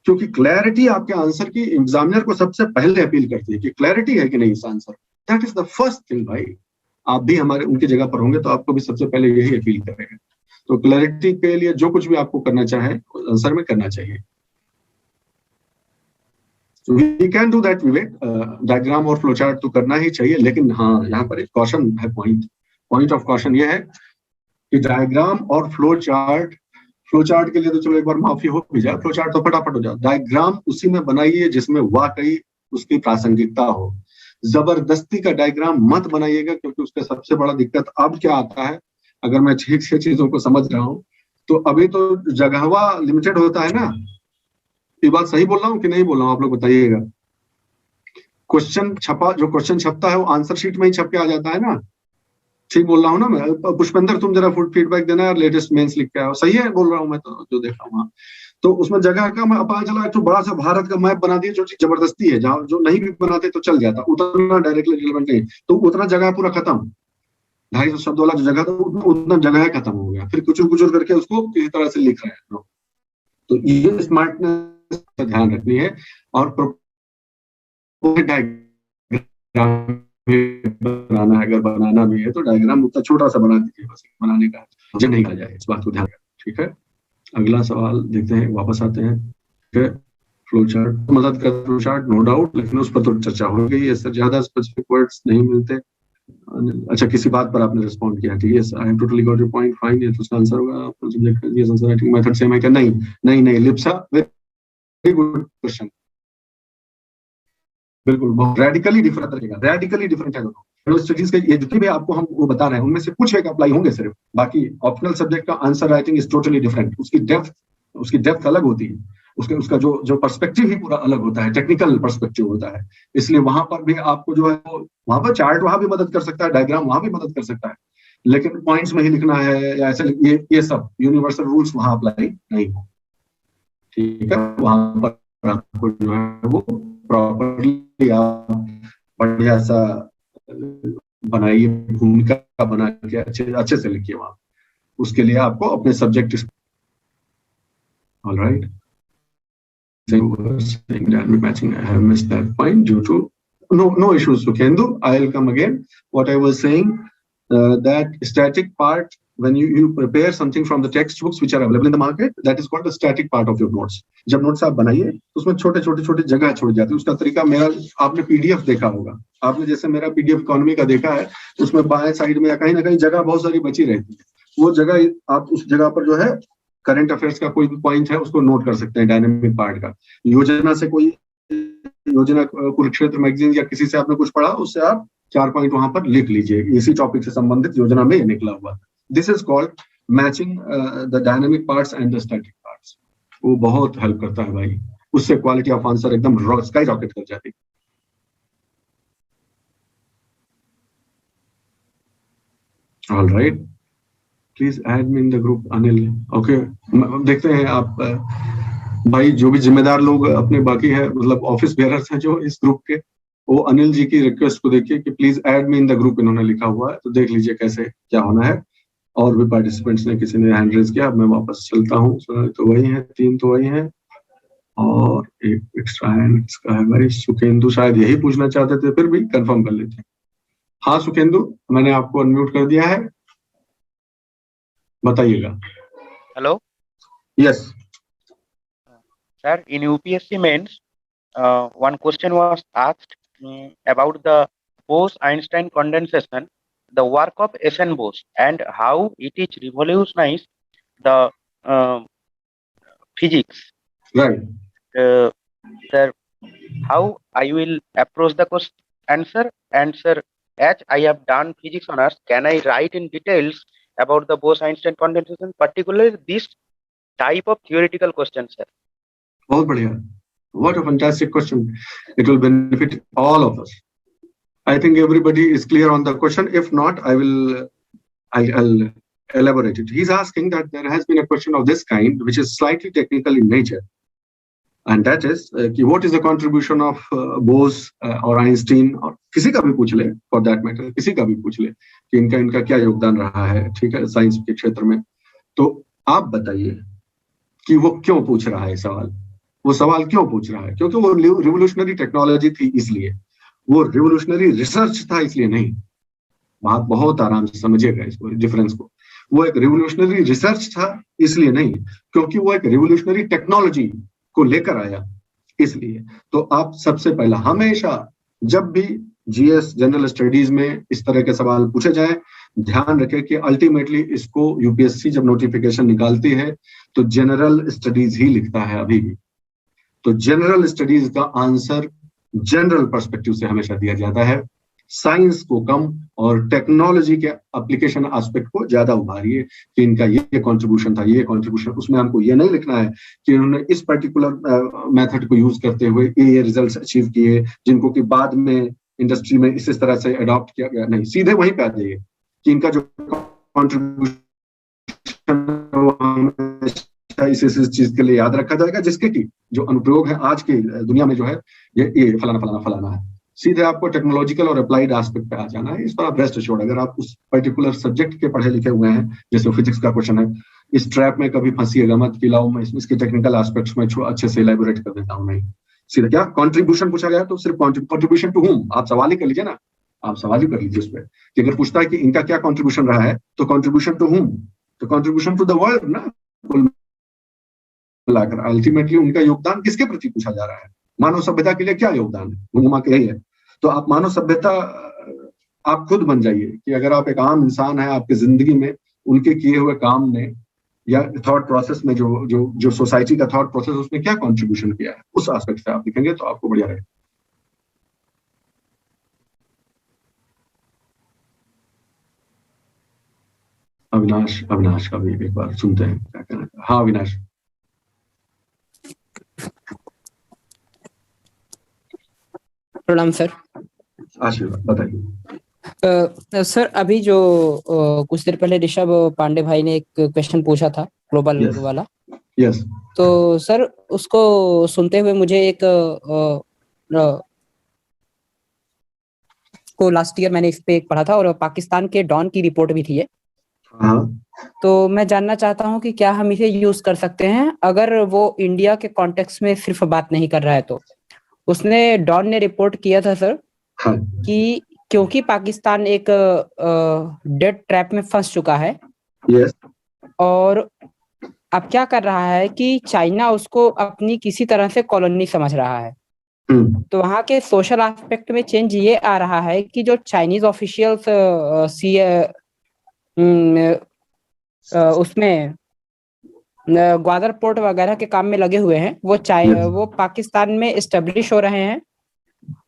क्योंकि क्लैरिटी आपके आंसर की एग्जामिनर को सबसे पहले अपील करती है कि क्लैरिटी है कि नहीं इस answer, that is the first thing भाई। आप भी हमारे उनकी जगह पर होंगे तो आपको भी सबसे पहले यही अपील करेंगे। तो क्लैरिटी के लिए जो कुछ भी आपको करना चाहे आंसर में करना चाहिए। So we can do that, Vivek, diagram और फ्लो चार्ट तो करना ही चाहिए, लेकिन हाँ यहाँ पर एक कॉशन है, पॉइंट ऑफ कॉशन ये है कि डायग्राम और फ्लो चार्ट के लिए तो चलो एक बार माफी हो भी जाए, फ्लो चार्ट तो फटाफट हो जाए। डायग्राम उसी में बनाइए जिसमें वाकई उसकी प्रासंगिकता हो। जबरदस्ती का डायग्राम मत बनाइएगा, क्योंकि उसका सबसे बड़ा दिक्कत अब क्या आता है, अगर मैं ठीक से चीजों को समझ रहा हूँ तो अभी तो जगहवा लिमिटेड होता है ना। ये बात सही बोल रहा हूँ कि नहीं बोल रहा हूँ, आप लोग बताइएगा। क्वेश्चन छपता है वो आंसर शीट में ही छप के आ जाता है ना, ठीक बोल रहा हूँ ना मैं? पुष्पेंद्र तुम जरा फीडबैक देना यार, लेटेस्ट मेंस लिख के आओ, सही है बोल रहा हूँ मैं तो जो देखा हूँ। तो उसमें जगह का मैं पता चला एक तो बड़ा सा भारत का मैप बना दिया, जो चीज जबरदस्ती है, जहाँ जो नहीं भी बनाते तो चल जाता, उतना डायरेक्टली रिलेवेंट नहीं, तो उतना जगह पूरा खत्म। 250 शब्द वाला जो जगह था उतना जगह खत्म हो गया, फिर कुचुर करके उसको किसी तरह से लिख रहे हैं लोग। तो ये स्मार्टनेस का ध्यान रखनी है। और डायग्राम बनाना है, अगर बनाना भी है तो डायग्राम उतना छोटा सा बना दीजिए, बस बनाने का मुझे नहीं कहा जाए, इस बात को ध्यान रखें। ठीक है, अगला सवाल देखते हैं, वापस आते हैं। ठीक है, फ्लो चार्ट मदद कर, फ्लो चार्ट नो डाउट, लेकिन उस पर तो चर्चा हो गई है सर, ज्यादा स्पेसिफिक वर्ड्स नहीं मिलते। अच्छा, किसी बात पर आपने रिस्पॉन्ड किया, ठीक है, I have totally got your point, fine, ये तो उसका आंसर होगा। आपका सब्जेक्ट है आंसर राइटिंग मेथड सेम है क्या? नहीं लिप्सा, वेरी गुड क्वेश्चन, बिल्कुल बहुत रेडिकली डिफरेंट रहेगा, रेडिकली डिफरेंट है दोनों स्टडीज के। ये जितने भी आपको हम वो बता रहे हैं उनमें से कुछ एक अप्लाई होंगे सिर्फ, बाकी ऑप्शनल सब्जेक्ट का answer writing is totally different. उसकी डेप्थ अलग होती है, उसका जो पर्सपेक्टिव ही पूरा अलग होता है, टेक्निकल पर्सपेक्टिव होता है। इसलिए वहां पर भी आपको जो है वहां पर चार्ट वहां भी मदद कर सकता है, डायग्राम वहां भी मदद कर सकता है, लेकिन पॉइंट्स में ही लिखना है या ऐसे ये सब यूनिवर्सल रूल्स वहां अप्लाई नहीं हो। ठीक है, वहां पर आपको जो है वो प्रॉपरली आप बढ़िया सा बनाइए, भूमिका बना के अच्छे से लिखिए वहां। उसके लिए आपको अपने subject, alright, dynamic matching, I have missed that point due to no issues, Sukhendu. I'll come again. What I was saying, that static part, when you prepare something from the textbooks which are available in the market, that is called the static part of your notes. जब notes आप बनाइए तो उसमें छोटे जगह छोड़ जाती है। उसका तरीका मेरा, आपने पीडीएफ देखा होगा, आपने जैसे मेरा पीडीएफ इकोनॉमी का देखा है, उसमें बाएं साइड में या कहीं ना कहीं जगह बहुत सारी बची रहती है। वो जगह आप उस जगह पर जो है करंट अफेयर्स का कोई भी पॉइंट है उसको नोट कर सकते हैं। डायनेमिक पार्ट का योजना से कोई योजना, कुरुक्षेत्र मैगजीन या किसी से आपने कुछ पढ़ा, उससे आप 4 पॉइंट वहां पर लिख लीजिए, इसी टॉपिक से संबंधित योजना में निकला हुआ। This is called matching the dynamic parts and the static parts. वो बहुत हेल्प करता है भाई, उससे क्वालिटी ऑफ आंसर एकदम स्काई रॉकेट कर जाती है। All right, please add me in the group, Anil. Okay, देखते हैं आप भाई, जो भी जिम्मेदार लोग अपने बाकी है, मतलब ऑफिस बेयरर्स हैं जो इस ग्रुप के, वो अनिल जी की रिक्वेस्ट को देखिए कि please add me in the group, इन्होंने लिखा हुआ है, तो देख लीजिए कैसे क्या होना है। और भी पार्टिसिपेंट्स ने, किसी ने हैंड रेज किया, मैं वापस चलता हूँ। तो वही है, 3 तो वही है, और एक एक्स्ट्रा हैंड का है भाई सुखेंदु, शायद यही पूछना चाहते थे, फिर भी कंफर्म कर लेते हैं। हाँ सुखेंदु, मैंने आपको अनम्यूट कर दिया है। बताइएगा। Hello, yes sir. In UPSC mains, one question was asked about the Bose-Einstein condensation, the work of S.N. Bose, and how it is revolutionized the physics. Right. Sir, how I will approach the answer? And sir, as I have done physics honors, can I write in details about the Bose-Einstein condensation, particularly this type of theoretical question, sir? बहुत बढ़िया। What a fantastic question. It will benefit all of us. I think everybody is clear on the question. If not, I'll elaborate it. He's asking that there has been a question of this kind, which is slightly technical in nature. And that is, what is the contribution of Bose or Einstein, और किसी का भी पूछ ले, for that matter, किसी का भी पूछ ले कि इनका क्या योगदान रहा है, ठीक है, साइंस के क्षेत्र में। तो आप बताइए कि वो क्यों पूछ रहा है सवाल, वो सवाल क्यों पूछ रहा है? क्योंकि वो रिवोल्यूशनरी टेक्नोलॉजी थी इसलिए, वो रिवोल्यूशनरी रिसर्च था इसलिए नहीं। बात बहुत आराम से समझिएगा इसको, डिफरेंस को। वो एक रिवोल्यूशनरी रिसर्च था इसलिए नहीं, क्योंकि वो एक रिवोल्यूशनरी टेक्नोलॉजी को लेकर आया इसलिए। तो आप सबसे पहला हमेशा जब भी जीएस जनरल स्टडीज में इस तरह के सवाल पूछे जाए, ध्यान रखें कि अल्टीमेटली इसको यूपीएससी जब नोटिफिकेशन निकालती है तो जनरल स्टडीज ही लिखता है अभी भी। तो जनरल स्टडीज का आंसर जनरल पर्सपेक्टिव से हमेशा दिया जाता है, साइंस को कम और टेक्नोलॉजी के एप्लीकेशन एस्पेक्ट को ज्यादा उभारिए कि इनका ये कंट्रीब्यूशन था, ये कंट्रीब्यूशन। उसमें हमको ये नहीं लिखना है कि उन्होंने इस पर्टिकुलर मेथड को यूज करते हुए ये रिजल्ट्स अचीव किए जिनको कि बाद में इंडस्ट्री में इस तरह से अडॉप्ट किया गया। नहीं, सीधे वहीं पे आ जाइए कि इनका जो कंट्रीब्यूशन इस चीज के लिए याद रखा जाएगा जिसके की जो अनुप्रयोग है आज की दुनिया में जो है ये फलाना फलाना फलाना है। सीधे आपको टेक्नोलॉजिकल और अप्लाइड एस्पेक्ट पे आ जाना है। इस पर आप रेस्ट एश्योर्ड, अगर आप उस पर्टिकुलर सब्जेक्ट के पढ़े लिखे हुए हैं, जैसे फिजिक्स का क्वेश्चन है, इस ट्रैप में कभी फंसिएगा मत कि लाओ मैं इसके टेक्निकल एस्पेक्ट्स में अच्छे से इलैबोरेट कर देता हूँ। नहीं, सीधा क्या कंट्रीब्यूशन पूछा गया तो सिर्फ कंट्रीब्यूशन टू हुम, आप सवाल ही कर लीजिए ना, आप सवाल ही कर लीजिए उस पर कि अगर पूछता है कि इनका क्या कंट्रीब्यूशन रहा है तो कंट्रीब्यूशन टू हुम, तो कंट्रीब्यूशन टू द वर्ल्ड ना, कुल मिलाकर अल्टीमेटली उनका योगदान किसके प्रति पूछा जा रहा है, मानव सभ्यता के लिए क्या योगदान है, घुमा के यही है। तो आप मानव सभ्यता आप खुद बन जाइए कि अगर आप एक आम इंसान है, आपकी जिंदगी में उनके किए हुए काम ने या थॉट प्रोसेस में जो सोसाइटी का थॉट प्रोसेस उसने क्या कंट्रीब्यूशन किया है, उस एस्पेक्ट से आप लिखेंगे तो आपको बढ़िया रहेगा। अविनाश का भी एक बार सुनते हैं क्या कहना है। हाँ अविनाश। प्रणाम सर। आशीर्वाद, बताइए। सर अभी जो कुछ देर पहले ऋषभ पांडे भाई ने एक क्वेश्चन पूछा था ग्लोबल वाला, यस, तो सर उसको सुनते हुए मुझे एक को लास्ट ईयर मैंने इस पे एक पढ़ा था और पाकिस्तान के डॉन की रिपोर्ट भी थी ये। हाँ। तो मैं जानना चाहता हूँ कि क्या हम इसे यूज कर सकते हैं अगर वो इंडिया के कॉन्टेक्स्ट में सिर्फ बात नहीं कर रहा है। तो उसने डॉन ने रिपोर्ट किया था सर, हाँ, कि क्योंकि पाकिस्तान एक डेड ट्रैप में फंस चुका है, यस, और अब क्या कर रहा है कि चाइना उसको अपनी किसी तरह से कॉलोनी समझ रहा है। तो वहाँ के सोशल एस्पेक्ट में चेंज ये आ रहा है कि जो चाइनीज ऑफिशियल्स उसमें ग्वादर पोर्ट वगैरह के काम में लगे हुए हैं, वो पाकिस्तान में एस्टेब्लिश हो रहे हैं,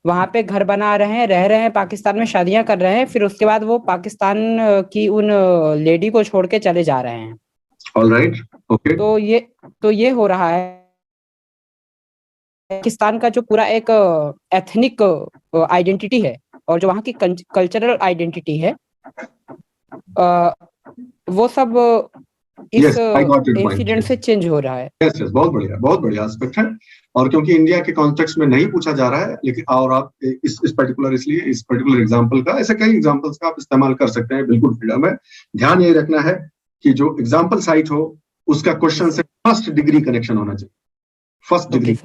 वहां पे घर बना रहे हैं, रह रहे हैं, पाकिस्तान में शादियां कर रहे हैं, फिर उसके बाद वो पाकिस्तान की उन लेडी को छोड़ के चले जा रहे हैं। Alright, okay. तो ये हो रहा है पाकिस्तान का जो पूरा एक एथनिक आइडेंटिटी है और जो वहाँ की कल्चरल आइडेंटिटी है, वो सब इस इंसिडेंट से चेंज हो रहा है। यस, बहुत बढ़िया एस्पेक्ट है। और क्योंकि इंडिया के कॉन्टेक्स्ट में नहीं पूछा जा रहा है, लेकिन और आप इस पर्टिकुलर एग्जांपल का, ऐसे कई एग्जांपल्स का आप इस्तेमाल कर सकते हैं, बिल्कुल फ्रीडम है। ध्यान ये रखना है कि जो एग्जांपल साइट हो उसका क्वेश्चन से फर्स्ट डिग्री कनेक्शन होना चाहिए, first degree,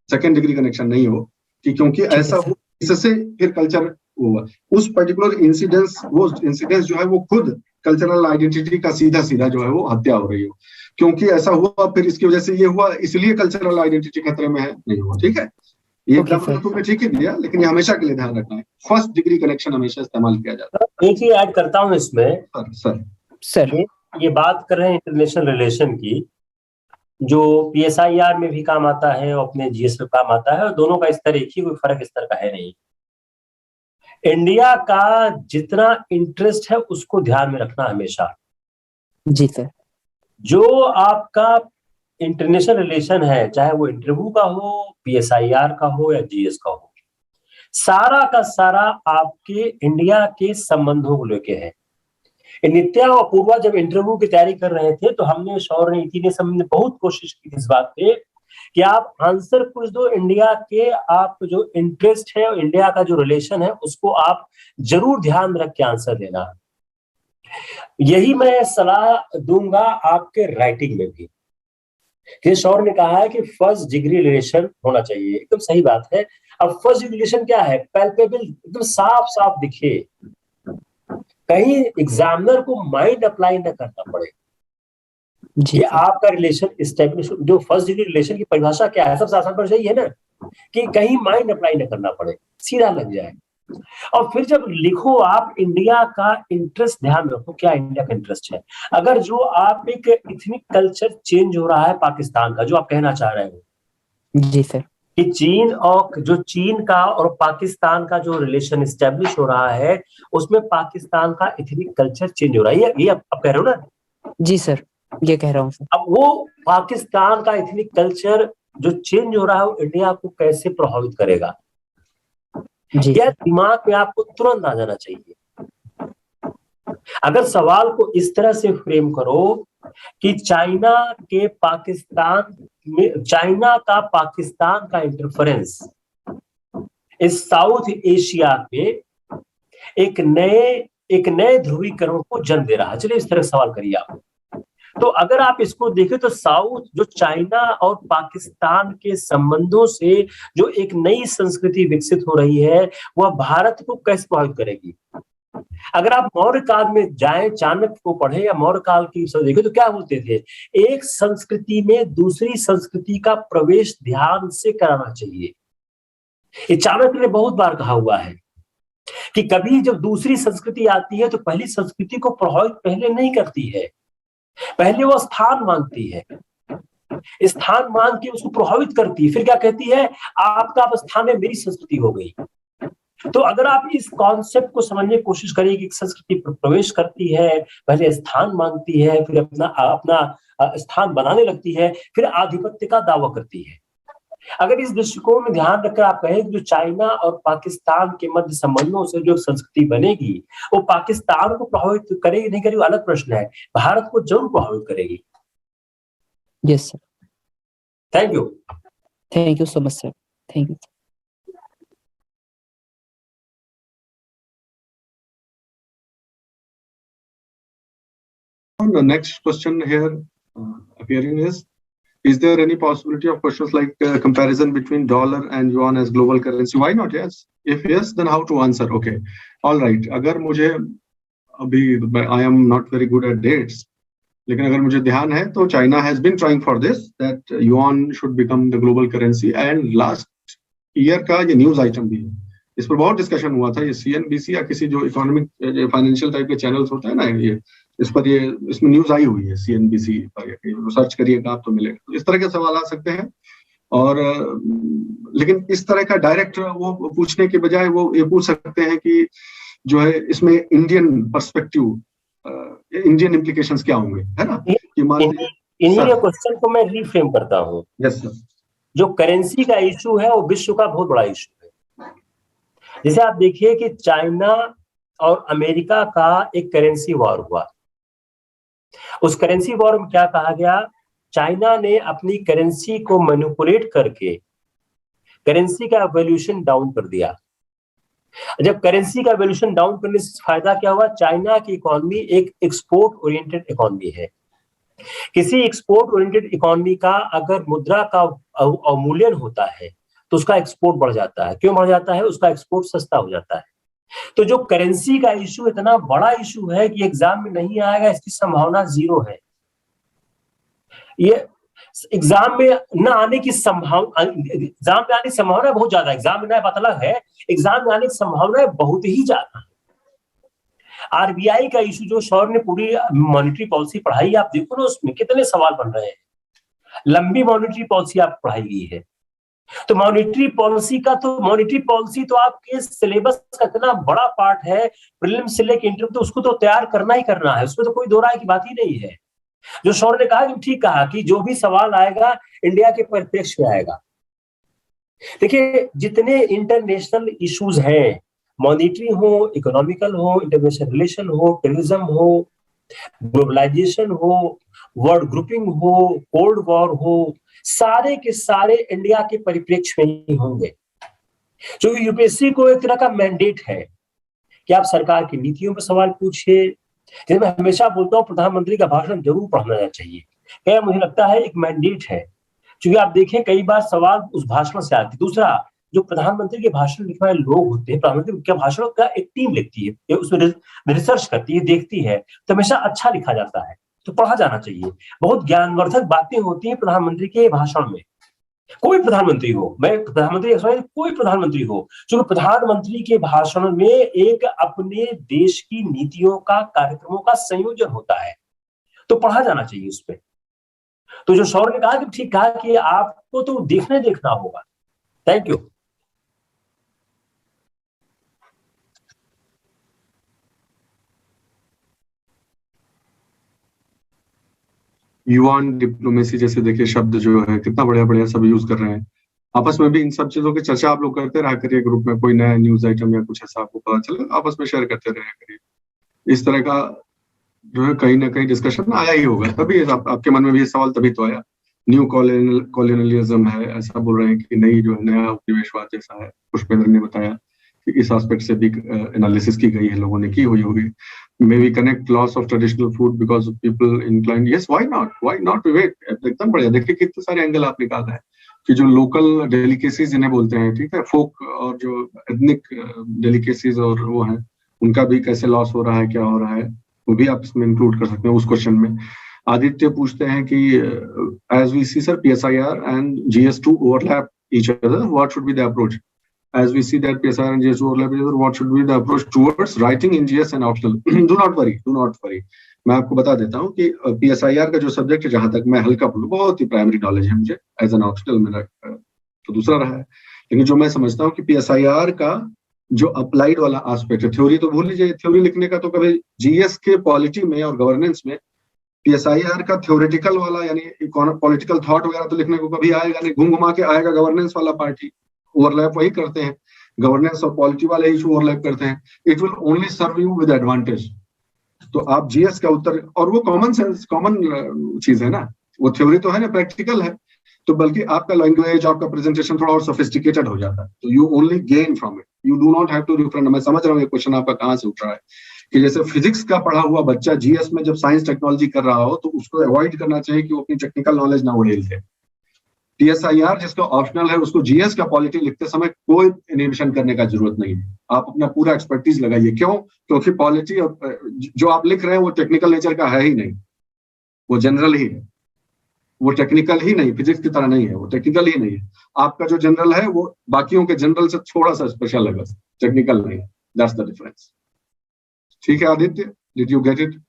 second degree connection नहीं हो कि क्योंकि ऐसा हो इससे फिर कल्चर हुआ उस पर्टिकुलर इंसिडेंस, वो इंसिडेंस जो है वो खुद कल्चरल आइडेंटिटी का सीधा सीधा जो है वो हत्या हो रही हो, क्योंकि ऐसा हुआ फिर इसकी वजह से ये हुआ, इसलिए कल्चरल आइडेंटिटी खतरे में है, नहीं हुआ। ठीक है, ये एग्जाम्पल तुमने ठीक ही दिया, लेकिन ये हमेशा के लिए ध्यान रखना है, फर्स्ट डिग्री कनेक्शन हमेशा इस्तेमाल किया जाता है। एक ही ऐड करता हूँ इसमें सर ये बात कर रहे हैं इंटरनेशनल रिलेशन की, जो PSIR में भी काम आता है और अपने GS में काम आता है, और दोनों का स्तर एक ही, कोई फर्क इस तरह का है नहीं। इंडिया का जितना इंटरेस्ट है उसको ध्यान में रखना हमेशा। जी सर। जो आपका इंटरनेशनल रिलेशन है, चाहे वो इंटरव्यू का हो, PSIR का हो या GS का हो, सारा का सारा आपके इंडिया के संबंधों को लेके है। नित्या और पूर्वा जब इंटरव्यू की तैयारी कर रहे थे तो हमने शौर्य नीति ने सबने बहुत कोशिश की इस बात पे कि आप आंसर कुछ दो इंडिया के, आप जो इंटरेस्ट है और इंडिया का जो रिलेशन है उसको आप जरूर ध्यान रख के आंसर देना। यही मैं सलाह दूंगा आपके राइटिंग में भी। शौर्य ने कहा है कि फर्स्ट डिग्री रिलेशन होना चाहिए, एकदम सही बात है। अब फर्स्ट डिग्री रिलेशन क्या है? पैल्पेबल, एकदम साफ साफ दिखे, कहीं एग्जामिनर को माइंड अप्लाई न करना पड़े कि आपका रिलेशन एस्टेब्लिश। जो फर्स्ट डिग्री रिलेशन की परिभाषा क्या है? सबसे आसान परिभाषा यही है ना कि कहीं माइंड अप्लाई न करना पड़े, सीधा लग जाए। और फिर जब लिखो आप इंडिया का इंटरेस्ट ध्यान रखो, क्या इंडिया का इंटरेस्ट है। अगर जो आप एक इथनिक कल्चर चेंज हो रहा है पाकिस्तान का, जो आप कहना चाह रहे हो जी सर, कि चीन और जो चीन का और पाकिस्तान का जो रिलेशन एस्टेब्लिश हो रहा है उसमें पाकिस्तान का इथनिक कल्चर चेंज हो रहा है, ये आप कह रहे हो ना? जी सर, ये कह रहा हूँ सर। अब वो पाकिस्तान का इथनिक कल्चर जो चेंज हो रहा है वो इंडिया को कैसे प्रभावित करेगा, यह दिमाग में आपको तुरंत आ जाना चाहिए। अगर सवाल को इस तरह से फ्रेम करो कि चाइना का पाकिस्तान का इंटरफेरेंस इस साउथ एशिया पे एक नए ध्रुवीकरण को जन्म दे रहा है। चलिए इस तरह सवाल करिए आप। तो अगर आप इसको देखें तो साउथ, जो चाइना और पाकिस्तान के संबंधों से जो एक नई संस्कृति विकसित हो रही है वह भारत को कैसे प्रभावित करेगी। अगर आप मौर्य काल में जाएं, चाणक्य को पढ़े या मौर्य काल की देखें तो क्या बोलते थे? एक संस्कृति में दूसरी संस्कृति का प्रवेश ध्यान से कराना चाहिए। ये चाणक्य ने बहुत बार कहा हुआ है कि कभी जब दूसरी संस्कृति आती है तो पहली संस्कृति को प्रभावित पहले नहीं करती है, पहले वो स्थान मांगती है, स्थान मांग के उसको प्रभावित करती है, फिर क्या कहती है? आपका स्थान है, मेरी संस्कृति हो गई। तो अगर आप इस कॉन्सेप्ट को समझने की कोशिश करिए कि संस्कृति प्रवेश करती है, पहले स्थान मांगती है, फिर अपना स्थान बनाने लगती है, फिर आधिपत्य का दावा करती है। अगर इस दृष्टिकोण में ध्यान रखकर आप कहें कि जो चाइना और पाकिस्तान के मध्य संबंधों से जो संस्कृति बनेगी वो पाकिस्तान को प्रभावित करेगी नहीं करेगी अलग प्रश्न है, भारत को जरूर प्रभावित करेगी। Yes sir, thank you so much sir, thank you. The next question here appearing is there any possibility of questions like comparison between dollar and yuan as global currency? Why not? Yes. If yes, then how to answer? Okay. All right. अगर मुझे अभी I am not very good at dates, लेकिन अगर मुझे ध्यान है तो China has been trying for this that yuan should become the global currency, and last year का ये news item भी है, इस पर बहुत डिस्कशन हुआ था। ये CNBC या किसी जो इकोनॉमिक फाइनेंशियल टाइप के चैनल्स होते हैं ना, ये इस पर ये इसमें न्यूज आई हुई है CNBC पर, सर्च करिएगा आप तो मिलेगा। तो इस तरह के सवाल आ सकते हैं, और लेकिन इस तरह का डायरेक्ट वो पूछने के बजाय वो ये पूछ सकते हैं कि जो है इसमें इंडियन पर्सपेक्टिव, इंडियन इम्प्लीकेशंस क्या होंगे, है ना? कि मान लीजिए इन्हीं क्वेश्चन को मैं रीफ्रेम करता हूँ। Yes sir. जो करेंसी का इशू है वो विश्व का बहुत बड़ा इशू है। जैसे आप देखिए कि चाइना और अमेरिका का एक करेंसी वॉर हुआ। उस करेंसी वॉर में क्या कहा गया? चाइना ने अपनी करेंसी को मैनिपुलेट करके करेंसी का वैल्यूएशन डाउन कर दिया। जब करेंसी का वैल्यूएशन डाउन करने से फायदा क्या हुआ? चाइना की इकोनॉमी एक एक्सपोर्ट ओरिएंटेड इकोनॉमी है। किसी एक्सपोर्ट ओरिएंटेड इकोनॉमी का अगर मुद्रा का अवमूल्यन होता है तो उसका एक्सपोर्ट बढ़ जाता है। क्यों बढ़ जाता है? उसका एक्सपोर्ट सस्ता हो जाता है। तो जो करेंसी का इशू इतना बड़ा इशू है कि एग्जाम में नहीं आएगा, इसकी संभावना 0 है। ये एग्जाम में न आने की संभावना, एग्जाम में आने की संभावना बहुत ज्यादा, एग्जाम में ना बात अलग है, एग्जाम में आने की संभावना बहुत ही ज्यादा। आरबीआई का इशू जो सौर ने पूरी मॉनेटरी पॉलिसी पढ़ाई, आप देखो ना उसमें कितने सवाल बन रहे हैं, लंबी मॉनेटरी पॉलिसी आप पढ़ाई गई है। तो मॉनेटरी पॉलिसी तो आपके सिलेबस का इतना बड़ा पार्ट है, प्रीलिम्स से लेकर इंटरव्यू, तो उसको तो तैयार करना ही करना है, उसमें तो कोई दो राय की बात ही नहीं है। जो सौर ने कहा कि ठीक कहा कि जो भी सवाल आएगा इंडिया के परिप्रेक्ष्य में आएगा। देखिए जितने इंटरनेशनल इश्यूज हैं, मॉनेटरी हो, इकोनॉमिकल हो, इंटरनेशनल रिलेशन हो, टेररिज्म हो, ग्लोबलाइजेशन हो, वर्ल्ड ग्रुपिंग हो, कोल्ड वॉर हो, सारे के सारे इंडिया के परिप्रेक्ष्य में ही होंगे। जो यूपीएससी को एक तरह का मैंडेट है कि आप सरकार की नीतियों पर सवाल पूछिए। जैसे मैं हमेशा बोलता हूँ प्रधानमंत्री का भाषण जरूर पढ़ना चाहिए, क्या मुझे लगता है एक मैंडेट है, क्योंकि आप देखें कई बार सवाल उस भाषण से आते। दूसरा, जो प्रधानमंत्री के भाषण लिखने वाले लोग होते हैं, प्रधानमंत्री के भाषणों का एक टीम लिखती है, उसमें रिसर्च करती है, देखती है, तो हमेशा अच्छा लिखा जाता है, तो पढ़ा जाना चाहिए। बहुत ज्ञानवर्धक बातें होती हैं प्रधानमंत्री के भाषण में। कोई प्रधानमंत्री हो, मैं प्रधानमंत्री कोई प्रधानमंत्री हो, जो प्रधानमंत्री के भाषण में एक अपने देश की नीतियों का, कार्यक्रमों का संयोजन होता है, तो पढ़ा जाना चाहिए उस पर। तो जो सौर ने कहा कि ठीक कहा कि आपको तो देखना होगा। Thank you. युवान डिप्लोमेसी जैसे देखिए शब्द जो है कितना बढ़िया बढ़िया सब यूज कर रहे हैं। आपस में भी इन सब चीजों की चर्चा आप लोग करते रहा करिए ग्रुप में, कोई नया न्यूज आइटम या कुछ ऐसा आपको पता चले आपस में शेयर करते रहा करिए। इस तरह का जो है कहीं ना कहीं डिस्कशन आया ही होगा, तभी आपके मन में भी ये सवाल तभी तो आया। न्यू कॉलोनियलिज्म है ऐसा बोल रहे हैं कि नई जो है नया उपनिवेशवाद जैसा है। पुष्पेंद्र ने बताया कि इस एस्पेक्ट से भी एनालिसिस की गई है, लोगों ने की हुई होगी। May we connect loss of traditional food because people incline, yes why not Vivek, एकदम बढ़िया। देखिए कितने सारे एंगल आप निकाल रहे हैं कि जो लोकल डेलिकेसीज जिन्हें बोलते हैं, ठीक है, फोक और जो एथनिक डेलिकेसीज और वो है, उनका भी कैसे लॉस हो रहा है, क्या हो रहा है, वो भी आप इसमें इंक्लूड कर सकते हैं उस क्वेश्चन में। आदित्य पूछते हैं कि as we see sir PSIR and GS2 overlap each other, what should be the approach? As we see that PSIR and GS2 overlap each other, what should be the approach towards writing in GS and optional? Do not worry. मैं आपको बता देता हूँ कि PSIR का जो subject है, जहां तक मैं हल्का बोलूँ, बहुत ही प्राइमरी नॉलेज है मुझे, एज एन ऑप्शनल मेरा तो दूसरा रहा है। लेकिन जो मैं समझता हूँ कि PSIR का जो अप्लाइड वाला एस्पेक्ट है, थ्योरी तो भूल लीजिए, थ्योरी लिखने का तो कभी GS के पॉलिटी में और गवर्नेंस में PSIR का थ्योरेटिकल वाला यानी पॉलिटिकल थॉट वगैरह तो लिखने को कभी आएगा नहीं, घूम घुमा के आएगा गवर्नेंस वाला पार्टी। ओवरलैप वही करते हैं, गवर्नेंस और पॉलिटी वाले इशू ओवरलैप करते हैं। It will only serve you with advantage. तो आप GS का उत्तर, और वो कॉमन चीज है ना, वो थ्योरी तो है ना, प्रैक्टिकल है, तो बल्कि आपका लैंग्वेज, आपका प्रेजेंटेशन थोड़ा और सोफिस्टिकेटेड हो जाता है, तो you only gain from it, you do not have to refrain. मैं समझ रहा हूँ ये क्वेश्चन आपका कहाँ से उठ रहा है कि जैसे फिजिक्स का पढ़ा हुआ बच्चा GS में जब साइंस टेक्नोलॉजी कर रहा हो तो उसको अवॉइड करना चाहिए कि वो अपनी टेक्निकल नॉलेज ना उड़ेल दे। PSIR जिसका ऑप्शनल है, उसको GS का पॉलिटी लिखते समय कोई इनहिबिशन करने का जरूरत नहीं है, आप अपना पूरा एक्सपर्टीज लगाइए। क्यों? क्योंकि पॉलिटी जो आप लिख रहे हैं वो टेक्निकल नेचर का है ही नहीं, वो जनरल ही है, वो टेक्निकल ही नहीं, फिजिक्स की तरह नहीं है, वो टेक्निकल ही नहीं है। आपका जो जनरल है वो बाकियों के जनरल से थोड़ा सा स्पेशल है, बस टेक्निकल नहीं है, दैट्स द डिफरेंस। ठीक है Aditya, did you get it?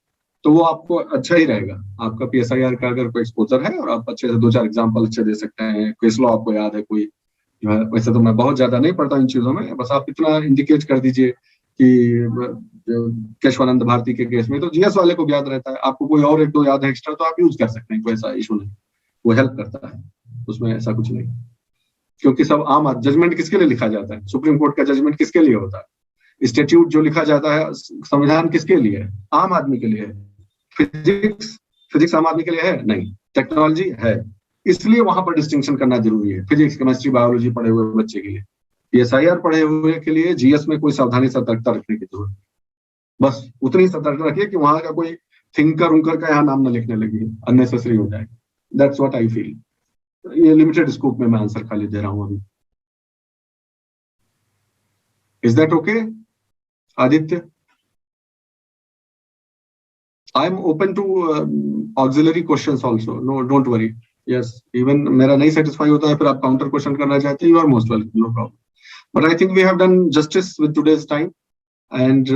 तो वो आपको अच्छा ही रहेगा, आपका PSIR का अगर कोई एक्सपोजर है और आप अच्छे से 2-4 एग्जांपल अच्छे दे सकते हैं, क्विज लॉ आपको याद है कोई जो है, वैसे तो मैं बहुत ज्यादा नहीं पढ़ता इन चीजों में, बस आप इतना इंडिकेट कर दीजिए कि केशवानंद भारती के केस में तो GS वाले को याद रहता है, आपको कोई और 1-2 याद है एक्स्ट्रा तो आप यूज कर सकते हैं, कोई ऐसा इशू नहीं, वो हेल्प करता है, उसमें ऐसा कुछ नहीं। क्योंकि सब आम जजमेंट किसके लिए लिखा जाता है? सुप्रीम कोर्ट का जजमेंट किसके लिए होता है? स्टैट्यूट जो लिखा जाता है, संविधान किसके लिए है? आम आदमी के लिए है। फिजिक्स आम आदमी के लिए है नहीं, टेक्नोलॉजी है, इसलिए वहां पर डिस्टिंक्शन करना जरूरी है। फिजिक्स, केमिस्ट्री, बायोलॉजी पढ़े हुए बच्चे के लिए, PSIR पढ़े हुए के लिए GS में कोई सावधानी सतर्कता रखने की जरूरत है, बस उतनी सतर्कता रखिए कि वहां का कोई थिंकर उनकर का यहाँ नाम न लिखने लगे, अननेसेसरी हो जाए। That's what I feel. ये लिमिटेड स्कोप में मैं आंसर खाली दे रहा हूं अभी। Is that okay? Aditya? I am open to auxiliary questions also, no don't worry. Yes, even मेरा नहीं सेटिस्फाई होता है फिर आप काउंटर क्वेश्चन करना चाहते हैं, you are most welcome, no problem. But I think we have done justice with today's time. And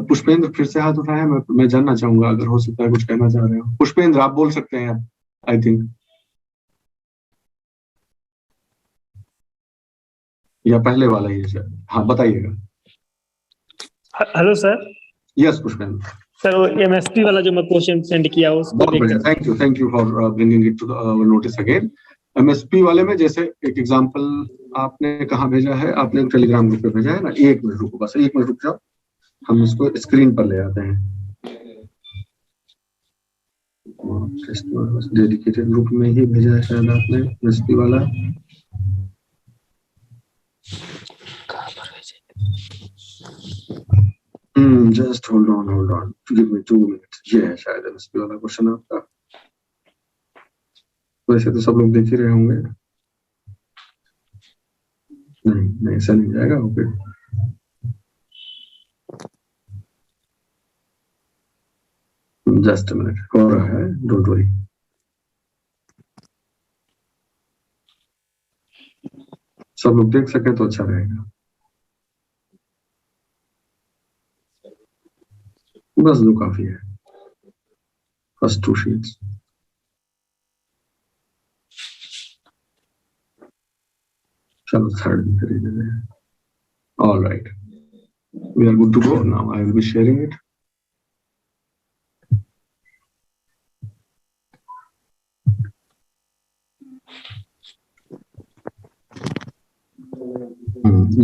Pushpendra फिर से हाथ उठाया, मैं जानना चाहूंगा अगर हो सकता है कुछ कहना चाह रहे हो। पुष्पेंद्र आप बोल सकते हैं, आई थिंक, या पहले वाला ही है सर? हाँ बताइएगा। Hello sir. Yes Pushpendra sir, वो एमएसपी वाला जो मैं क्वेश्चन सेंड किया उसको बहुत बढ़िया, thank you for bringing it to our notice again. MSP वाले में जैसे एक एग्जांपल आपने कहाँ भेजा है? आपने टेलीग्राम ग्रुप पे भेजा है ना? 1 मिनट रुको, बस 1 मिनट रुक जाओ, हम इसको स्क्रीन पर ले आते हैं। डेडिकेटेड ग्रुप में ही भेजा है शायद आपने एमएसपी वाला। Just hold on, give me 2 minutes. ये है शायद एमएसपी वाला क्वेश्चन आपका। वैसे तो सब लोग देख ही रहे होंगे। नहीं ऐसा नहीं जाएगा। ओके, जस्ट मिनट, हो रहा है, डोंट वरी। सब लोग देख सके तो अच्छा रहेगा। बस 2 काफी है, फर्स्ट 2 शीट्स। चलो थर्ड भी कर देते हैं। All right, we are good to go now. I will be sharing it.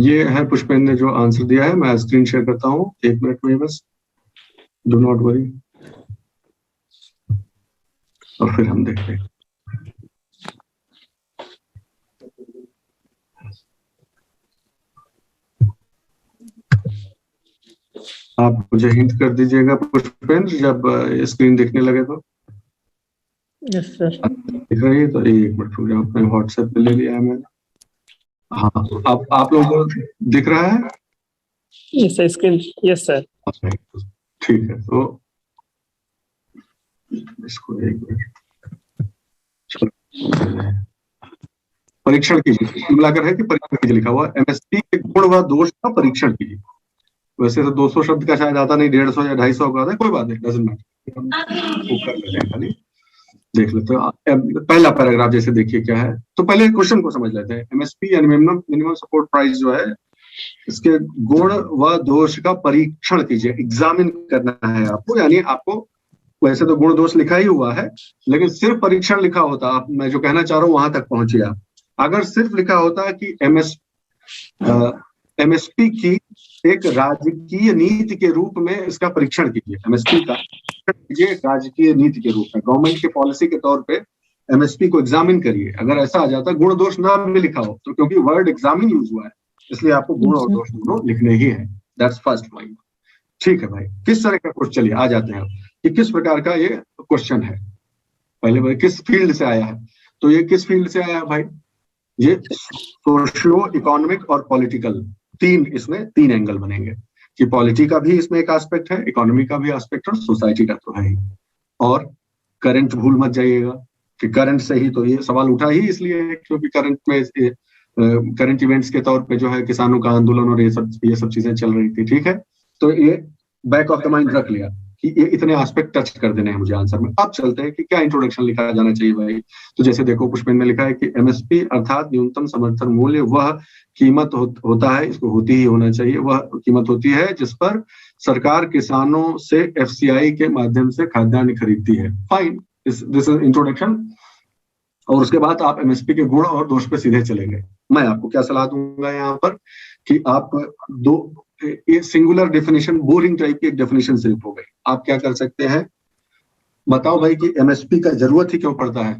ये है पुष्पेंद्र ने जो आंसर दिया है, मैं स्क्रीन शेयर करता हूँ 1 मिनट में बस, डू नॉट वरी। और फिर हम देखते हैं। आप मुझे हिंट कर दीजिएगा पुष्पेंद्र जब स्क्रीन दिखने लगे तो। Yes sir. दिख रही है तो 1 मिनट रुक जाओ, अपने व्हाट्सएप पे ले लिया है मैंने। हाँ, आप लोगों को दिख रहा है? Yes sir, screen, yes sir. ठीक है, तो इसको 1 मिनट, चलो परीक्षण कीजिए। मिलाकर है कि परीक्षण कीजिए लिखा हुआ, एमएसपी के गुण व दोष का परीक्षण कीजिए। वैसे तो 200 शब्द का शायद आता नहीं, 150 या 250 का आता है, कोई बात नहीं, डजंट मैटर, हम कर लेते हैं, खाली देख लेते हैं। पहला पैराग्राफ जैसे देखिए क्या है, तो पहले क्वेश्चन को समझ लेते हैं। एमएसपी यानी मिनिमम सपोर्ट प्राइस जो है, इसके गुण व दोष का परीक्षण कीजिए, एग्जामिन करना है आपको। यानी आपको वैसे तो गुण दोष लिखा ही हुआ है, लेकिन सिर्फ परीक्षण लिखा होता, आप, मैं जो कहना चाह रहा हूँ वहां तक पहुंचिए आप। अगर सिर्फ लिखा होता कि एमएसपी की एक राजकीय नीति के रूप में इसका परीक्षण कीजिए, एमएसपी का कीजिए राजकीय नीति के रूप में, गवर्नमेंट के पॉलिसी के तौर पे एमएसपी को एग्जामिन करिए। अगर ऐसा आ जाता, गुण दोष ना भी लिखा हो तो, क्योंकि वर्ड एग्जामिन यूज हुआ है इसलिए आपको गुण और दोष दोनों लिखने ही है। That's first point. ठीक है भाई, किस तरह का क्वेश्चन, चलिए आ जाते हैं कि किस प्रकार का ये क्वेश्चन है। पहले भाई किस फील्ड से आया है, तो ये किस फील्ड से आया है भाई? ये सोशियो इकोनॉमिक और पॉलिटिकल, इसमें 3 एंगल बनेंगे कि पॉलिटी का भी इसमें एक एस्पेक्ट है, इकोनॉमी का भी एस्पेक्ट और सोसाइटी का तो है ही। और करंट भूल मत जाइएगा कि करंट से ही तो ये सवाल उठा ही इसलिए क्योंकि करंट में करंट इवेंट्स के तौर पे जो है किसानों का आंदोलन और ये सब चीजें चल रही थी। ठीक है, तो ये बैक ऑफ द माइंड रख लिया कि ये इतने एस्पेक्ट टच कर देने हैं मुझे आंसर में। अब चलते हैं कि क्या इंट्रोडक्शन लिखा जाना चाहिए भाई। तो जैसे देखो पुष्पेंद्र ने लिखा है कि एमएसपी अर्थात न्यूनतम समर्थन मूल्य वह कीमत होता है, इसको होती ही होना चाहिए, वह कीमत होती है जिस पर सरकार किसानों से एफसीआई के माध्यम से खाद्यान्न खरीदती है। Fine, this is introduction. और उसके बाद आप एमएसपी के गुण और दोष पे सीधे चलेंगे। मैं आपको क्या सलाह दूंगा यहाँ पर कि आप एक सिंगुलर डेफिनेशन, बोरिंग टाइप की एक डेफिनेशन सिर्फ हो गई। आप क्या कर सकते हैं, बताओ भाई कि एमएसपी का जरूरत ही क्यों पड़ता है,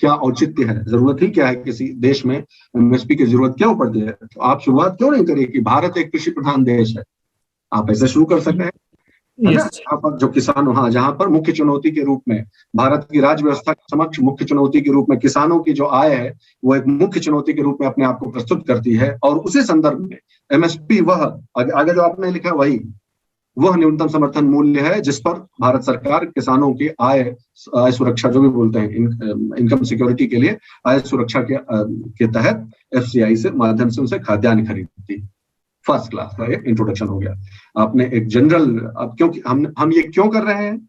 क्या औचित्य है, जरूरत ही क्या है किसी देश में एमएसपी की जरूरत क्यों पड़ती है। तो आप शुरुआत क्यों नहीं करिए कि भारत एक कृषि प्रधान देश है, आप ऐसे शुरू कर सकते हैं है ना, Yes. यहाँ पर जो किसान, हाँ, जहाँ पर मुख्य चुनौती के रूप में भारत की राज्य व्यवस्था के समक्ष मुख्य चुनौती के रूप में किसानों की जो आय है वो एक मुख्य चुनौती के रूप में अपने आप को प्रस्तुत करती है, और उसी संदर्भ में एमएसपी वह आगे जो आपने लिखा वही वह न्यूनतम समर्थन मूल्य है जिस पर भारत सरकार किसानों की आय सुरक्षा, जो भी बोलते हैं इनकम सिक्योरिटी के लिए आय सुरक्षा के तहत एफसीआई से माध्यम से उनसे खाद्यान्न खरीदती। फर्स्ट क्लास का एक इंट्रोडक्शन हो गया। आपने एक जनरल, अब क्योंकि हम ये क्यों कर रहे हैं,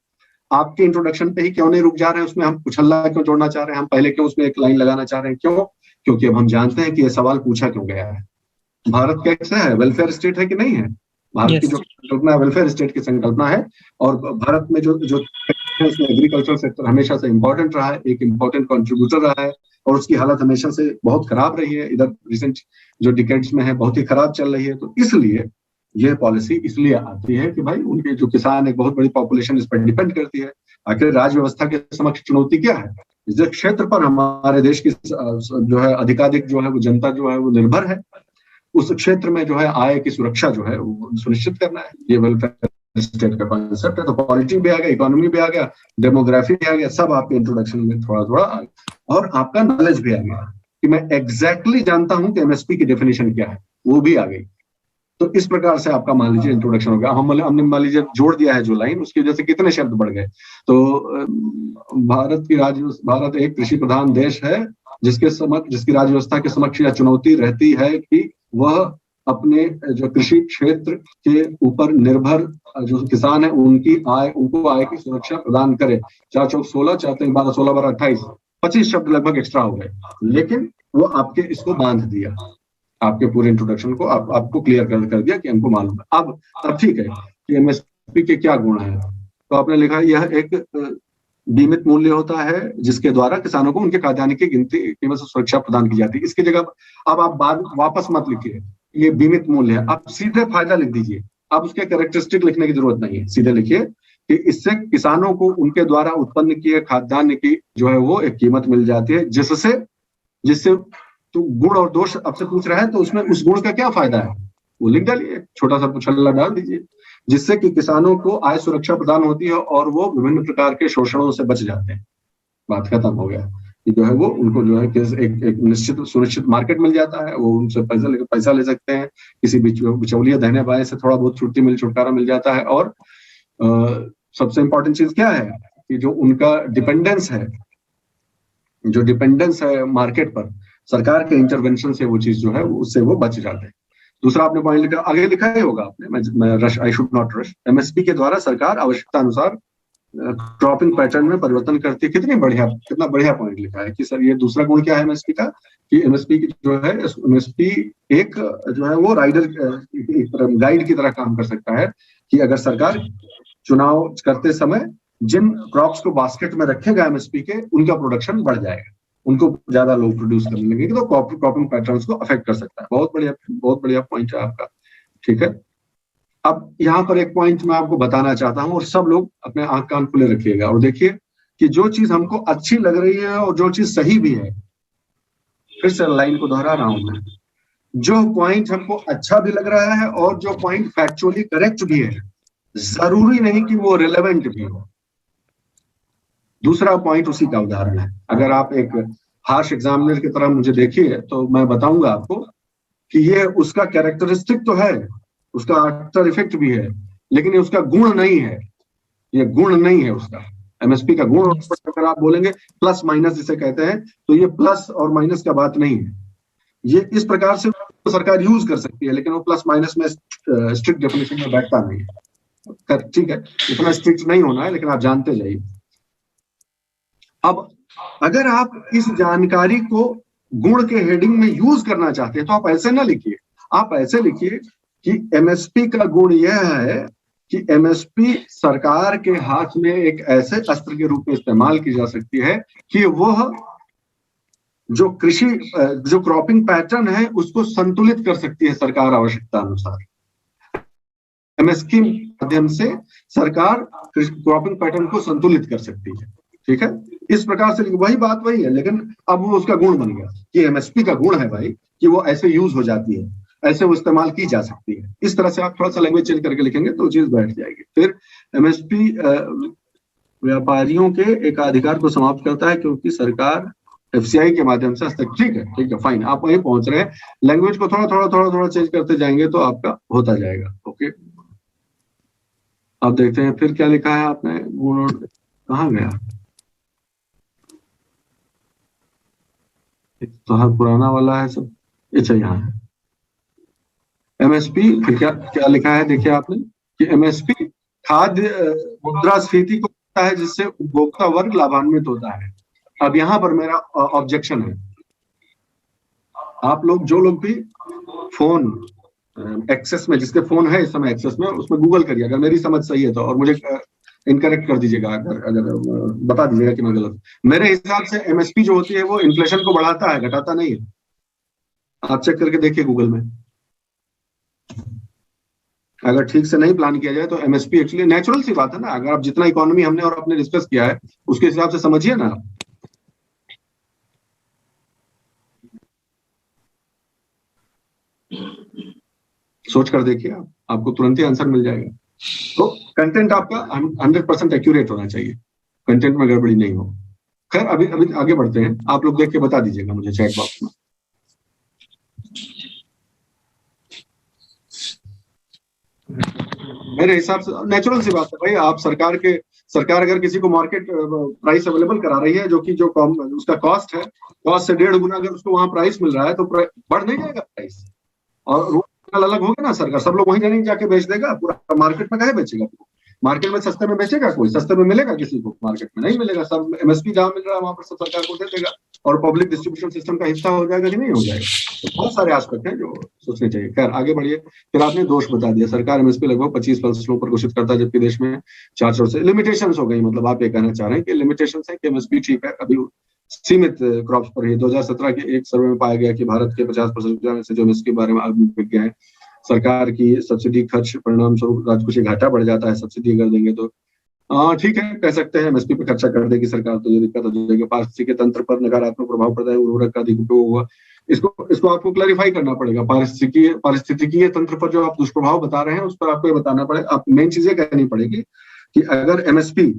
आपके इंट्रोडक्शन पे ही क्यों नहीं रुक जा रहे हैं, उसमें हम कुछ हल्ला क्यों जोड़ना चाह रहे हैं, हम पहले क्यों उसमें एक लाइन लगाना चाह रहे हैं, क्यों? क्योंकि अब हम जानते हैं कि ये सवाल पूछा क्यों गया है। भारत कैसा है, वेलफेयर स्टेट है कि नहीं है? भारत की जो संकल्पना है वेलफेयर स्टेट की संकल्पना है, और भारत में जो उसमें एग्रीकल्चर सेक्टर हमेशा से इम्पोर्टेंट रहा है, एक इम्पोर्टेंट कंट्रीब्यूटर रहा है, और उसकी हालत हमेशा से बहुत खराब रही है, इधर रिसेंट जो डिकेड्स में है बहुत ही खराब चल रही है। तो इसलिए यह पॉलिसी इसलिए आती है कि भाई उनके जो किसान, एक बहुत बड़ी पॉपुलेशन इस पर डिपेंड करती है। आखिर राज्य व्यवस्था के समक्ष चुनौती क्या है? जिस क्षेत्र पर हमारे देश की जो है अधिकाधिक जो है वो जनता जो है वो निर्भर है, उस क्षेत्र में जो है आय की सुरक्षा जो है वो सुनिश्चित करना है। ये वेलफेयर स्टेट का कॉन्सेप्ट है। तो पॉलिटी भी आ गया, इकोनॉमी भी आ गया, डेमोग्राफी भी आ गया, सब आपके इंट्रोडक्शन में थोड़ा थोड़ा आ गया, और आपका नॉलेज भी आ गया कि मैं एग्जैक्टली जानता हूं कि एमएसपी की डेफिनेशन क्या है, वो भी आ गई। तो इस प्रकार से आपका मान लीजिए इंट्रोडक्शन हो गया। हमने मान लीजिए जोड़ दिया है जो लाइन, उसकी वजह से कितने शब्द बढ़ गए। तो भारत एक कृषि प्रधान देश है जिसकी राज्य व्यवस्था के समक्ष यह चुनौती रहती है कि वह अपने जो कृषि क्षेत्र के ऊपर निर्भर जो किसान है उनको आय की सुरक्षा प्रदान करे। 4 चौक 16, 4 3 12, 16 12 28, 25 शब्द लगभग एक्स्ट्रा हो गए, लेकिन वो आपके इसको बांध दिया, आपके पूरे इंट्रोडक्शन को आपको क्लियर कर दिया कि हमको मालूम है। अब ठीक है कि एमएसपी के क्या गुण है, तो आपने लिखा है यह एक बीमित मूल्य होता है जिसके द्वारा किसानों को उनके खाद्यान्न की कीमत से सुरक्षा प्रदान की जाती है। इसकी जगह अब आप वापस मत लिखिए ये बीमित मूल्य है, आप सीधे फायदा लिख दीजिए। अब उसके कैरेक्टरिस्टिक लिखने की जरूरत नहीं है, सीधे लिखिए कि इससे किसानों को उनके द्वारा उत्पन्न किए खाद्यान्न की जो है वो एक कीमत मिल जाती है, जिससे तो गुण और दोष आपसे पूछ रहा है तो उसमें उस गुण का क्या फायदा है वो लिख डालिए, छोटा सा पुछल्ला डाल दीजिए, जिससे कि किसानों को आय सुरक्षा प्रदान होती है और वो विभिन्न प्रकार के शोषणों से बच जाते हैं। बात खत्म हो गया। जो है वो उनको जो है एक निश्चित सुनिश्चित मार्केट मिल जाता है, वो उनसे पैसा ले सकते हैं, किसी बिचौलिया दहने बाएं से थोड़ा बहुत छुटकारा मिल जाता है। और सबसे इंपॉर्टेंट चीज क्या है कि जो उनका डिपेंडेंस है मार्केट पर, सरकार के इंटरवेंशन से वो चीज जो है उससे वो बच जाते हैं। दूसरा आपने पॉइंट लिखा, आगे लिखा ही होगा आपने, मैं rush I should not rush. MSP के द्वारा सरकार आवश्यकता अनुसार क्रॉपिंग पैटर्न में परिवर्तन करती है। कितना बढ़िया पॉइंट लिखा है कि सर ये दूसरा गुण क्या है एमएसपी का, कि एमएसपी की जो है एमएसपी एक जो है वो गाइड की तरह काम कर सकता है कि अगर सरकार चुनाव करते समय जिन क्रॉप्स को बास्केट में रखेगा एमएसपी के, उनका प्रोडक्शन बढ़ जाएगा, उनको ज्यादा लोग प्रोड्यूस करने लगेंगे, तो क्रॉपिंग पैटर्न्स को अफेक्ट कर सकता है। बहुत बढ़िया पॉइंट है आपका, ठीक है। अब यहाँ पर एक पॉइंट मैं आपको बताना चाहता हूँ, और सब लोग अपने आंख कान खुले रखिएगा और देखिए कि जो चीज हमको अच्छी लग रही है और जो चीज सही भी है, फिर से लाइन को दोहरा रहा हूं मैं, जो पॉइंट हमको अच्छा भी लग रहा है और जो पॉइंट फैक्चुअली करेक्ट भी है, जरूरी नहीं कि वो रिलेवेंट भी हो। दूसरा पॉइंट उसी का उदाहरण है। अगर आप एक हार्श एग्जामिनर की तरह मुझे देखिए तो मैं बताऊंगा आपको कि ये उसका कैरेक्टरिस्टिक तो है, उसका आफ्टर इफेक्ट भी है, लेकिन ये उसका गुण नहीं है। ये गुण नहीं है उसका, एमएसपी का गुण। अगर आप बोलेंगे प्लस माइनस जिसे कहते हैं, तो ये प्लस और माइनस का बात नहीं है। ये इस प्रकार से सरकार यूज कर सकती है, लेकिन वो प्लस माइनस में स्ट्रिक्ट डेफिनेशन में बैठता नहीं है। ठीक है, इतना स्ट्रिक्ट नहीं होना है, लेकिन आप जानते जाइए। अब अगर आप इस जानकारी को गुण के हेडिंग में यूज करना चाहते हैं तो आप ऐसे ना लिखिए, आप ऐसे लिखिए कि एमएसपी का गुण यह है कि एमएसपी सरकार के हाथ में एक ऐसे अस्त्र के रूप में इस्तेमाल की जा सकती है कि वह जो क्रॉपिंग पैटर्न है उसको संतुलित कर सकती है सरकार आवश्यकता अनुसार। एमएसपी के माध्यम से सरकार क्रॉपिंग पैटर्न को संतुलित कर सकती है, ठीक है। इस प्रकार से वही बात वही है, लेकिन अब वो उसका गुण बन गया कि एमएसपी का गुण है भाई कि वो ऐसे यूज हो जाती है। ऐसे वो इस्तेमाल की जा सकती है। इस तरह से आप थोड़ा सा लैंग्वेज चेंज करके लिखेंगे तो चीज बैठ जाएगी। फिर एमएसपी व्यापारियों के एकाधिकार को समाप्त करता है क्योंकि सरकार एफसीआई के माध्यम से ठीक है फाइन, आप वहीं पहुंच रहे हैं। लैंग्वेज को थोड़ा चेंज करते जाएंगे तो आपका होता जाएगा। ओके, अब देखते हैं फिर क्या लिखा है आपने। कहाँ गया, तो पुराना वाला है सब। अच्छा, यहाँ है एमएसपी। फिर क्या लिखा है देखिए आपने कि एमएसपी खाद्य मुद्रास्फीति को होता है जिससे उपभोक्ता वर्ग लाभान्वित होता है। अब यहाँ पर मेरा ऑब्जेक्शन है, आप लोग जो लोग भी फोन एक्सेस में, जिसके फोन है इस समय एक्सेस में, उसमें गूगल करिए अगर मेरी समझ सही है तो, और मुझे इनकरेक्ट कर दीजिएगा अगर बता दीजिएगा कि मैं गलत। मेरे हिसाब से एमएसपी जो होती है वो इन्फ्लेशन को बढ़ाता है, घटाता नहीं है। आप चेक करके देखिए गूगल में, अगर ठीक से नहीं प्लान किया जाए तो एमएसपी एक्चुअली नेचुरल सी बात है ना। अगर आप जितना इकोनॉमी हमने और आपने डिस्कस किया है उसके हिसाब से समझिए ना। सोच कर देखिए, आपको तुरंत ही आंसर मिल जाएगा। तो कंटेंट आपका 100% एक्यूरेट होना चाहिए, कंटेंट में गड़बड़ी नहीं हो। खैर अभी आगे बढ़ते हैं, आप लोग देख के बता दीजिएगा मुझे चैट बॉक्स में। मेरे हिसाब से नेचुरल सी बात है भाई, आप सरकार अगर किसी को मार्केट प्राइस अवेलेबल करा रही है जो उसका कॉस्ट है, कॉस्ट से 1.5 गुना अगर उसको वहां प्राइस मिल रहा है तो बढ़ नहीं जाएगा प्राइस। और रूल अलग हो गया ना, सरकार सब लोग वहीं जाके बेच देगा, पूरा मार्केट में काहे बेचेगा? मार्केट में सस्ते में बेचेगा कोई? सस्ते में मिलेगा किसी को? मार्केट में नहीं मिलेगा। सब एमएसपी जहां मिल रहा है वहां पर सब सरकार को दे देगा और पब्लिक डिस्ट्रीब्यूशन सिस्टम का हिस्सा हो जाएगा कि नहीं हो जाएगा। तो बहुत सारे एस्पेक्ट हैं जो सोचने चाहिए। खैर आगे बढ़िए। फिर आपने दोष बता दिया, सरकार एमएसपी लगभग 25 फसलों पर घोषित करता है जबकि देश में 400 से लिमिटेशन हो गई। मतलब आप ये कहना चाह रहे हैं कि लिमिटेशन है कि एमएसपी ठीक है, अभी सीमित क्रॉप्स पर ही। 2017 के एक सर्वे में पाया गया कि भारत के 50% में से जो एमएसपी के बारे में बिक गया है, सरकार की सब्सिडी खर्च परिणाम स्वरूप राजकोषीय घाटा बढ़ जाता है। सब्सिडी कर देंगे तो ठीक है, कह सकते हैं एमएसपी पे खर्चा कर देगी सरकार तो ये दिक्कत हो जाएगी। पारिस्थितिकी तंत्र पर नकारात्मक प्रभाव पड़ता है, उर्वरक का अधिक उपयोग हुआ। इसको आपको क्लैरिफाई करना पड़ेगा। पारिस्थितिकीय तंत्र पर जो आप दुष्प्रभाव बता रहे हैं उस पर आपको ये बताना पड़ेगा। आप मेन चीजें कहनी पड़ेगी कि अगर एमएसपी,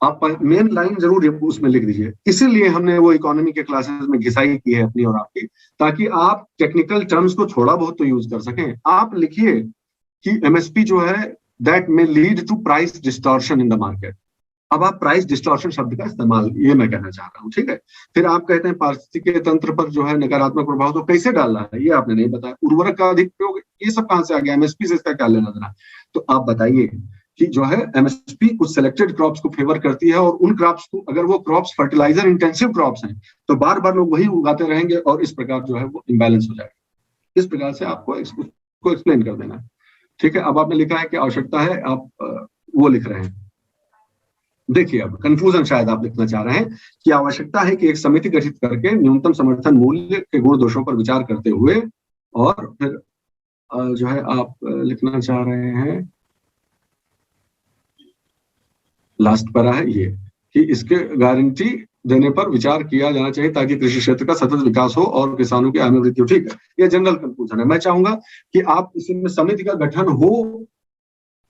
आप मेन लाइन जरूर उसमें लिख दीजिए। इसीलिए हमने वो इकोनॉमी के क्लासेस में घिसाई की है अपनी और आपकी, ताकि आप टेक्निकल टर्म्स को थोड़ा बहुत तो यूज कर सकें। आप लिखिए कि एमएसपी जो है that may lead to price distortion in the market. अब आप प्राइस डिस्टॉर्शन शब्द का इस्तेमाल, ये मैं कहना चाह रहा हूँ, ठीक है। फिर आप कहते हैं पारिस्थितिकीय तंत्र पर जो है नकारात्मक प्रभाव, तो कैसे डालना है ये आपने नहीं बताया। उर्वरक का अधिक प्रयोग, ये सब कहां से आ गया? एमएसपी से इसका क्या लेना देना? तो आप बताइए कि जो है एमएसपी कुछ सिलेक्टेड क्रॉप्स को फेवर करती है, और उन क्रॉप्स को, अगर वो क्रॉप्स फर्टिलाइजर इंटेंसिव क्रॉप्स हैं तो बार बार लोग वही उगाते रहेंगे और इस प्रकार जो है वो इम्बैलेंस हो जाएगा। इस प्रकार से आपको इसको एक्सप्लेन कर देना है, ठीक है। अब आपने लिखा है कि आवश्यकता है, आप वो लिख रहे हैं। देखिए अब कंफ्यूजन शायद आप लिखना चाह रहे हैं कि आवश्यकता है कि एक समिति गठित करके न्यूनतम समर्थन मूल्य के गुण दोषों पर विचार करते हुए, और फिर जो है आप लिखना चाह रहे हैं, लास्ट पैरा है ये, कि इसके गारंटी देने पर विचार किया जाना चाहिए ताकि कृषि क्षेत्र का सतत विकास हो और किसानों की आय में वृद्धि हो। ठीक है, ये जनरल कंक्लूजन है। मैं चाहूंगा कि आप इसमें समिति का गठन हो,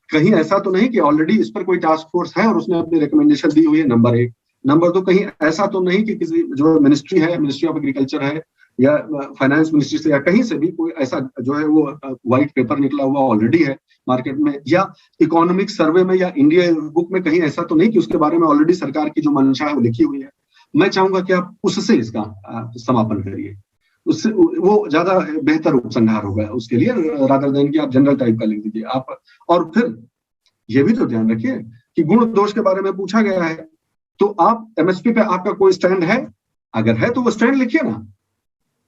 कहीं ऐसा तो नहीं कि ऑलरेडी इस पर कोई टास्क फोर्स है और उसने अपनी रिकमेंडेशन दी हुई है, नंबर 1। नंबर 2, कहीं ऐसा तो नहीं कि किसी जो मिनिस्ट्री है, मिनिस्ट्री ऑफ एग्रीकल्चर है या फाइनेंस मिनिस्ट्री से या कहीं से भी कोई ऐसा जो है वो व्हाइट पेपर निकला हुआ ऑलरेडी है मार्केट में, या इकोनॉमिक सर्वे में या इंडिया बुक में कहीं ऐसा तो नहीं कि उसके बारे में ऑलरेडी सरकार की जो मंशा है वो लिखी हुई है। मैं चाहूंगा कि आप उससे इसका समापन करिए, उससे वो ज्यादा बेहतर उपसंहार होगा उसके लिए, रादर देन कि आप जनरल टाइप का लिख दीजिए आप। और फिर ये भी तो ध्यान रखिए कि गुण दोष के बारे में पूछा गया है, तो आप एमएसपी पे आपका कोई स्टैंड है? अगर है तो वो स्टैंड लिखिए ना,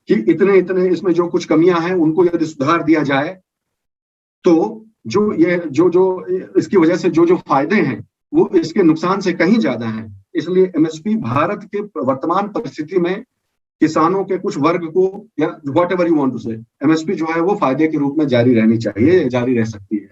कि इतने इतने इसमें जो कुछ कमियां हैं उनको यदि सुधार दिया जाए तो जो इसकी वजह से जो फायदे हैं वो इसके नुकसान से कहीं ज्यादा हैं। इसलिए एमएसपी भारत के वर्तमान परिस्थिति में किसानों के कुछ वर्ग को, या whatever you want to say, MSP जो है वो फायदे के रूप में जारी रहनी चाहिए, जारी रह सकती है,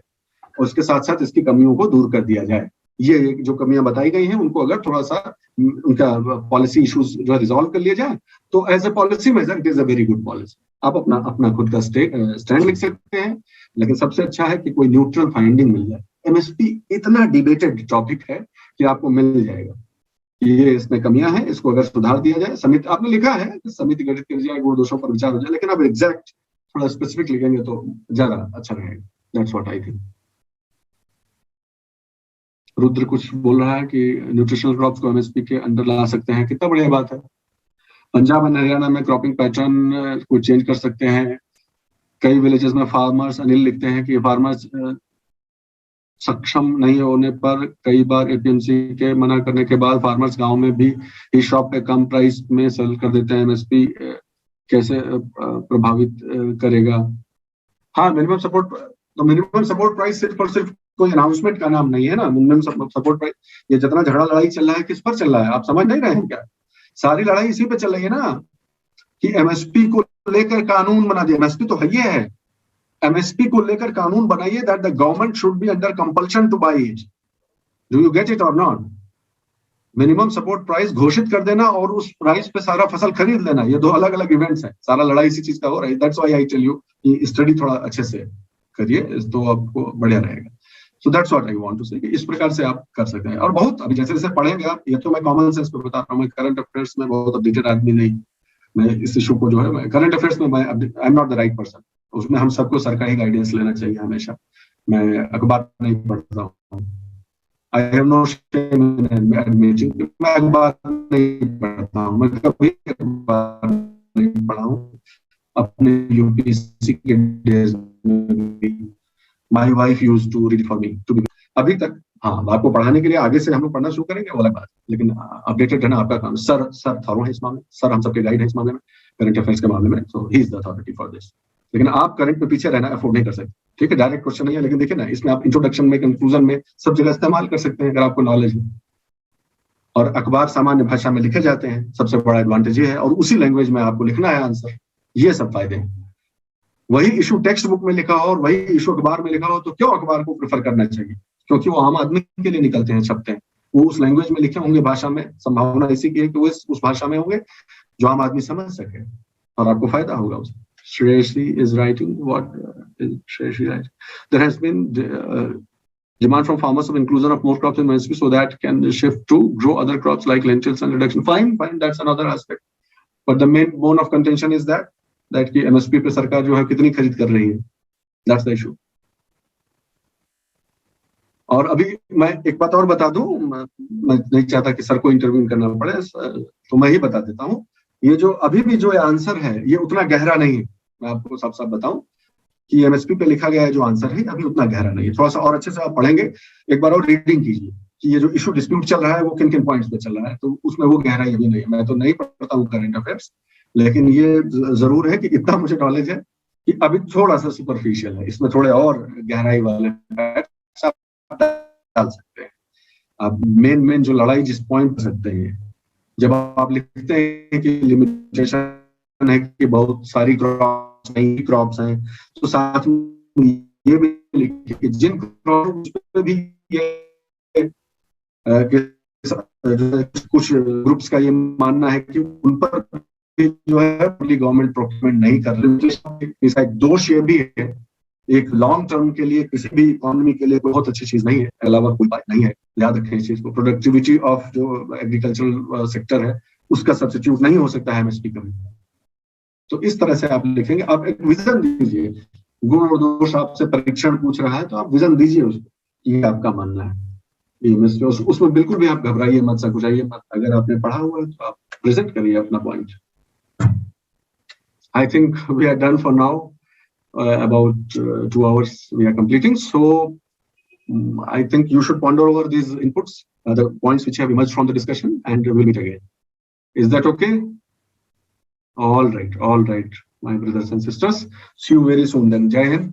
और उसके साथ साथ इसकी कमियों को दूर कर दिया जाए। ये जो कमियां बताई गई हैं उनको अगर थोड़ा सा उनका पॉलिसी इश्यूज जो है रिजॉल्व कर लिया जाए तो as a policy measure it is a very good policy. आप अपना अपना खुद का स्टैंड लिख सकते हैं, लेकिन सबसे अच्छा है कि कोई न्यूट्रल फाइंडिंग मिल जाए। एमएसपी इतना डिबेटेड टॉपिक है कि आपको मिल जाएगा कि ये इसमें कमियां हैं, इसको अगर सुधार दिया जाए। समिति आपने लिखा है कि समिति गठित की जाए, गुण दोषों पर विचार हो जाए, लेकिन अब एग्जैक्ट थोड़ा स्पेसिफिक लिखेंगे तो ज्यादा अच्छा रहेगा। That's what I think. Rudra कुछ बोल रहा है कि न्यूट्रिशनल क्रॉप्स को एमएसपी के अंडर ला सकते हैं, कितना बढ़िया बात है। पंजाब एंड हरियाणा में क्रॉपिंग पैटर्न को चेंज कर सकते हैं। कई विलेजेस में फार्मर्स, अनिल लिखते हैं कि फार्मर्स सक्षम नहीं होने पर कई बार एपीएमसी के मना करने के बाद फार्मर्स गांव में भी इस शॉप पे कम प्राइस में सेल कर देते हैं। एमएसपी कैसे प्रभावित करेगा? हाँ, मिनिमम सपोर्ट प्राइस सिर्फ और सिर्फ कोई अनाउंसमेंट का नाम नहीं है ना। मिनिमम सपोर्ट प्राइस, ये जितना झगड़ा लड़ाई चल रहा है किस पर चल रहा है, आप समझ नहीं रहे हैं क्या? सारी लड़ाई इसी पे चल रही है ना कि एमएसपी को लेकर कानून बना दिया। एमएसपी तो है ये है, एमएसपी को लेकर कानून बनाइए that the government should be under compulsion two by it. Do you get it और नॉट? मिनिमम सपोर्ट प्राइस घोषित कर देना और उस प्राइस पे सारा फसल खरीद लेना, ये दो अलग अलग इवेंट्स हैं। सारा लड़ाई इसी चीज का हो रहा है। That's why I tell you कि स्टडी थोड़ा अच्छे से करिए तो आपको बढ़िया रहेगा। So that's what I want to say कि इस प्रकार से आप कर सकते हैं। और बहुत अभी जैसे जैसे पढ़ेंगे आप, ये तो मैं कॉमन सेंस पे बता रहा हूँ, मैं करंट अफेयर्स में बहुत अपडेटेड आदमी नहीं। मैं इस इशू को जो है करंट अफेयर्स में I am not the right person. उसमें हम सबको सरकारी गाइडेंस लेना चाहिए हमेशा। मैं अखबार नहीं पढ़ता हूँ। I have no shame in admitting मैं अखबार नहीं पढ़ता हूँ। मैं कभी अखबार नहीं पढ़ा हूँ अपने यूपीएससी के डेज में। My wife used to read for me to be अभी तक। हाँ, आपको पढ़ाने के लिए आगे से हम लोग पढ़ना शुरू करेंगे वो अलग बात, लेकिन अपडेटेड रहना आपका काम। सर थॉरो है इस मामले में, सर हम सबके गाइड है इस मामले में, करंट अफेयर्स के मामले में। So he is the authority for this. लेकिन आप करंट पे पीछे रहना अफोर्ड नहीं कर सकते। ठीक है, डायरेक्ट क्वेश्चन नहीं है, लेकिन देखिए ना, इसमें आप इंट्रोडक्शन में, कंक्लूजन में सब जगह इस्तेमाल कर सकते हैं अगर आपको नॉलेज है। और अखबार सामान्य भाषा में लिखे जाते हैं, सबसे बड़ा एडवांटेज ये है। और उसी लैंग्वेज में आपको लिखना है आंसर, ये सब फायदे हैं। वही इशू टेक्स्ट बुक में लिखा हो और वही इशू अखबार में लिखा हो तो क्यों अखबार को प्रेफर करना चाहिए? क्योंकि वो आम आदमी के लिए निकलते हैं, छपते हैं। वो उस लैंग्वेज में लिखे होंगे, भाषा में, संभावना इसी की है कि वो उस भाषा में होंगे जो आम आदमी समझ सके और आपको फायदा होगा उससे। Shreyashi is writing, what is Shreyashi writing? There has been demand from farmers of inclusion of more crops in MSP so that can shift to grow other crops like lentils and reduction. Fine, that's another aspect. But the main bone of contention is that कि MSP पे सरकार जो है कितनी खरीद कर रही है। That's the issue. और अभी मैं एक बात और बता दूं, मैं नहीं चाहता कि सर को इंटरव्यू करना पड़े, तो मैं ही बता देता हूं। ये जो अभी भी जो आंसर है ये उतना गहरा नहीं है। मैं आपको साफ साफ बताऊं कि एमएसपी पे लिखा गया है जो आंसर है अभी उतना गहरा नहीं है। थोड़ा सा और अच्छे से आप पढ़ेंगे, एक बार और रीडिंग कीजिए कि ये जो इशू डिस्प्यूट चल रहा है वो किन किन पॉइंट्स पे चल रहा है, तो उसमें वो गहराई अभी नहीं है। मैं तो नहीं पढ़ता हूँ करंट अफेयर्स, लेकिन ये जरूर है कि इतना मुझे नॉलेज है कि अभी थोड़ा सा सुपरफिशियल है, इसमें थोड़े और गहराई वाले डाल सकते हैं। आप मेन जो लड़ाई जिस पॉइंट पर सकते हैं, जब आप लिखते हैं कि लिमिटेशन है कि बहुत सारी क्रॉप्स हैं, तो साथ में ये भी लिखिए कि जिन क्रॉप्स पे भी कुछ ग्रुप्स का ये मानना है कि उन पर जो है गवर्नमेंट प्रोक्योरमेंट नहीं कर रही। इसका एक दोष ये भी है, एक लॉन्ग टर्म के लिए किसी भी इकोनॉमी के लिए बहुत अच्छी चीज नहीं है, अलावा कोई बात नहीं है। याद रखें इस चीज को। प्रोडक्टिविटी ऑफ जो एग्रीकल्चरल सेक्टर है उसका सब्स्टिट्यूट नहीं हो सकता है एमएसपी का। तो इस तरह से आप लिखेंगे। आप एक विजन दीजिए, गुण और दोष आपसे परीक्षण पूछ रहा है तो आप विजन दीजिए उसको, ये आपका मानना है। उसमें बिल्कुल भी आप घबराइए मत, सकुचाइए मत। अगर आपने पढ़ा हुआ है तो आप प्रेजेंट करिए अपना point. I think we are done for now. About 2 hours we are completing, so I think you should ponder over these inputs, the points which have emerged from the discussion, and we'll meet again. Is that okay? All right, my brothers and sisters. See you very soon then. Jai Hind.